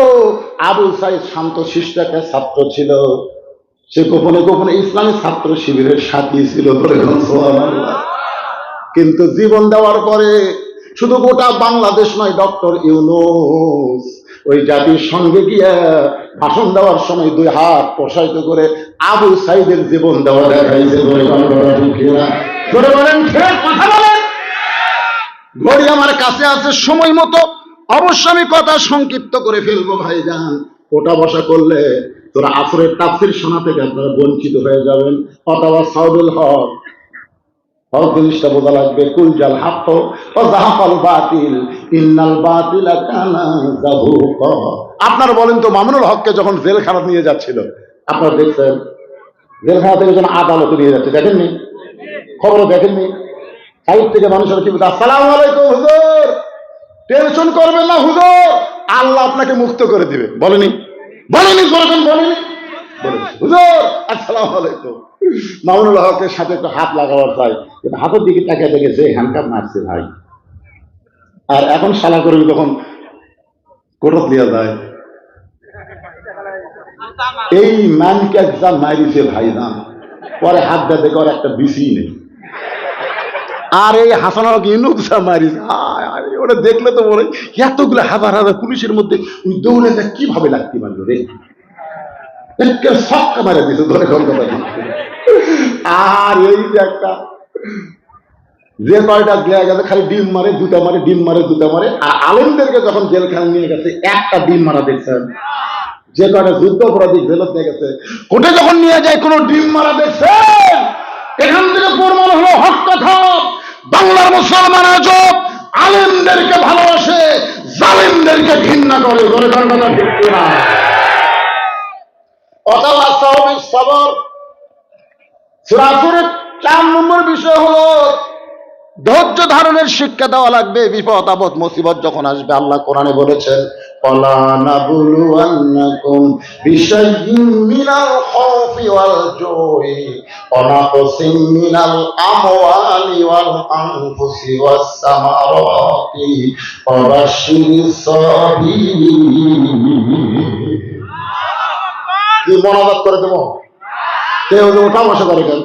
আবু সাইদ শান্ত শিষ্ট একটা ছাত্র ছিল, সে গোপনে গোপনে ইসলামী ছাত্র শিবিরের সাথী ছিল। কিন্তু জীবন দেওয়ার পরে শুধু গোটা বাংলাদেশ নয়, ডক্টর ইউনূস ওই জাতির সঙ্গে গিয়ে ভাষণ দেওয়ার সময় দুই হাত প্রসারিত করে আবু সাইদের জীবন দেওয়া দেখাইছে। কথা বলেন, ঘড়ি আমার কাছে আছে, সময় মতো অবশ্য আমি কথা সংক্ষিপ্ত করে ফেলবো ভাইজান। ওটা বসা করলে তোরা আসরের তাফসীর শোনা থেকে আপনারা বঞ্চিত হয়ে যাবেন। অথবা সাউদুল হক হক জিনিসটা বোঝা লাগবে। কুল জাল হাক্ক ওয়া যাহাকাল বাতিল ইন্নাল বাতিলা কানা যাহুকা। আপনারা বলেন তো, মামুনুল হককে যখন জেলখানা নিয়ে যাচ্ছিল, আপনারা দেখছেন? জেলখানা থেকে যখন আদালতে নিয়ে যাচ্ছে, দেখেননি? খবরও দেখেননি? সাইড থেকে মানুষের কি বলছে, আসসালামু আলাইকুম হুজুর, টেনশন করবেন না হুজুর, আল্লাহ আপনাকে মুক্ত করে দিবে। বলেনি? বলেনি? বলেছেন? বলেনি? হুজুর আসসালামু আলাইকুম। মামুনুল হকের সাথে একটু হাত লাগাবার চাই, কিন্তু হাতের দিকে তাকিয়ে দেখেছে হ্যান্ডকাপ মারছে ভাই। আর এখন শালা করবি তখন কোটত নিয়ে যায়। এই ম্যানকে যা মারিছে ভাই না, পরে হাত দেয় দেখে ওর একটা বিসি নেই। আর এই হাসান হক ইউনুস যা মারিছে, ওটা দেখলে তো বলে এতগুলো হাজার হাজার পুলিশের মধ্যে দৌড়ে যায় কিভাবে লাগতে পারলো রে, সক্কা মারা দিছে। ধরে কোন কথা। আর এই যে একটা যে কয়টা দেয়া গেছে খালি ডিম মারে দুটা মারে, ডিম মারে দুটা মারে। আর আলেমদেরকে যখন জেলখানা নিয়ে গেছে একটা ডিম মারা দেখছেন? যে কয়টা যুদ্ধ অপরাধী জেলত নিয়ে গেছে, কোটে যখন নিয়ে যায় কোনো ডিম মারা দেখছেন? এখান থেকে প্রমাণ হলো হক কথা। বাংলার মুসলমান আজব আলেমদেরকে ভালোবাসে, জালেমদেরকে ঘৃণা করে। ধরে কোন কথা ঠিক না? অথবা সাহাবী সবর সূরা আসরের 4 নম্বর বিষয় হলো ধৈর্য ধারণের শিক্ষা দেওয়া লাগবে। বিপদ আপদ মুসিবত যখন আসবে, আল্লাহ কোরআনে বলেছেন ওয়ালা নাবলুওয়ান্নাকুম বিশাইইন মিনাল খাউফি ওয়াল জুই ওয়া নাকসিম মিনাল আমওয়ালি ওয়াল আনফুসি ওয়াস সামারাতি ওয়া বাশশিরিস সাবিরিন। কি মনোবাদ করে দেবো? কেউ ওঠা বসা করে কেন?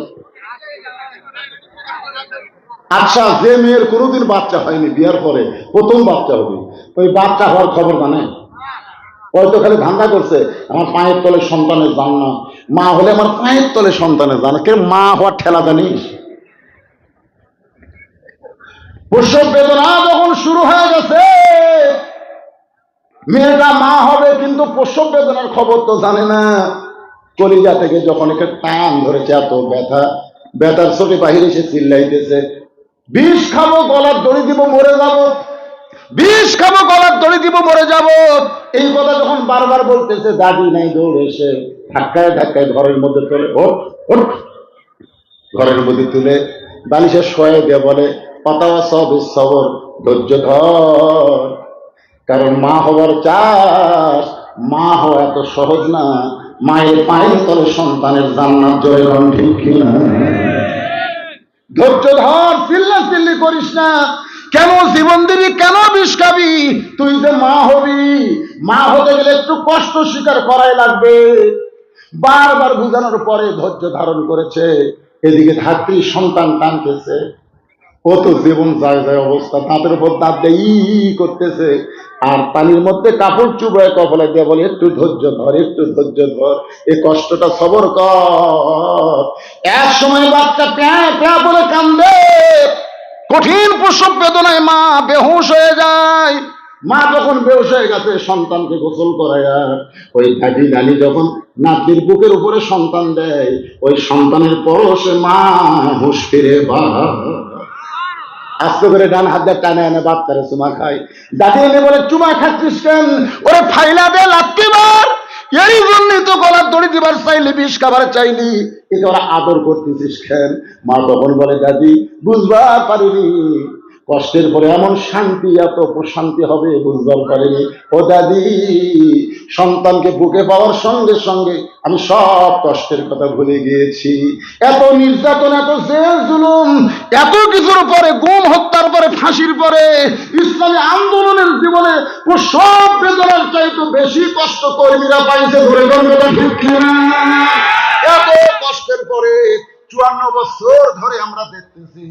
আচ্ছা, যে মেয়ের কোনোদিন বাচ্চা হয়নি, বিয়ার পরে প্রথম বাচ্চা হবে, ওই বাচ্চা হওয়ার খবর জানে? হয়তো খালি ধান্দা করছে আমার পায়ের তলে সন্তানের জান না, মা হলে আমার পায়ের তলে সন্তানের জান। কে মা হওয়ার ঠেলা জানিস? প্রসব বেদনা যখন শুরু হয়ে গেছে, মেয়েটা মা হবে কিন্তু প্রসব বেদনার খবর তো জানে না। কলিজা থেকে যখন একে টান ধরেছে, এত ব্যথা, ব্যথার চোটে বাহিরে এসে চিল্লাইতেছে বিষ খাবো, গলার দড়ি দিব, মরে যাব, বিষ খাবো, গলার দড়ি দিব, মরে যাব। এই কথা যখন বারবার বলতেছে, দাদি নাই দৌড়ে এসে ধাক্কায় ধাক্কায় ঘরের মধ্যে তোলে, ওঠ ওঠ, ঘরের মধ্যে তুলে বালিশে শোয়ে দিয়ে বলে অতাওয়াসাউ বিস-সবর, ধৈর্য ধর। কারণ মা হবার চাস, মা হওয়া এত সহজ না। মায়ের পায়ের তলে সন্তানের জান্নাত। জয় বল ঠিক কিনা? ধৈর্য ধর, চিল্লাচিল্লি করিস না। কেন জীবন দিবি, কেন বিষ খাবি? তুই যে মা হবি, মা হতে গেলে একটু কষ্ট স্বীকার করাই লাগবে। বারবার বুঝানোর পরে ধৈর্য ধারণ করেছে। এদিকে ধাত্রী সন্তান টানতেছে, ও তো জীবন যায় যায় অবস্থা, দাঁতের উপর দাঁত দিয়ে ই করতেছে, আর পানির মধ্যে কাপড় চুবায় কপালে দিয়ে বলে একটু ধৈর্য ধর, একটু ধৈর্য ধর, এই কষ্টটা সবর কর। এক সময় বাচ্চা প্যা প্যা বলে কান্দে, কঠিন প্রসব বেদনায় মা বেহুশ হয়ে যায়। মা যখন বেহুশ হয়ে গেছে, সন্তানকে গোসল করায়, ওই কাজী নানি যখন নাতির বুকের উপরে সন্তান দেয়, ওই সন্তানের পরশে মা হুঁশ ফিরে। বা আস্তে করে ডান হাত দিয়ে টানে এনে বাচ্চারে চুমা খায়। দাদি এনে বলে চুমা খাচ্ছিস কেন? ওরে ফাইলা দে, লাত্তি মার। এই জন্যই তো গলার দড়ি দিবার চাইলি, বিষ খাবার চাইলি, এটা ওরা আদর করতেছিস কেন? মা তখন বলে দাদি বুঝবার পারিনি, কষ্টের পরে এমন শান্তি, এত প্রশান্তি হবে বুঝবার পারিনি। ও দাদি, সন্তানকে বুকে পাওয়ার সঙ্গে সঙ্গে আমি সব কষ্টের কথা ভুলে গিয়েছি। এত নির্যাতন, এত জেল জুলুম, এত কিছুর পরে, গুম হত্যার পরে, ফাঁসির পরে, ইসলামী আন্দোলনের জীবনে সব বেদনার চাইতে বেশি কষ্ট কর্মীরা পাইছে। ধরে এত কষ্টের পরে 54 বছর ধরে আমরা দেখতেছি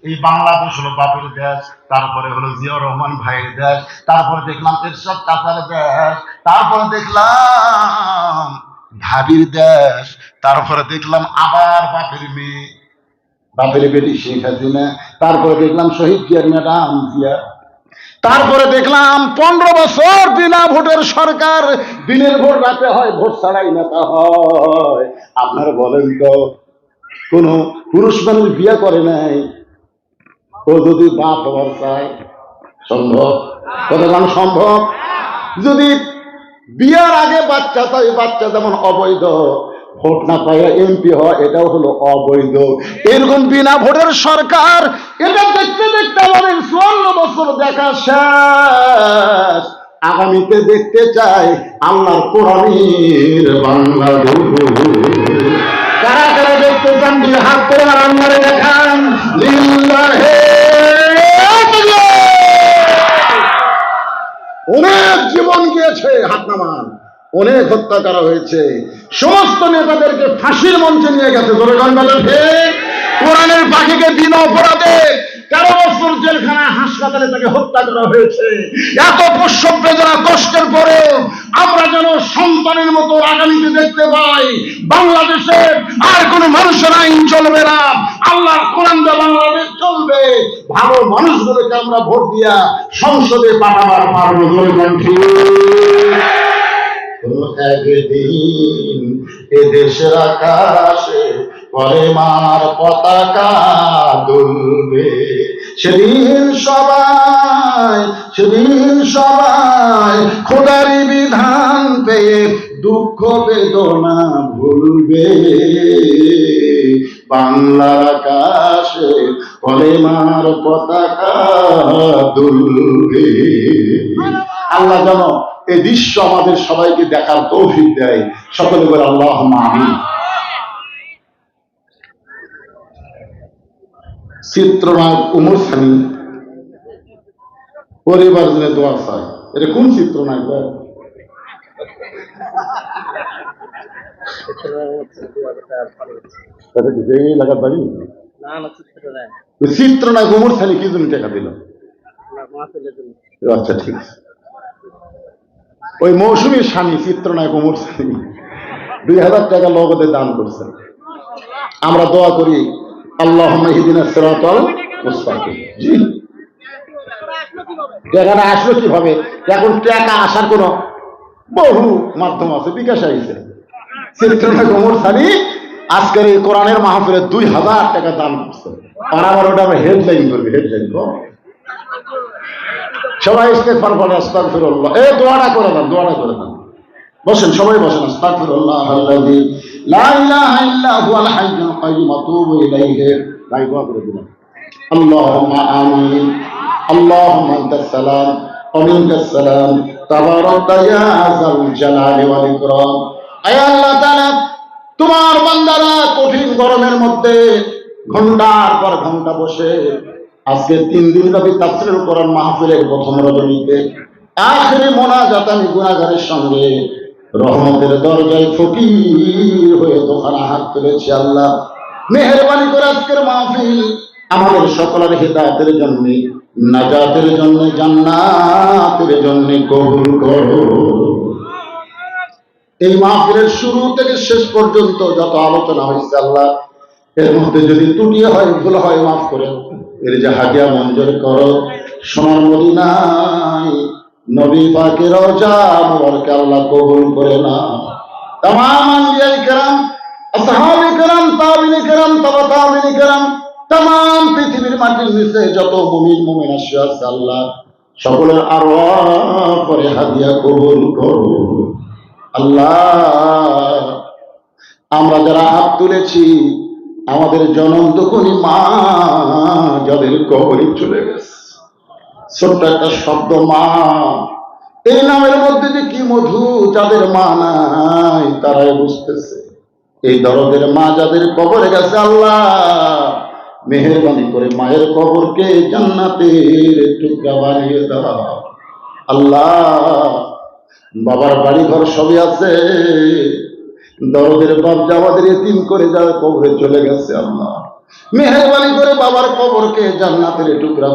এই বাংলাদেশ হলো বাপের দেশ, তারপরে হলো জিয়াউর রহমান ভাইয়ের দেশ, তারপরে দেখলাম এরশাদ চাচার দেশ, তারপরে দেখলাম ভাবির দেশ, তারপরে দেখলাম আবার বাপের মেয়ে, বাপের বেটি শেখ হাসিনা, তারপরে দেখলাম শহীদ জিয়ার ম্যাডাম জিয়া, তারপরে দেখলাম 15 বছর বিনা ভোটের সরকার। দিনের ভোট রাতে হয়, ভোট ছাড়াই নেতা হয়। আপনারা বলেন তো, কোন পুরুষ মানুষ বিয়ে করে নাই, ও যদি বাপ হবার চায় সম্ভব? কতক্ষণ সম্ভব? যদি বিয়ার আগে বাচ্চা চাই, বাচ্চা যেমন অবৈধ, ভোট না পাইয়া এমপি হয় এটাও হলো অবৈধ। এরকম বিনা ভোটের সরকার, এটা দেখতে দেখতে আমাদের 54 বছর দেখা শেষ। আগামীতে দেখতে চাই আল্লাহর কোরআনের বাংলাদেশ। কারা কারা দেখতে চান দিয়ে হাত করে আল্লাহরে দেখান। লিল্লাহে তাকবীর। অনেক জীবন গিয়েছে, হাত নামান। অনেক হত্যা করা হয়েছে, সমস্ত নেতাদেরকে ফাঁসির মঞ্চে নিয়ে গেছে। কোরআনের পাখিকে বিনা অপরাধে 13 বছর জেলখানায়, হাসপাতালে তাকে হত্যা করা হয়েছে। এত প্রসব বেদনা কষ্টের পরে আমরা যেন সন্তানের মতো আগামীতে দেখতে পাই বাংলাদেশে আর কোন মানুষের আইন চলবে না, আল্লাহর কোরআন দিয়ে বাংলাদেশ চলবে। ভালো মানুষগুলোকে আমরা ভোট দিয়া সংসদে পাঠাবার পারবো। একদিন এদেশের আকাশে কলেমার পতাকা দুলবে, সেদিন সবাই খোদারি বিধান পেয়ে দুঃখ বেদনা ভুলবে। বাংলার আকাশে কলেমার পতাকা দুলবে। আল্লাহ যেন এই দৃশ্য আমাদের সবাইকে দেখার তৌফিক দেয়। সকলে বলে আল্লাহুম্মা আমিন। চিত্রনায়ক উমর সানি পরিবার জন্য দোয়া চায়। এটা কোন চিত্রনায়ক? এলাকার বাড়ি চিত্রনায়ক উমর সানি কি জন্য টাকা দিল? আচ্ছা ঠিক আছে। ওই মৌসুমীর স্বামী চিত্রনায়ক উমর সানি 2000 টাকা নগদে দান করছেন। আমরা দোয়া করি আল্লাহুম্মা ইহদিনাস সিরাতাল মুস্তাকিম। জি, টাকাটা আসলো কিভাবে? এখন টাকা আসার কোন বহু মাধ্যম আছে, বিকাশ আইছে। চিত্রনায়ক উমর সানি আজকের এই কোরআনের মাহফিলে 2000 টাকা দান করছে। আর আমার ওটা হেডলাইন করবে, হেডলাইন সবাই ইস্তেগফার বলে আস্তাগফিরুল্লাহ। এই দোয়াটা করে দেন, দোয়াটা করে দেন। বসেন, সবাই বসেন। আস্তাগফিরুল্লাহ আল্লাযী লা ইলাহা ইল্লা হুয়াল হাইয়ুল কাইয়্যুম আতুবু ইলাইহি ভাই দোয়া করে দিলাম। আল্লাহুম্মা আমিন। আল্লাহুম্মা আনতাস সালাম ওয়া মিনকাস সালাম তাবারাকতা ইয়া যাল জালালি ওয়াল ইকরাম। আয় আল্লাহ তাআলা, তোমার বান্দারা কঠিন গরমের মধ্যে ঘন্টার পর ঘন্টা বসে আজকে 3 দিন ব্যাপী তাফসীরুল কোরআন মাহফিলের প্রথম রজনীতে আখিরি মোনাজাত আমি গুনাহগারের সঙ্গে রহমতের দরজায় ফকির হয়ে দোকানে হাত তুলেছি। আল্লাহ মেহেরবানি করে আজকের মাহফিল আমাদের সকলের হিদায়াতের জন্য, নাজাতের জন্য, জান্নাতের জন্য কবুল করো। এই মাহফিলের শুরু থেকে শেষ পর্যন্ত যত আলোচনা হয়েছে আল্লাহ, এর মধ্যে যদি ত্রুটি হয়, ভুল হয়, মাফ করে এর যে হাদিয়া মঞ্জুর করো। সোনার মদিনায় নবী পাকের রওজা মুবারকে আল্লাহ কবুল করে না। তামাম আম্বিয়া কিরাম, আসহাবে কিরাম, তাবিঈন কিরাম, তাবা তাবিঈন কিরাম, তামাম পৃথিবীর মাটির নিচে যত মুমিন মুমিনা শুয়ে আছে আল্লাহ, সকলের আরওয়াহ পরে হাদিয়া কবুল করো। আল্লাহ, আমরা যারা হাত তুলেছি, আমাদের জনম দুঃখী মা যাদের কবরে চলে গেছে, ছোট্ট একটা শব্দ মা, এই নামের মধ্যে যে কি মধু, যাদের মা নাই তারাই বুঝতেছে। এই দরদের মা যাদের কবরে গেছে আল্লাহ, মেহেরবানি করে মায়ের কবরকে জান্নাতের টুকরা বানিয়ে দাও। আল্লাহ, বাবার বাড়ি ঘর সবই আছে, দরদের বাপ আমাদের এতিম করে যারা কবরে চলে গেছে আল্লাহ, মেহেরবানি করে বাবার কবরকে জান্নাতের টুকরা